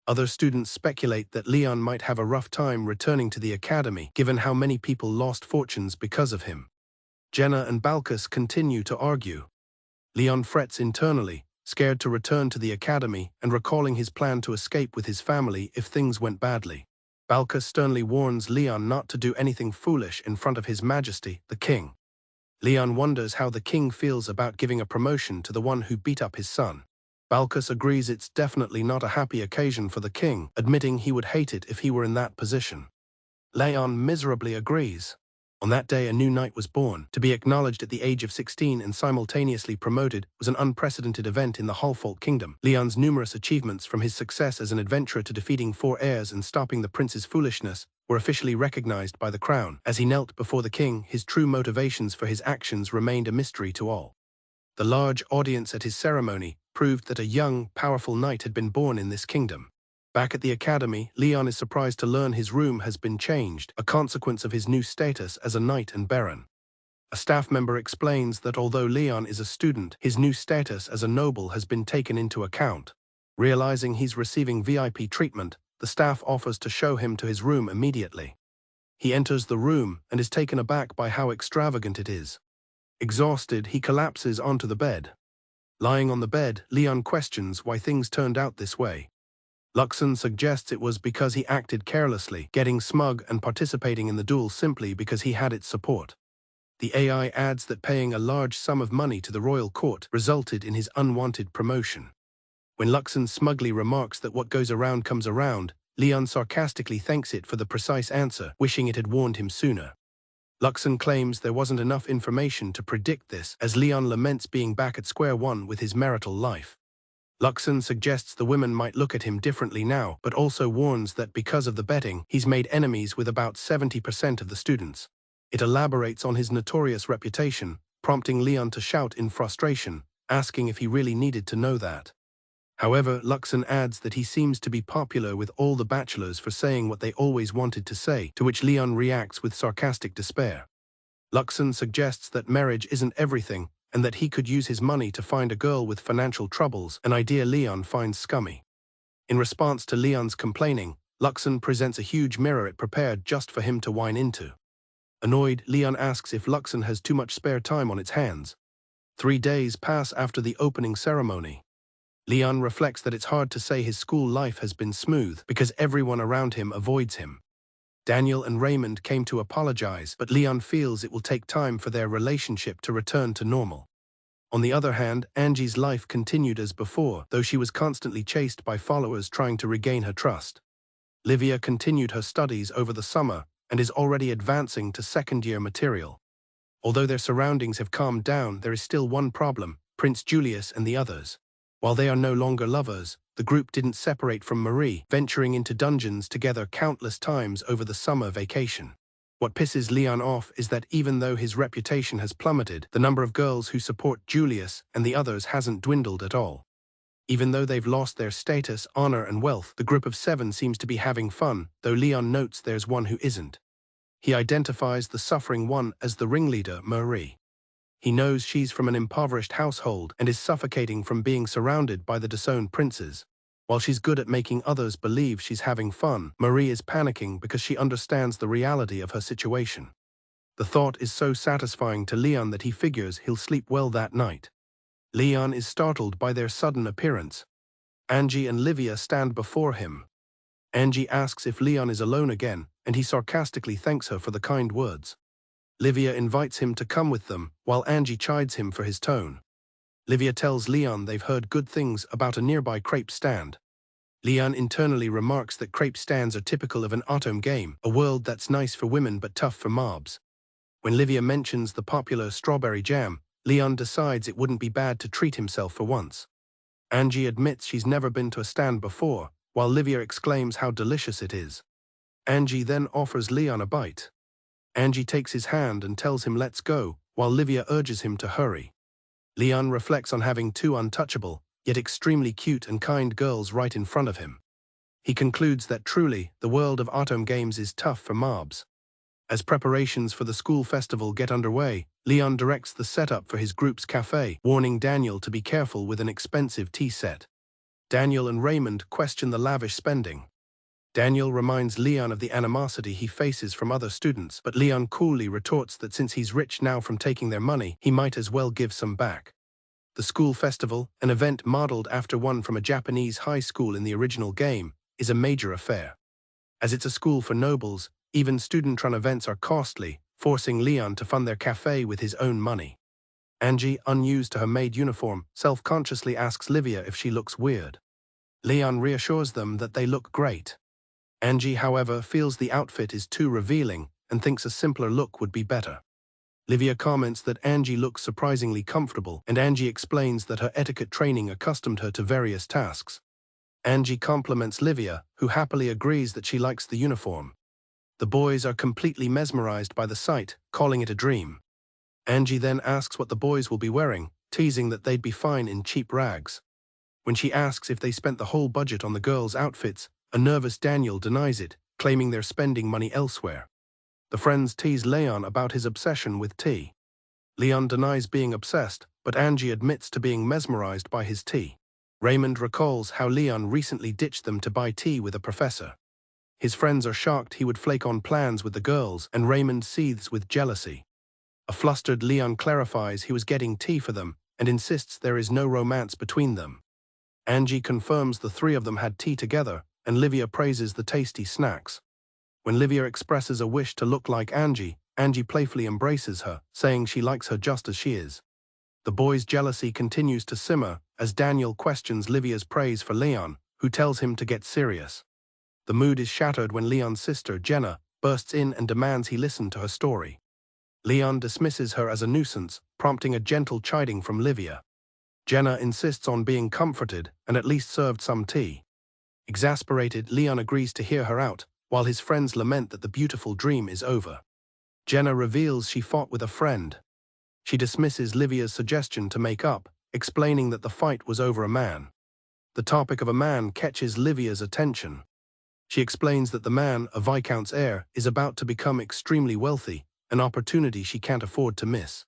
Other students speculate that Leon might have a rough time returning to the academy, given how many people lost fortunes because of him. Jenna and Balkis continue to argue. Leon frets internally, scared to return to the academy and recalling his plan to escape with his family if things went badly. Balkis sternly warns Leon not to do anything foolish in front of His Majesty, the king. Leon wonders how the king feels about giving a promotion to the one who beat up his son. Balkis agrees it's definitely not a happy occasion for the king, admitting he would hate it if he were in that position. Leon miserably agrees. On that day, a new knight was born. To be acknowledged at the age of 16 and simultaneously promoted was an unprecedented event in the Halfalt Kingdom. Leon's numerous achievements, from his success as an adventurer to defeating 4 heirs and stopping the prince's foolishness, were officially recognized by the crown. As he knelt before the king, his true motivations for his actions remained a mystery to all. The large audience at his ceremony proved that a young, powerful knight had been born in this kingdom. Back at the academy, Leon is surprised to learn his room has been changed, a consequence of his new status as a knight and baron. A staff member explains that although Leon is a student, his new status as a noble has been taken into account. Realizing he's receiving VIP treatment, the staff offers to show him to his room immediately. He enters the room and is taken aback by how extravagant it is. Exhausted, he collapses onto the bed. Lying on the bed, Leon questions why things turned out this way. Luxon suggests it was because he acted carelessly, getting smug and participating in the duel simply because he had its support. The AI adds that paying a large sum of money to the royal court resulted in his unwanted promotion. When Luxon smugly remarks that what goes around comes around, Leon sarcastically thanks it for the precise answer, wishing it had warned him sooner. Luxon claims there wasn't enough information to predict this, as Leon laments being back at square one with his marital life. Luxon suggests the women might look at him differently now, but also warns that because of the betting, he's made enemies with about 70% of the students. It elaborates on his notorious reputation, prompting Leon to shout in frustration, asking if he really needed to know that. However, Luxon adds that he seems to be popular with all the bachelors for saying what they always wanted to say, to which Leon reacts with sarcastic despair. Luxon suggests that marriage isn't everything, and that he could use his money to find a girl with financial troubles, an idea Leon finds scummy. In response to Leon's complaining, Luxon presents a huge mirror it prepared just for him to whine into. Annoyed, Leon asks if Luxon has too much spare time on its hands. 3 days pass after the opening ceremony. Leon reflects that it's hard to say his school life has been smooth because everyone around him avoids him. Daniel and Raymond came to apologize, but Leon feels it will take time for their relationship to return to normal. On the other hand, Angie's life continued as before, though she was constantly chased by followers trying to regain her trust. Livia continued her studies over the summer and is already advancing to second-year material. Although their surroundings have calmed down, there is still one problem: Prince Julius and the others. While they are no longer lovers, the group didn't separate from Marie, venturing into dungeons together countless times over the summer vacation. What pisses Leon off is that even though his reputation has plummeted, the number of girls who support Julius and the others hasn't dwindled at all. Even though they've lost their status, honor, and wealth, the group of 7 seems to be having fun, though Leon notes there's one who isn't. He identifies the suffering one as the ringleader, Marie. He knows she's from an impoverished household and is suffocating from being surrounded by the disowned princes. While she's good at making others believe she's having fun, Marie is panicking because she understands the reality of her situation. The thought is so satisfying to Leon that he figures he'll sleep well that night. Leon is startled by their sudden appearance. Angie and Livia stand before him. Angie asks if Leon is alone again, and he sarcastically thanks her for the kind words. Livia invites him to come with them, while Angie chides him for his tone. Livia tells Leon they've heard good things about a nearby crepe stand. Leon internally remarks that crepe stands are typical of an autumn game, a world that's nice for women but tough for mobs. When Livia mentions the popular strawberry jam, Leon decides it wouldn't be bad to treat himself for once. Angie admits she's never been to a stand before, while Livia exclaims how delicious it is. Angie then offers Leon a bite. Angie takes his hand and tells him let's go, while Livia urges him to hurry. Leon reflects on having two untouchable, yet extremely cute and kind girls right in front of him. He concludes that truly, the world of autumn games is tough for mobs. As preparations for the school festival get underway, Leon directs the setup for his group's cafe, warning Daniel to be careful with an expensive tea set. Daniel and Raymond question the lavish spending. Daniel reminds Leon of the animosity he faces from other students, but Leon coolly retorts that since he's rich now from taking their money, he might as well give some back. The school festival, an event modeled after one from a Japanese high school in the original game, is a major affair. As it's a school for nobles, even student-run events are costly, forcing Leon to fund their cafe with his own money. Angie, unused to her maid uniform, self-consciously asks Livia if she looks weird. Leon reassures them that they look great. Angie, however, feels the outfit is too revealing and thinks a simpler look would be better. Livia comments that Angie looks surprisingly comfortable, and Angie explains that her etiquette training accustomed her to various tasks. Angie compliments Livia, who happily agrees that she likes the uniform. The boys are completely mesmerized by the sight, calling it a dream. Angie then asks what the boys will be wearing, teasing that they'd be fine in cheap rags. When she asks if they spent the whole budget on the girls' outfits, a nervous Daniel denies it, claiming they're spending money elsewhere. The friends tease Leon about his obsession with tea. Leon denies being obsessed, but Angie admits to being mesmerized by his tea. Raymond recalls how Leon recently ditched them to buy tea with a professor. His friends are shocked he would flake on plans with the girls, and Raymond seethes with jealousy. A flustered Leon clarifies he was getting tea for them and insists there is no romance between them. Angie confirms the three of them had tea together, and Livia praises the tasty snacks. When Livia expresses a wish to look like Angie, Angie playfully embraces her, saying she likes her just as she is. The boys' jealousy continues to simmer as Daniel questions Livia's praise for Leon, who tells him to get serious. The mood is shattered when Leon's sister, Jenna, bursts in and demands he listen to her story. Leon dismisses her as a nuisance, prompting a gentle chiding from Livia. Jenna insists on being comforted and at least served some tea. Exasperated, Leon agrees to hear her out, while his friends lament that the beautiful dream is over. Jenna reveals she fought with a friend. She dismisses Livia's suggestion to make up, explaining that the fight was over a man. The topic of a man catches Livia's attention. She explains that the man, a Viscount's heir, is about to become extremely wealthy, an opportunity she can't afford to miss.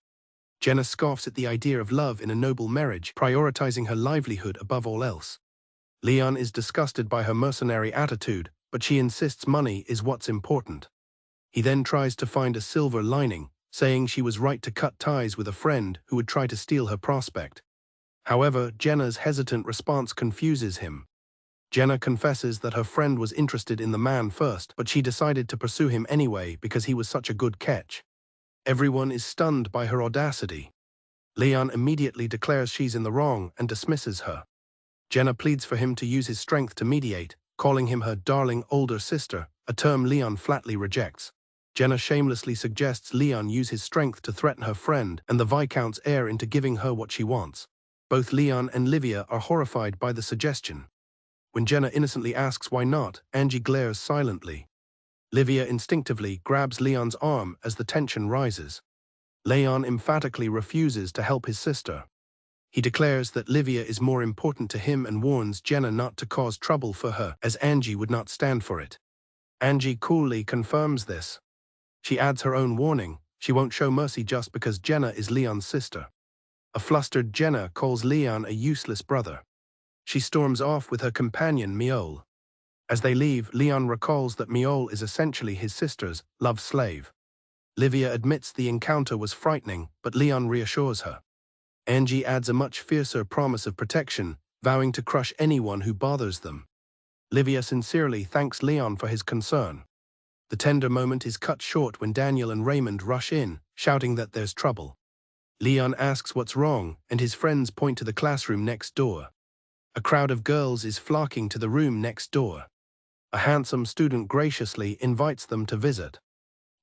Jenna scoffs at the idea of love in a noble marriage, prioritizing her livelihood above all else. Leon is disgusted by her mercenary attitude, but she insists money is what's important. He then tries to find a silver lining, saying she was right to cut ties with a friend who would try to steal her prospect. However, Jenna's hesitant response confuses him. Jenna confesses that her friend was interested in the man first, but she decided to pursue him anyway because he was such a good catch. Everyone is stunned by her audacity. Leon immediately declares she's in the wrong and dismisses her. Jenna pleads for him to use his strength to mediate, calling him her darling older sister, a term Leon flatly rejects. Jenna shamelessly suggests Leon use his strength to threaten her friend and the Viscount's heir into giving her what she wants. Both Leon and Livia are horrified by the suggestion. When Jenna innocently asks why not, Angie glares silently. Livia instinctively grabs Leon's arm as the tension rises. Leon emphatically refuses to help his sister. He declares that Livia is more important to him and warns Jenna not to cause trouble for her, as Angie would not stand for it. Angie coolly confirms this. She adds her own warning: she won't show mercy just because Jenna is Leon's sister. A flustered Jenna calls Leon a useless brother. She storms off with her companion Miol. As they leave, Leon recalls that Miol is essentially his sister's love slave. Livia admits the encounter was frightening, but Leon reassures her. Angie adds a much fiercer promise of protection, vowing to crush anyone who bothers them. Livia sincerely thanks Leon for his concern. The tender moment is cut short when Daniel and Raymond rush in, shouting that there's trouble. Leon asks what's wrong, and his friends point to the classroom next door. A crowd of girls is flocking to the room next door. A handsome student graciously invites them to visit.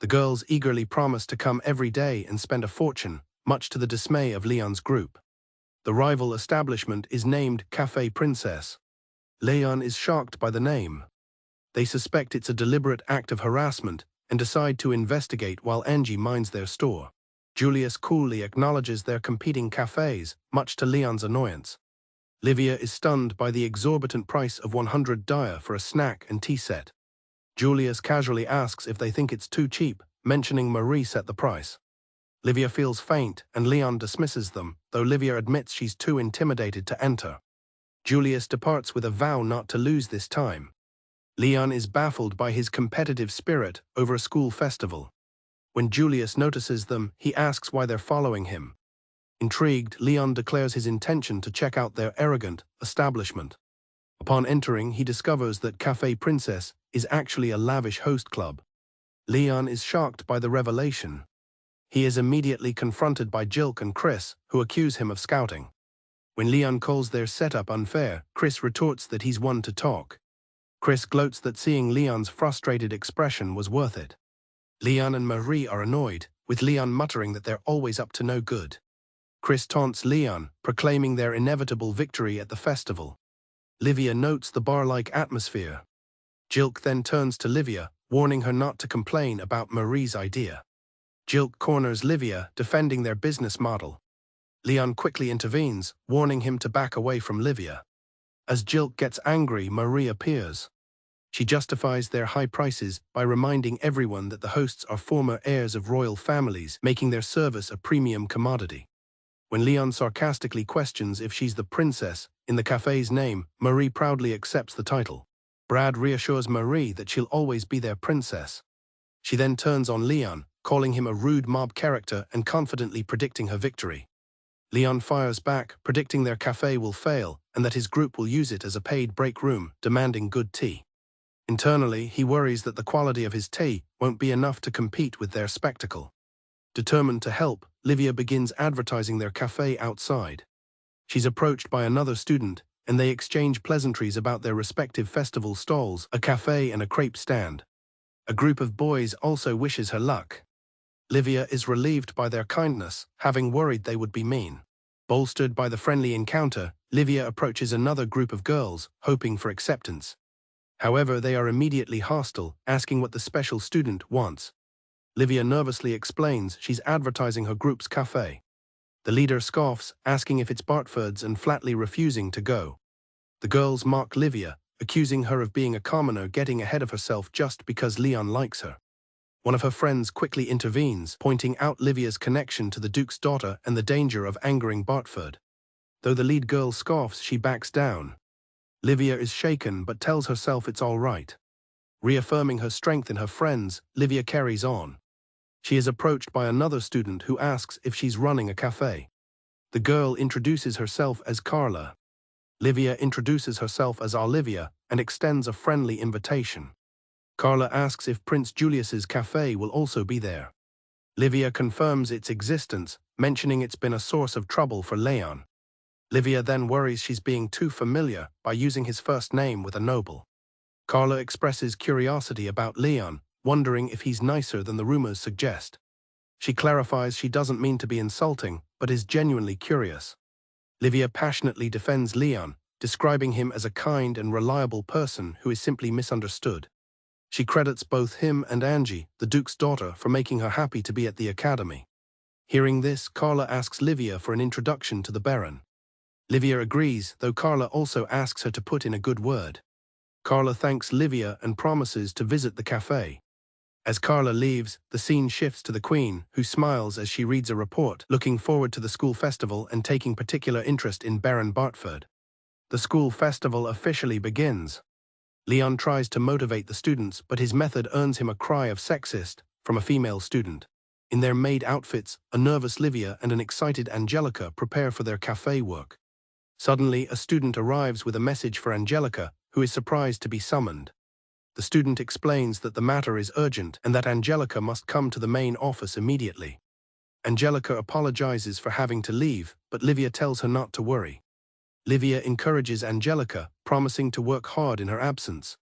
The girls eagerly promise to come every day and spend a fortune, much to the dismay of Leon's group. The rival establishment is named Café Princess. Leon is shocked by the name. They suspect it's a deliberate act of harassment and decide to investigate while Angie minds their store. Julius coolly acknowledges their competing cafes, much to Leon's annoyance. Livia is stunned by the exorbitant price of 100 dyer for a snack and tea set. Julius casually asks if they think it's too cheap, mentioning Marie set the price. Livia feels faint and Leon dismisses them, though Livia admits she's too intimidated to enter. Julius departs with a vow not to lose this time. Leon is baffled by his competitive spirit over a school festival. When Julius notices them, he asks why they're following him. Intrigued, Leon declares his intention to check out their arrogant establishment. Upon entering, he discovers that Café Princess is actually a lavish host club. Leon is shocked by the revelation. He is immediately confronted by Jilk and Chris, who accuse him of scouting. When Leon calls their setup unfair, Chris retorts that he's one to talk. Chris gloats that seeing Leon's frustrated expression was worth it. Leon and Marie are annoyed, with Leon muttering that they're always up to no good. Chris taunts Leon, proclaiming their inevitable victory at the festival. Livia notes the bar-like atmosphere. Jilk then turns to Livia, warning her not to complain about Marie's idea. Jilk corners Livia, defending their business model. Leon quickly intervenes, warning him to back away from Livia. As Jilk gets angry, Marie appears. She justifies their high prices by reminding everyone that the hosts are former heirs of royal families, making their service a premium commodity. When Leon sarcastically questions if she's the princess in the cafe's name, Marie proudly accepts the title. Brad reassures Marie that she'll always be their princess. She then turns on Leon, calling him a rude mob character and confidently predicting her victory. Leon fires back, predicting their cafe will fail and that his group will use it as a paid break room, demanding good tea. Internally, he worries that the quality of his tea won't be enough to compete with their spectacle. Determined to help, Livia begins advertising their cafe outside. She's approached by another student, and they exchange pleasantries about their respective festival stalls, a cafe and a crepe stand. A group of boys also wishes her luck. Livia is relieved by their kindness, having worried they would be mean. Bolstered by the friendly encounter, Livia approaches another group of girls, hoping for acceptance. However, they are immediately hostile, asking what the special student wants. Livia nervously explains she's advertising her group's cafe. The leader scoffs, asking if it's Bartford's and flatly refusing to go. The girls mock Livia, accusing her of being a commoner getting ahead of herself just because Leon likes her. One of her friends quickly intervenes, pointing out Livia's connection to the Duke's daughter and the danger of angering Bartford. Though the lead girl scoffs, she backs down. Livia is shaken but tells herself it's all right. Reaffirming her strength in her friends, Livia carries on. She is approached by another student who asks if she's running a cafe. The girl introduces herself as Carla. Livia introduces herself as Olivia and extends a friendly invitation. Carla asks if Prince Julius's cafe will also be there. Livia confirms its existence, mentioning it's been a source of trouble for Leon. Livia then worries she's being too familiar by using his first name with a noble. Carla expresses curiosity about Leon, wondering if he's nicer than the rumors suggest. She clarifies she doesn't mean to be insulting, but is genuinely curious. Livia passionately defends Leon, describing him as a kind and reliable person who is simply misunderstood. She credits both him and Angie, the Duke's daughter, for making her happy to be at the academy. Hearing this, Carla asks Livia for an introduction to the Baron. Livia agrees, though Carla also asks her to put in a good word. Carla thanks Livia and promises to visit the cafe. As Carla leaves, the scene shifts to the Queen, who smiles as she reads a report, looking forward to the school festival and taking particular interest in Baron Bartford. The school festival officially begins. Leon tries to motivate the students, but his method earns him a cry of sexist from a female student. In their maid outfits, a nervous Livia and an excited Angelica prepare for their cafe work. Suddenly, a student arrives with a message for Angelica, who is surprised to be summoned. The student explains that the matter is urgent and that Angelica must come to the main office immediately. Angelica apologizes for having to leave, but Livia tells her not to worry. Livia encourages Angelica, promising to work hard in her absence.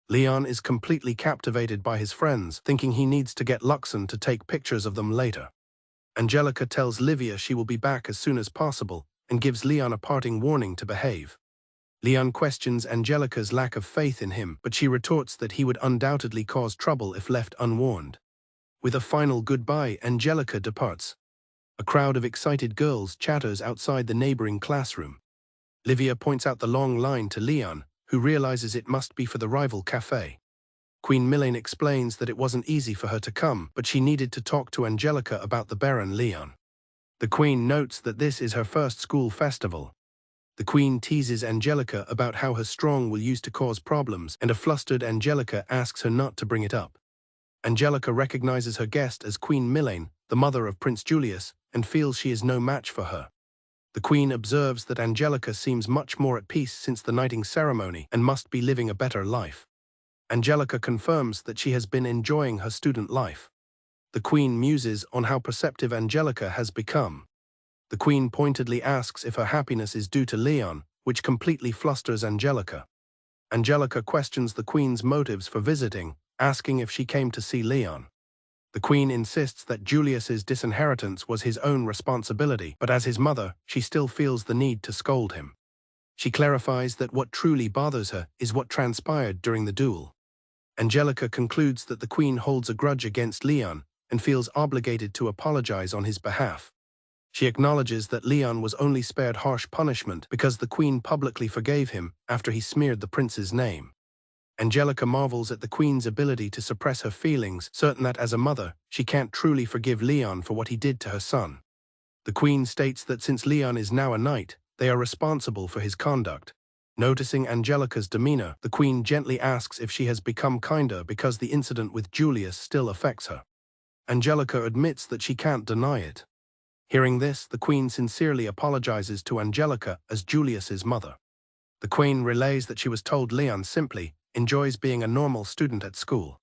Leon is completely captivated by his friends, thinking he needs to get Luxon to take pictures of them later. Angelica tells Livia she will be back as soon as possible and gives Leon a parting warning to behave. Leon questions Angelica's lack of faith in him, but she retorts that he would undoubtedly cause trouble if left unwarned. With a final goodbye, Angelica departs. A crowd of excited girls chatters outside the neighboring classroom. Livia points out the long line to Leon, who realizes it must be for the rival cafe. Queen Mylene explains that it wasn't easy for her to come, but she needed to talk to Angelica about the Baron Leon. The Queen notes that this is her first school festival. The Queen teases Angelica about how her strong will used to cause problems, and a flustered Angelica asks her not to bring it up. Angelica recognizes her guest as Queen Mylene, the mother of Prince Julius, and feels she is no match for her. The Queen observes that Angelica seems much more at peace since the knighting ceremony and must be living a better life. Angelica confirms that she has been enjoying her student life. The Queen muses on how perceptive Angelica has become. The Queen pointedly asks if her happiness is due to Leon, which completely flusters Angelica. Angelica questions the Queen's motives for visiting, asking if she came to see Leon. The Queen insists that Julius's disinheritance was his own responsibility, but as his mother, she still feels the need to scold him. She clarifies that what truly bothers her is what transpired during the duel. Angelica concludes that the Queen holds a grudge against Leon and feels obligated to apologize on his behalf. She acknowledges that Leon was only spared harsh punishment because the Queen publicly forgave him after he smeared the prince's name. Angelica marvels at the Queen's ability to suppress her feelings, certain that as a mother, she can't truly forgive Leon for what he did to her son. The Queen states that since Leon is now a knight, they are responsible for his conduct. Noticing Angelica's demeanor, the Queen gently asks if she has become kinder because the incident with Julius still affects her. Angelica admits that she can't deny it. Hearing this, the Queen sincerely apologizes to Angelica as Julius's mother. The Queen relays that she was told Leon simply enjoys being a normal student at school.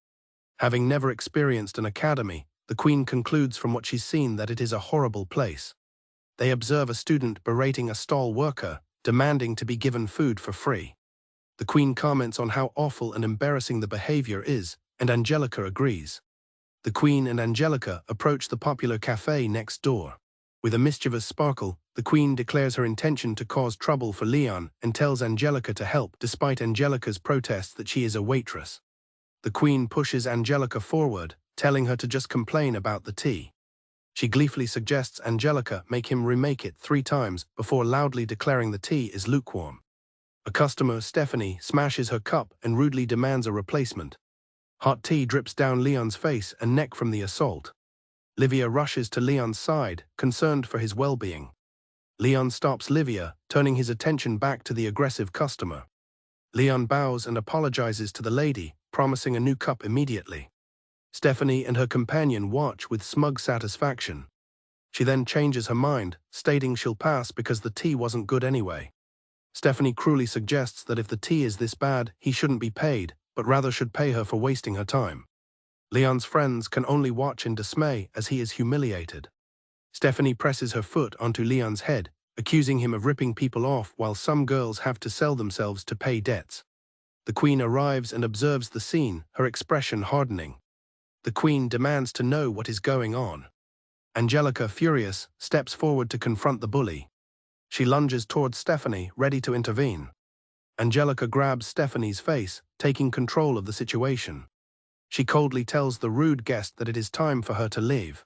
Having never experienced an academy, the Queen concludes from what she's seen that it is a horrible place. They observe a student berating a stall worker, demanding to be given food for free. The Queen comments on how awful and embarrassing the behavior is, and Angelica agrees. The Queen and Angelica approach the popular cafe next door. With a mischievous sparkle, the Queen declares her intention to cause trouble for Leon and tells Angelica to help, despite Angelica's protests that she is a waitress. The Queen pushes Angelica forward, telling her to just complain about the tea. She gleefully suggests Angelica make him remake it 3 times before loudly declaring the tea is lukewarm. A customer, Stephanie, smashes her cup and rudely demands a replacement. Hot tea drips down Leon's face and neck from the assault. Livia rushes to Leon's side, concerned for his well-being. Leon stops Livia, turning his attention back to the aggressive customer. Leon bows and apologizes to the lady, promising a new cup immediately. Stephanie and her companion watch with smug satisfaction. She then changes her mind, stating she'll pass because the tea wasn't good anyway. Stephanie cruelly suggests that if the tea is this bad, he shouldn't be paid, but rather should pay her for wasting her time. Leon's friends can only watch in dismay as he is humiliated. Stephanie presses her foot onto Leon's head, accusing him of ripping people off while some girls have to sell themselves to pay debts. The Queen arrives and observes the scene, her expression hardening. The Queen demands to know what is going on. Angelica, furious, steps forward to confront the bully. She lunges towards Stephanie, ready to intervene. Angelica grabs Stephanie's face, taking control of the situation. She coldly tells the rude guest that it is time for her to leave.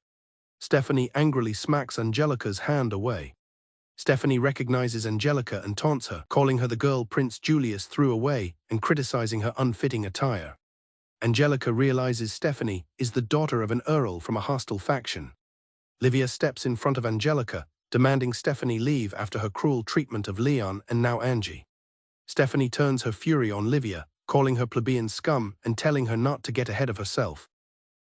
Stephanie angrily smacks Angelica's hand away. Stephanie recognizes Angelica and taunts her, calling her the girl Prince Julius threw away and criticizing her unfitting attire. Angelica realizes Stephanie is the daughter of an earl from a hostile faction. Livia steps in front of Angelica, demanding Stephanie leave after her cruel treatment of Leon and now Angie. Stephanie turns her fury on Livia, calling her plebeian scum and telling her not to get ahead of herself.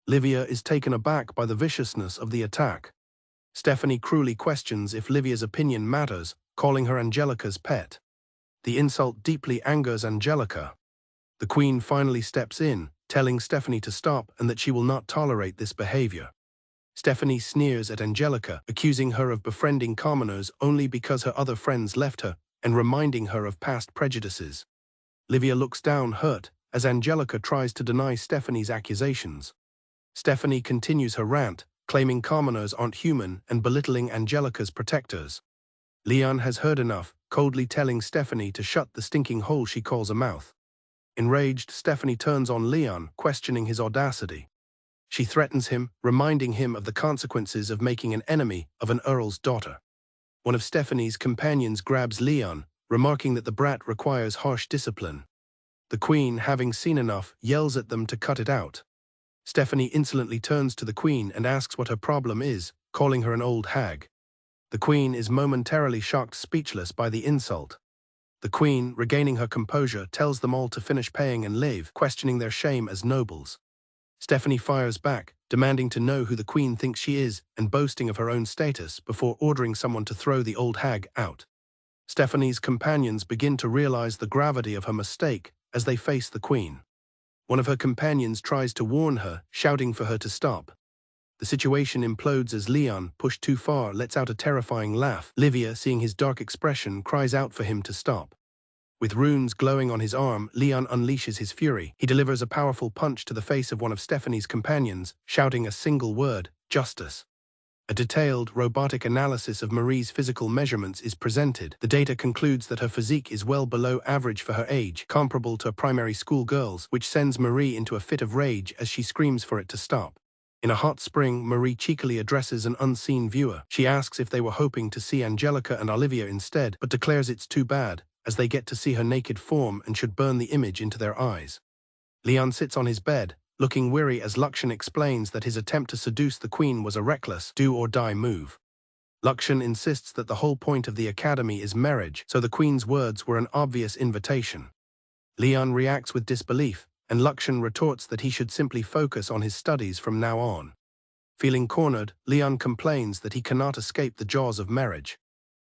Livia is taken aback by the viciousness of the attack. Stephanie cruelly questions if Livia's opinion matters, calling her Angelica's pet. The insult deeply angers Angelica. The Queen finally steps in, telling Stephanie to stop and that she will not tolerate this behavior. Stephanie sneers at Angelica, accusing her of befriending commoners only because her other friends left her and reminding her of past prejudices. Livia looks down, hurt, as Angelica tries to deny Stephanie's accusations. Stephanie continues her rant, claiming commoners aren't human and belittling Angelica's protectors. Leon has heard enough, coldly telling Stephanie to shut the stinking hole she calls a mouth. Enraged, Stephanie turns on Leon, questioning his audacity. She threatens him, reminding him of the consequences of making an enemy of an earl's daughter. One of Stephanie's companions grabs Leon, remarking that the brat requires harsh discipline. The Queen, having seen enough, yells at them to cut it out. Stephanie insolently turns to the Queen and asks what her problem is, calling her an old hag. The Queen is momentarily shocked speechless by the insult. The Queen, regaining her composure, tells them all to finish paying and leave, questioning their shame as nobles. Stephanie fires back, demanding to know who the Queen thinks she is and boasting of her own status before ordering someone to throw the old hag out. Stephanie's companions begin to realize the gravity of her mistake as they face the Queen. One of her companions tries to warn her, shouting for her to stop. The situation implodes as Leon, pushed too far, lets out a terrifying laugh. Livia, seeing his dark expression, cries out for him to stop. With runes glowing on his arm, Leon unleashes his fury. He delivers a powerful punch to the face of one of Stephanie's companions, shouting a single word, justice. A detailed, robotic analysis of Marie's physical measurements is presented. The data concludes that her physique is well below average for her age, comparable to a primary school girl's, which sends Marie into a fit of rage as she screams for it to stop. In a hot spring, Marie cheekily addresses an unseen viewer. She asks if they were hoping to see Angelica and Olivia instead, but declares it's too bad, as they get to see her naked form and should burn the image into their eyes. Leon sits on his bed, looking weary as Luxon explains that his attempt to seduce the Queen was a reckless, do-or-die move. Luxon insists that the whole point of the academy is marriage, so the Queen's words were an obvious invitation. Leon reacts with disbelief, and Luxon retorts that he should simply focus on his studies from now on. Feeling cornered, Leon complains that he cannot escape the jaws of marriage.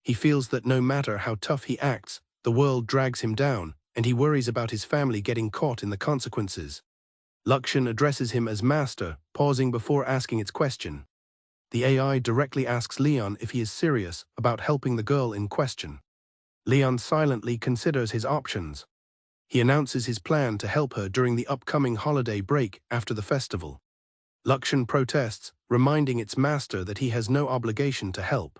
He feels that no matter how tough he acts, the world drags him down, and he worries about his family getting caught in the consequences. Luxon addresses him as Master, pausing before asking its question. The AI directly asks Leon if he is serious about helping the girl in question. Leon silently considers his options. He announces his plan to help her during the upcoming holiday break after the festival. Luxon protests, reminding its master that he has no obligation to help.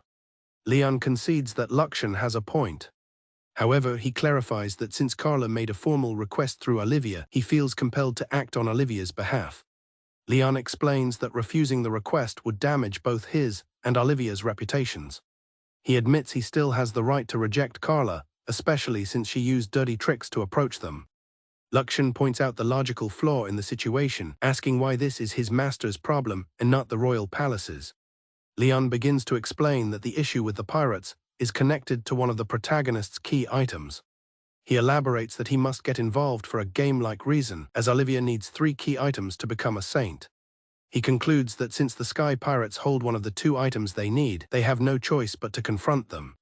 Leon concedes that Luxon has a point. However, he clarifies that since Carla made a formal request through Olivia, he feels compelled to act on Olivia's behalf. Leon explains that refusing the request would damage both his and Olivia's reputations. He admits he still has the right to reject Carla, especially since she used dirty tricks to approach them. Luxon points out the logical flaw in the situation, asking why this is his master's problem and not the royal palace's. Leon begins to explain that the issue with the pirates is connected to one of the protagonist's key items. He elaborates that he must get involved for a game-like reason, as Olivia needs 3 key items to become a saint. He concludes that since the Sky Pirates hold one of the 2 items they need, they have no choice but to confront them.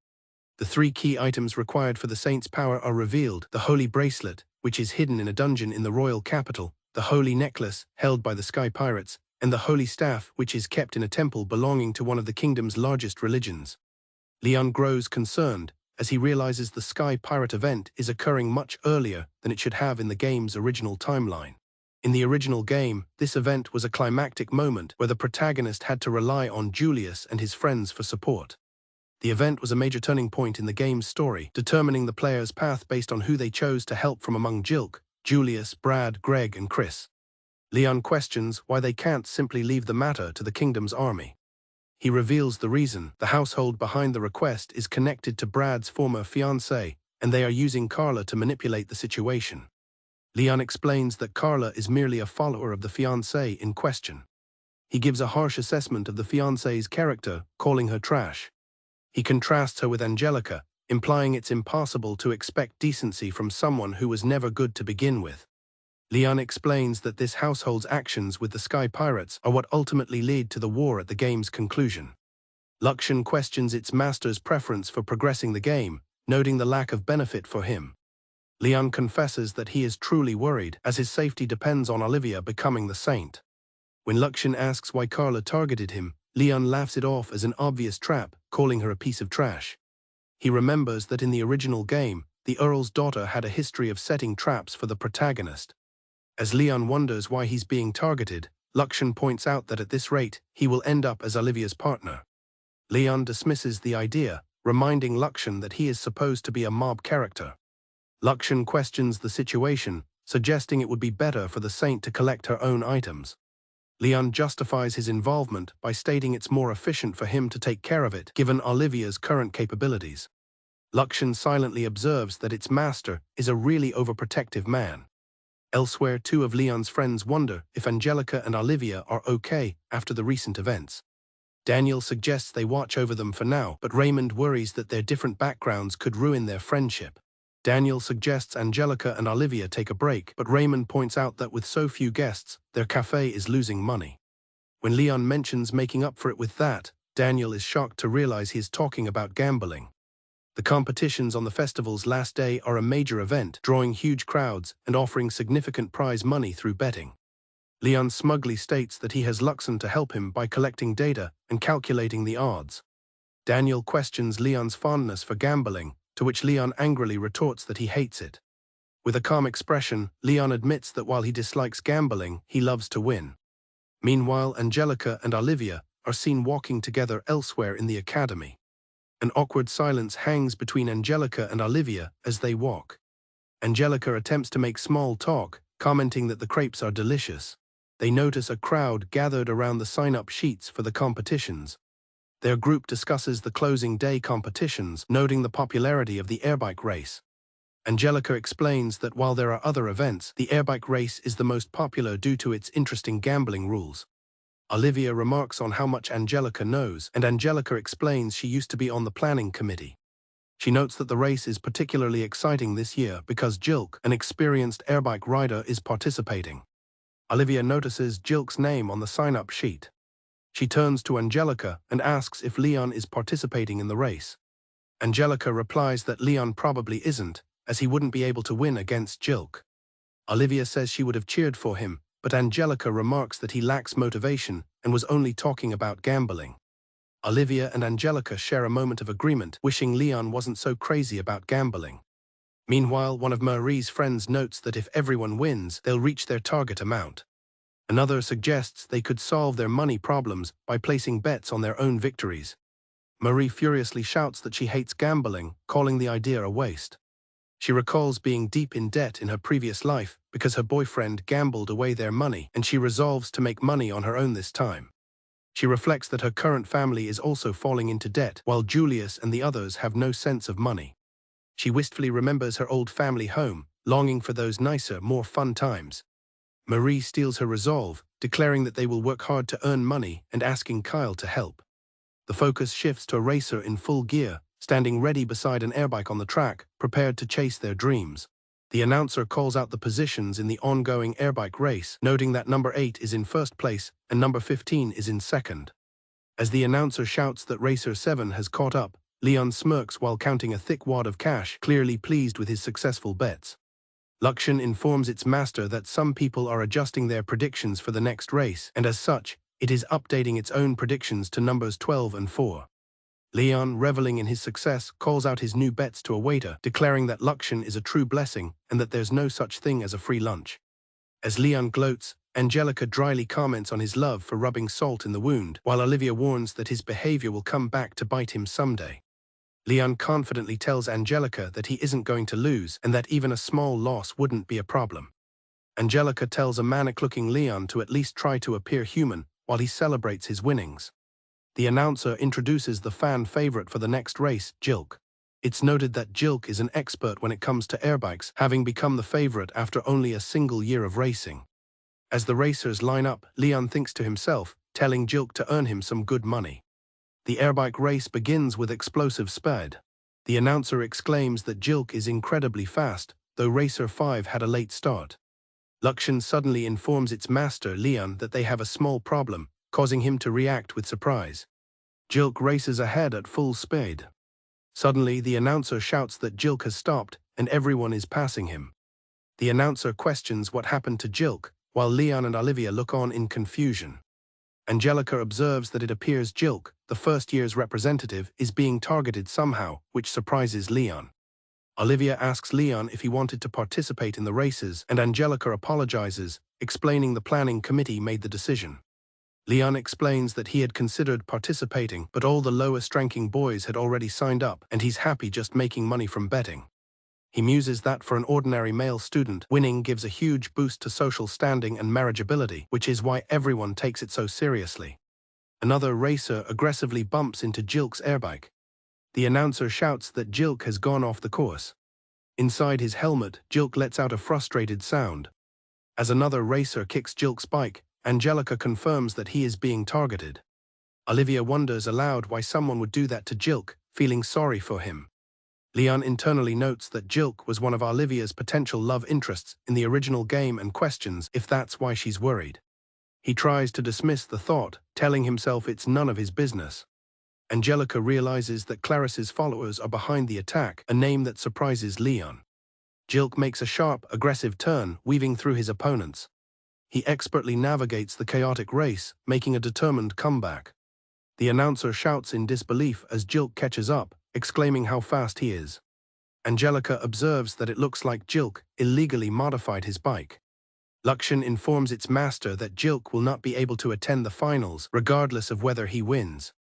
The 3 key items required for the saint's power are revealed: the Holy Bracelet, which is hidden in a dungeon in the royal capital, the Holy Necklace, held by the Sky Pirates, and the Holy Staff, which is kept in a temple belonging to one of the kingdom's largest religions. Leon grows concerned, as he realizes the Sky Pirate event is occurring much earlier than it should have in the game's original timeline. In the original game, this event was a climactic moment where the protagonist had to rely on Julius and his friends for support. The event was a major turning point in the game's story, determining the player's path based on who they chose to help from among Jilk, Julius, Brad, Greg, and Chris. Leon questions why they can't simply leave the matter to the kingdom's army. He reveals the reason: the household behind the request is connected to Brad's former fiancée, and they are using Carla to manipulate the situation. Leon explains that Carla is merely a follower of the fiancée in question. He gives a harsh assessment of the fiancée's character, calling her trash. He contrasts her with Angelica, implying it's impossible to expect decency from someone who was never good to begin with. Leon explains that this household's actions with the Sky Pirates are what ultimately lead to the war at the game's conclusion. Luxon questions its master's preference for progressing the game, noting the lack of benefit for him. Leon confesses that he is truly worried, as his safety depends on Olivia becoming the saint. When Luxon asks why Carla targeted him, Leon laughs it off as an obvious trap, calling her a piece of trash. He remembers that in the original game, the Earl's daughter had a history of setting traps for the protagonist. As Leon wonders why he's being targeted, Luxon points out that at this rate, he will end up as Olivia's partner. Leon dismisses the idea, reminding Luxon that he is supposed to be a mob character. Luxon questions the situation, suggesting it would be better for the saint to collect her own items. Leon justifies his involvement by stating it's more efficient for him to take care of it, given Olivia's current capabilities. Luxon silently observes that its master is a really overprotective man. Elsewhere, two of Leon's friends wonder if Angelica and Olivia are okay after the recent events. Daniel suggests they watch over them for now, but Raymond worries that their different backgrounds could ruin their friendship. Daniel suggests Angelica and Olivia take a break, but Raymond points out that with so few guests, their cafe is losing money. When Leon mentions making up for it with that, Daniel is shocked to realize he is talking about gambling. The competitions on the festival's last day are a major event, drawing huge crowds and offering significant prize money through betting. Leon smugly states that he has Luxon to help him by collecting data and calculating the odds. Daniel questions Leon's fondness for gambling, to which Leon angrily retorts that he hates it. With a calm expression, Leon admits that while he dislikes gambling, he loves to win. Meanwhile, Angelica and Olivia are seen walking together elsewhere in the academy. An awkward silence hangs between Angelica and Olivia as they walk. Angelica attempts to make small talk, commenting that the crepes are delicious. They notice a crowd gathered around the sign-up sheets for the competitions. Their group discusses the closing day competitions, noting the popularity of the airbike race. Angelica explains that while there are other events, the airbike race is the most popular due to its interesting gambling rules. Olivia remarks on how much Angelica knows, and Angelica explains she used to be on the planning committee. She notes that the race is particularly exciting this year because Jilk, an experienced airbike rider, is participating. Olivia notices Jilk's name on the sign-up sheet. She turns to Angelica and asks if Leon is participating in the race. Angelica replies that Leon probably isn't, as he wouldn't be able to win against Jilk. Olivia says she would have cheered for him, but Angelica remarks that he lacks motivation and was only talking about gambling. Olivia and Angelica share a moment of agreement, wishing Leon wasn't so crazy about gambling. Meanwhile, one of Marie's friends notes that if everyone wins, they'll reach their target amount. Another suggests they could solve their money problems by placing bets on their own victories. Marie furiously shouts that she hates gambling, calling the idea a waste. She recalls being deep in debt in her previous life because her boyfriend gambled away their money, and she resolves to make money on her own this time. She reflects that her current family is also falling into debt, while Julius and the others have no sense of money. She wistfully remembers her old family home, longing for those nicer, more fun times. Marie steals her resolve, declaring that they will work hard to earn money and asking Kyle to help. The focus shifts to a racer in full gear, standing ready beside an airbike on the track, prepared to chase their dreams. The announcer calls out the positions in the ongoing airbike race, noting that number 8 is in first place and number 15 is in second. As the announcer shouts that racer 7 has caught up, Leon smirks while counting a thick wad of cash, clearly pleased with his successful bets. Luxon informs its master that some people are adjusting their predictions for the next race, and as such, it is updating its own predictions to numbers 12 and 4. Leon, reveling in his success, calls out his new bets to a waiter, declaring that Luxon is a true blessing and that there's no such thing as a free lunch. As Leon gloats, Angelica dryly comments on his love for rubbing salt in the wound, while Olivia warns that his behavior will come back to bite him someday. Leon confidently tells Angelica that he isn't going to lose and that even a small loss wouldn't be a problem. Angelica tells a manic-looking Leon to at least try to appear human while he celebrates his winnings. The announcer introduces the fan favorite for the next race, Jilk. It's noted that Jilk is an expert when it comes to airbikes, having become the favorite after only a single year of racing. As the racers line up, Leon thinks to himself, telling Jilk to earn him some good money. The airbike race begins with explosive speed. The announcer exclaims that Jilk is incredibly fast, though Racer 5 had a late start. Luxon suddenly informs its master, Leon, that they have a small problem, causing him to react with surprise. Jilk races ahead at full speed. Suddenly, the announcer shouts that Jilk has stopped and everyone is passing him. The announcer questions what happened to Jilk, while Leon and Olivia look on in confusion. Angelica observes that it appears Jilk, the first year's representative, is being targeted somehow, which surprises Leon. Olivia asks Leon if he wanted to participate in the races, and Angelica apologizes, explaining the planning committee made the decision. Leon explains that he had considered participating, but all the lowest-ranking boys had already signed up, and he's happy just making money from betting. He muses that for an ordinary male student, winning gives a huge boost to social standing and marriageability, which is why everyone takes it so seriously. Another racer aggressively bumps into Jilk's airbike. The announcer shouts that Jilk has gone off the course. Inside his helmet, Jilk lets out a frustrated sound. As another racer kicks Jilk's bike, Angelica confirms that he is being targeted. Olivia wonders aloud why someone would do that to Jilk, feeling sorry for him. Leon internally notes that Jilk was one of Olivia's potential love interests in the original game and questions if that's why she's worried. He tries to dismiss the thought, telling himself it's none of his business. Angelica realizes that Clarice's followers are behind the attack, a name that surprises Leon. Jilk makes a sharp, aggressive turn, weaving through his opponents. He expertly navigates the chaotic race, making a determined comeback. The announcer shouts in disbelief as Jilk catches up, exclaiming how fast he is. Angelica observes that it looks like Jilk illegally modified his bike. Lakshan informs its master that Jilk will not be able to attend the finals, regardless of whether he wins.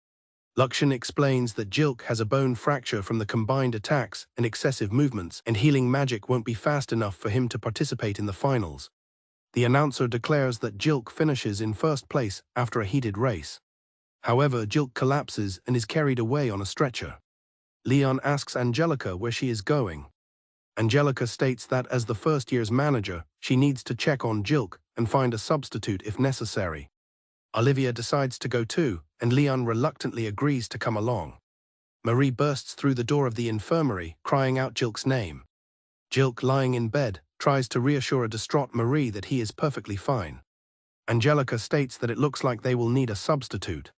Lakshan explains that Jilk has a bone fracture from the combined attacks and excessive movements, and healing magic won't be fast enough for him to participate in the finals. The announcer declares that Jilk finishes in first place after a heated race. However, Jilk collapses and is carried away on a stretcher. Leon asks Angelica where she is going. Angelica states that as the first year's manager, she needs to check on Jilk and find a substitute if necessary. Olivia decides to go too, and Leon reluctantly agrees to come along. Marie bursts through the door of the infirmary, crying out Jilk's name. Jilk, lying in bed, tries to reassure a distraught Marie that he is perfectly fine. Angelica states that it looks like they will need a substitute.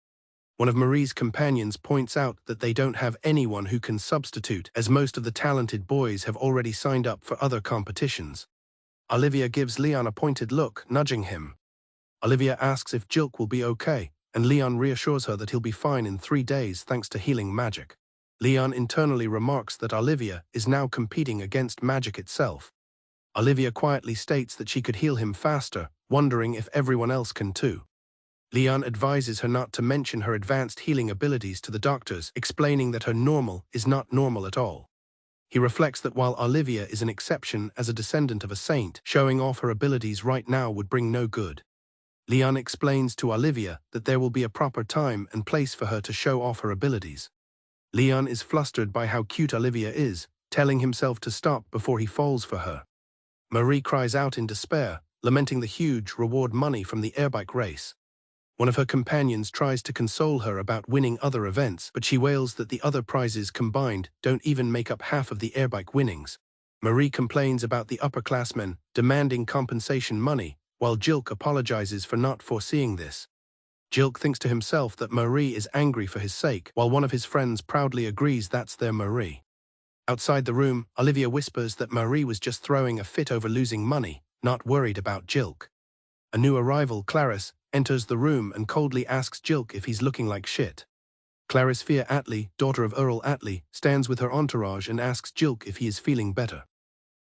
One of Marie's companions points out that they don't have anyone who can substitute, as most of the talented boys have already signed up for other competitions. Olivia gives Leon a pointed look, nudging him. Olivia asks if Jilk will be okay, and Leon reassures her that he'll be fine in 3 days thanks to healing magic. Leon internally remarks that Olivia is now competing against magic itself. Olivia quietly states that she could heal him faster, wondering if everyone else can too. Leon advises her not to mention her advanced healing abilities to the doctors, explaining that her normal is not normal at all. He reflects that while Olivia is an exception as a descendant of a saint, showing off her abilities right now would bring no good. Leon explains to Olivia that there will be a proper time and place for her to show off her abilities. Leon is flustered by how cute Olivia is, telling himself to stop before he falls for her. Marie cries out in despair, lamenting the huge reward money from the airbike race. One of her companions tries to console her about winning other events, but she wails that the other prizes combined don't even make up half of the airbike winnings. Marie complains about the upperclassmen demanding compensation money, while Jilk apologizes for not foreseeing this. Jilk thinks to himself that Marie is angry for his sake, while one of his friends proudly agrees that's their Marie. Outside the room, Olivia whispers that Marie was just throwing a fit over losing money, not worried about Jilk. A new arrival, Clarice, enters the room and coldly asks Jilk if he's looking like shit. Clarice Fear Atlee, daughter of Earl Atlee, stands with her entourage and asks Jilk if he is feeling better.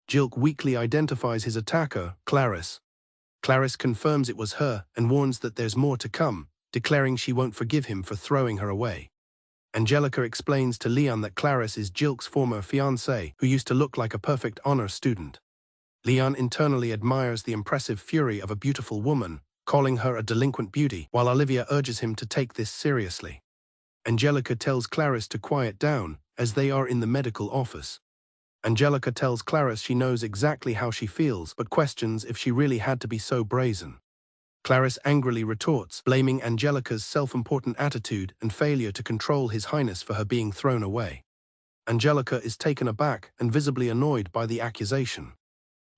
Jilk weakly identifies his attacker, Clarice. Clarice confirms it was her and warns that there's more to come, declaring she won't forgive him for throwing her away. Angelica explains to Leon that Clarice is Jilk's former fiancée, who used to look like a perfect honor student. Leon internally admires the impressive fury of a beautiful woman, calling her a delinquent beauty, while Olivia urges him to take this seriously. Angelica tells Clarice to quiet down, as they are in the medical office. Angelica tells Clarice she knows exactly how she feels, but questions if she really had to be so brazen. Clarice angrily retorts, blaming Angelica's self-important attitude and failure to control His Highness for her being thrown away. Angelica is taken aback and visibly annoyed by the accusation.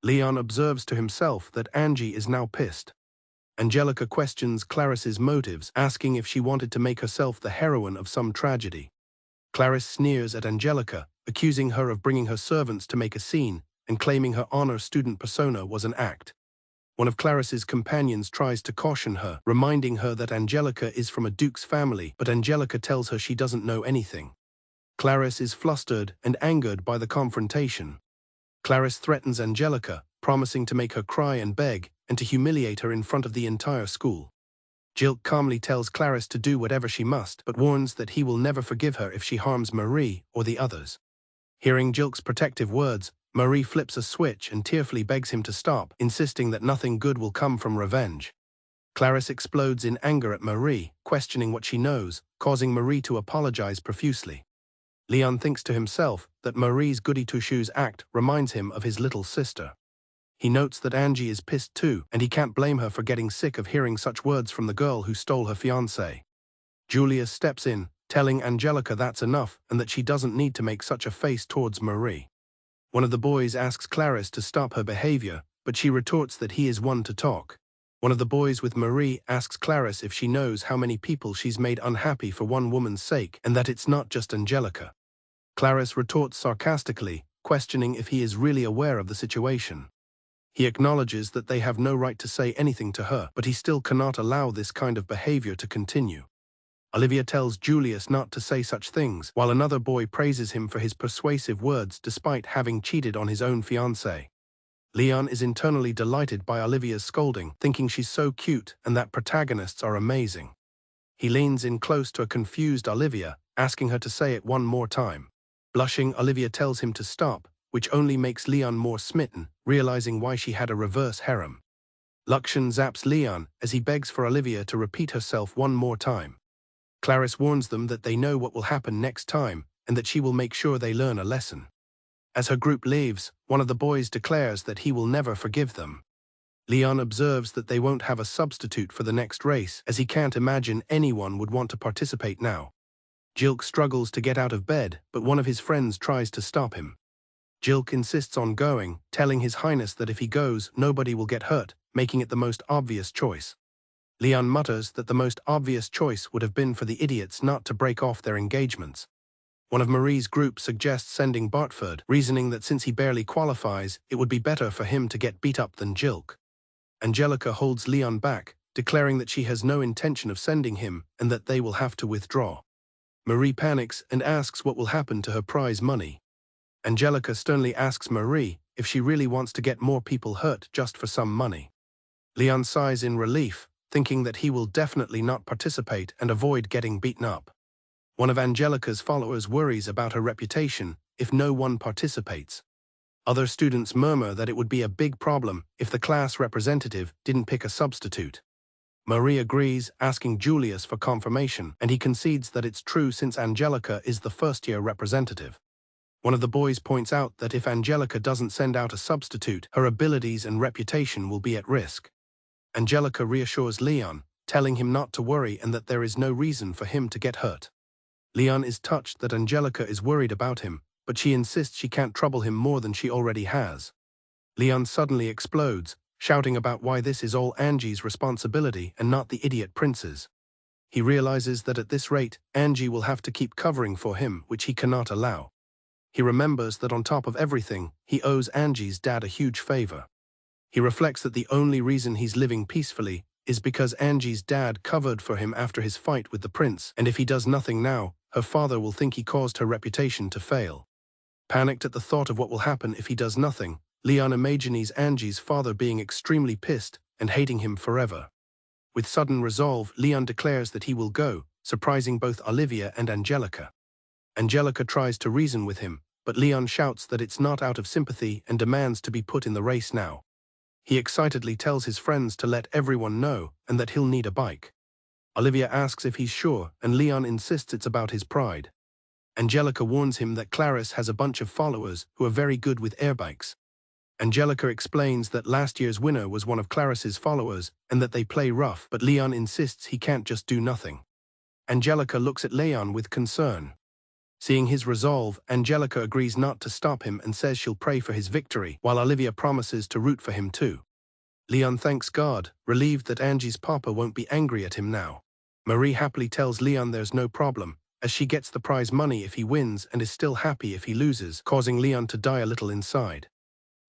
Leon observes to himself that Angie is now pissed. Angelica questions Clarice's motives, asking if she wanted to make herself the heroine of some tragedy. Clarice sneers at Angelica, accusing her of bringing her servants to make a scene and claiming her honor student persona was an act. One of Clarice's companions tries to caution her, reminding her that Angelica is from a duke's family, but Angelica tells her she doesn't know anything. Clarice is flustered and angered by the confrontation. Clarice threatens Angelica, promising to make her cry and beg, and to humiliate her in front of the entire school. Jilk calmly tells Clarice to do whatever she must, but warns that he will never forgive her if she harms Marie or the others. Hearing Jilk's protective words, Marie flips a switch and tearfully begs him to stop, insisting that nothing good will come from revenge. Clarice explodes in anger at Marie, questioning what she knows, causing Marie to apologize profusely. Leon thinks to himself that Marie's goody-two-shoes act reminds him of his little sister. He notes that Angie is pissed too, and he can't blame her for getting sick of hearing such words from the girl who stole her fiancé. Julius steps in, telling Angelica that's enough and that she doesn't need to make such a face towards Marie. One of the boys asks Clarice to stop her behavior, but she retorts that he is one to talk. One of the boys with Marie asks Clarice if she knows how many people she's made unhappy for one woman's sake and that it's not just Angelica. Clarice retorts sarcastically, questioning if he is really aware of the situation. He acknowledges that they have no right to say anything to her, but he still cannot allow this kind of behavior to continue. Olivia tells Julius not to say such things, while another boy praises him for his persuasive words despite having cheated on his own fiancé. Leon is internally delighted by Olivia's scolding, thinking she's so cute and that protagonists are amazing. He leans in close to a confused Olivia, asking her to say it one more time. Blushing, Olivia tells him to stop, which only makes Leon more smitten, realizing why she had a reverse harem. Luxian zaps Leon as he begs for Olivia to repeat herself one more time. Clarice warns them that they know what will happen next time and that she will make sure they learn a lesson. As her group leaves, one of the boys declares that he will never forgive them. Leon observes that they won't have a substitute for the next race, as he can't imagine anyone would want to participate now. Jilk struggles to get out of bed, but one of his friends tries to stop him. Jilk insists on going, telling His Highness that if he goes, nobody will get hurt, making it the most obvious choice. Leon mutters that the most obvious choice would have been for the idiots not to break off their engagements. One of Marie's group suggests sending Bartford, reasoning that since he barely qualifies, it would be better for him to get beat up than Jilk. Angelica holds Leon back, declaring that she has no intention of sending him and that they will have to withdraw. Marie panics and asks what will happen to her prize money. Angelica sternly asks Marie if she really wants to get more people hurt just for some money. Leon sighs in relief, thinking that he will definitely not participate and avoid getting beaten up. One of Angelica's followers worries about her reputation if no one participates. Other students murmur that it would be a big problem if the class representative didn't pick a substitute. Marie agrees, asking Julius for confirmation, and he concedes that it's true since Angelica is the first-year representative. One of the boys points out that if Angelica doesn't send out a substitute, her abilities and reputation will be at risk. Angelica reassures Leon, telling him not to worry and that there is no reason for him to get hurt. Leon is touched that Angelica is worried about him, but she insists she can't trouble him more than she already has. Leon suddenly explodes, shouting about why this is all Angie's responsibility and not the idiot prince's. He realizes that at this rate, Angie will have to keep covering for him, which he cannot allow. He remembers that on top of everything, he owes Angie's dad a huge favor. He reflects that the only reason he's living peacefully is because Angie's dad covered for him after his fight with the prince, and if he does nothing now, her father will think he caused her reputation to fail. Panicked at the thought of what will happen if he does nothing, Leon imagines Angie's father being extremely pissed and hating him forever. With sudden resolve, Leon declares that he will go, surprising both Olivia and Angelica. Angelica tries to reason with him, but Leon shouts that it's not out of sympathy and demands to be put in the race now. He excitedly tells his friends to let everyone know and that he'll need a bike. Olivia asks if he's sure, and Leon insists it's about his pride. Angelica warns him that Clarice has a bunch of followers who are very good with airbikes. Angelica explains that last year's winner was one of Clarice's followers and that they play rough, but Leon insists he can't just do nothing. Angelica looks at Leon with concern. Seeing his resolve, Angelica agrees not to stop him and says she'll pray for his victory, while Olivia promises to root for him too. Leon thanks God, relieved that Angie's papa won't be angry at him now. Marie happily tells Leon there's no problem, as she gets the prize money if he wins and is still happy if he loses, causing Leon to die a little inside.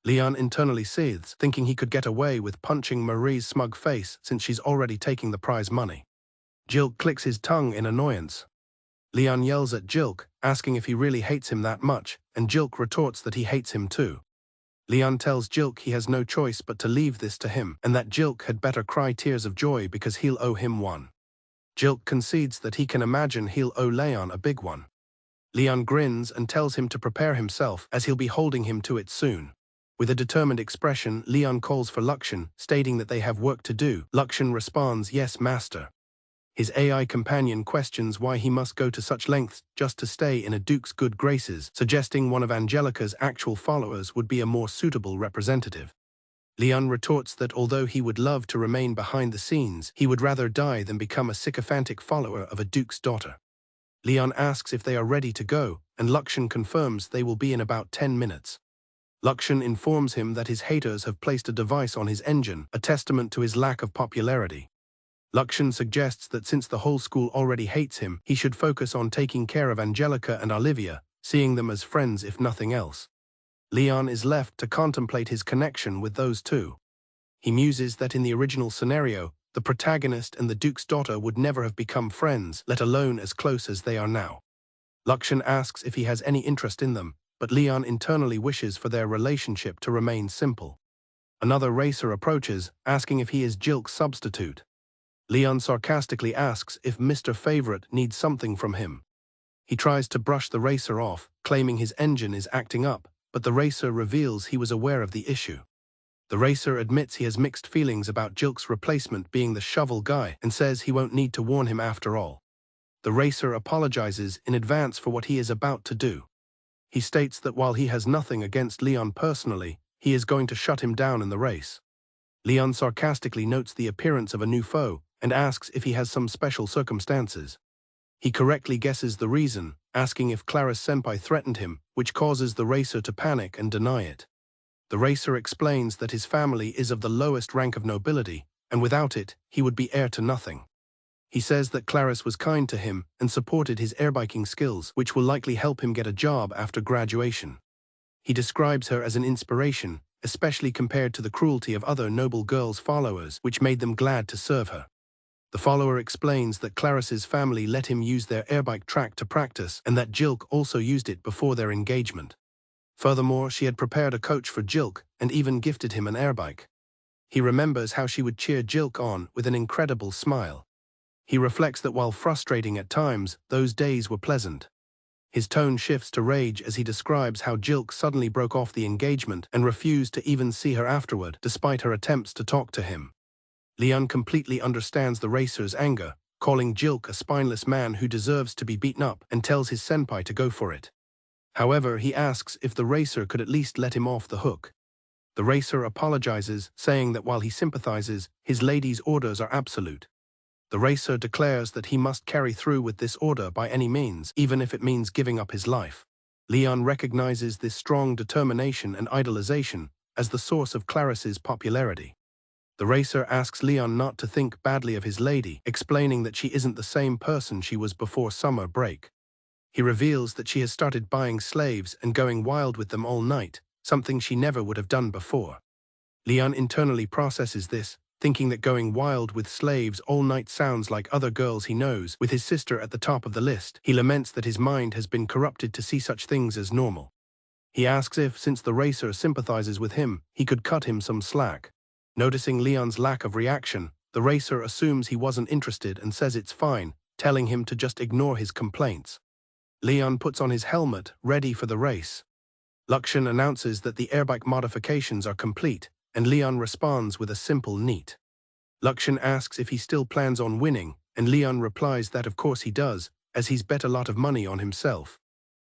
Leon internally seethes, thinking he could get away with punching Marie's smug face since she's already taking the prize money. Jilk clicks his tongue in annoyance. Leon yells at Jilk, asking if he really hates him that much, and Jilk retorts that he hates him too. Leon tells Jilk he has no choice but to leave this to him, and that Jilk had better cry tears of joy because he'll owe him one. Jilk concedes that he can imagine he'll owe Leon a big one. Leon grins and tells him to prepare himself, as he'll be holding him to it soon. With a determined expression, Leon calls for Luxon, stating that they have work to do. Luxon responds, "Yes, master." His AI companion questions why he must go to such lengths just to stay in a duke's good graces, suggesting one of Angelica's actual followers would be a more suitable representative. Leon retorts that although he would love to remain behind the scenes, he would rather die than become a sycophantic follower of a duke's daughter. Leon asks if they are ready to go, and Luxon confirms they will be in about 10 minutes. Luxon informs him that his haters have placed a device on his engine, a testament to his lack of popularity. Luxon suggests that since the whole school already hates him, he should focus on taking care of Angelica and Olivia, seeing them as friends if nothing else. Leon is left to contemplate his connection with those two. He muses that in the original scenario, the protagonist and the Duke's daughter would never have become friends, let alone as close as they are now. Luxon asks if he has any interest in them, but Leon internally wishes for their relationship to remain simple. Another racer approaches, asking if he is Jilk's substitute. Leon sarcastically asks if Mr. Favorite needs something from him. He tries to brush the racer off, claiming his engine is acting up, but the racer reveals he was aware of the issue. The racer admits he has mixed feelings about Jilk's replacement being the shovel guy and says he won't need to warn him after all. The racer apologizes in advance for what he is about to do. He states that while he has nothing against Leon personally, he is going to shut him down in the race. Leon sarcastically notes the appearance of a new foe and asks if he has some special circumstances. He correctly guesses the reason, asking if Claris Senpai threatened him, which causes the racer to panic and deny it. The racer explains that his family is of the lowest rank of nobility, and without it, he would be heir to nothing. He says that Claris was kind to him and supported his airbiking skills, which will likely help him get a job after graduation. He describes her as an inspiration, especially compared to the cruelty of other noble girls' followers, which made them glad to serve her. The follower explains that Claris's family let him use their airbike track to practice and that Jilk also used it before their engagement. Furthermore, she had prepared a coach for Jilk and even gifted him an airbike. He remembers how she would cheer Jilk on with an incredible smile. He reflects that while frustrating at times, those days were pleasant. His tone shifts to rage as he describes how Jilk suddenly broke off the engagement and refused to even see her afterward, despite her attempts to talk to him. Leon completely understands the racer's anger, calling Jilk a spineless man who deserves to be beaten up, and tells his senpai to go for it. However, he asks if the racer could at least let him off the hook. The racer apologizes, saying that while he sympathizes, his lady's orders are absolute. The racer declares that he must carry through with this order by any means, even if it means giving up his life. Leon recognizes this strong determination and idolization as the source of Claris's popularity. The racer asks Leon not to think badly of his lady, explaining that she isn't the same person she was before summer break. He reveals that she has started buying slaves and going wild with them all night, something she never would have done before. Leon internally processes this, thinking that going wild with slaves all night sounds like other girls he knows, with his sister at the top of the list. He laments that his mind has been corrupted to see such things as normal. He asks if, since the racer sympathizes with him, he could cut him some slack. Noticing Leon's lack of reaction, the racer assumes he wasn't interested and says it's fine, telling him to just ignore his complaints. Leon puts on his helmet, ready for the race. Luxon announces that the airbike modifications are complete, and Leon responds with a simple neat. Luxon asks if he still plans on winning, and Leon replies that of course he does, as he's bet a lot of money on himself.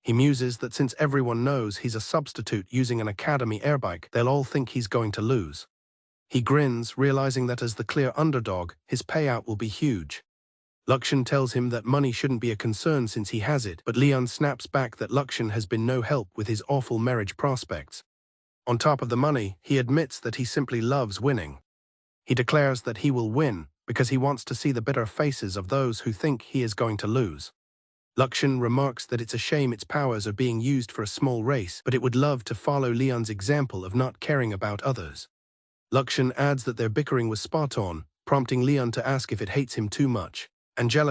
He muses that since everyone knows he's a substitute using an academy airbike, they'll all think he's going to lose. He grins, realizing that as the clear underdog, his payout will be huge. Luxon tells him that money shouldn't be a concern since he has it, but Leon snaps back that Luxon has been no help with his awful marriage prospects. On top of the money, he admits that he simply loves winning. He declares that he will win because he wants to see the bitter faces of those who think he is going to lose. Luxian remarks that it's a shame its powers are being used for a small race, but it would love to follow Leon's example of not caring about others. Luxian adds that their bickering was spot on, prompting Leon to ask if it hates him too much. Angelica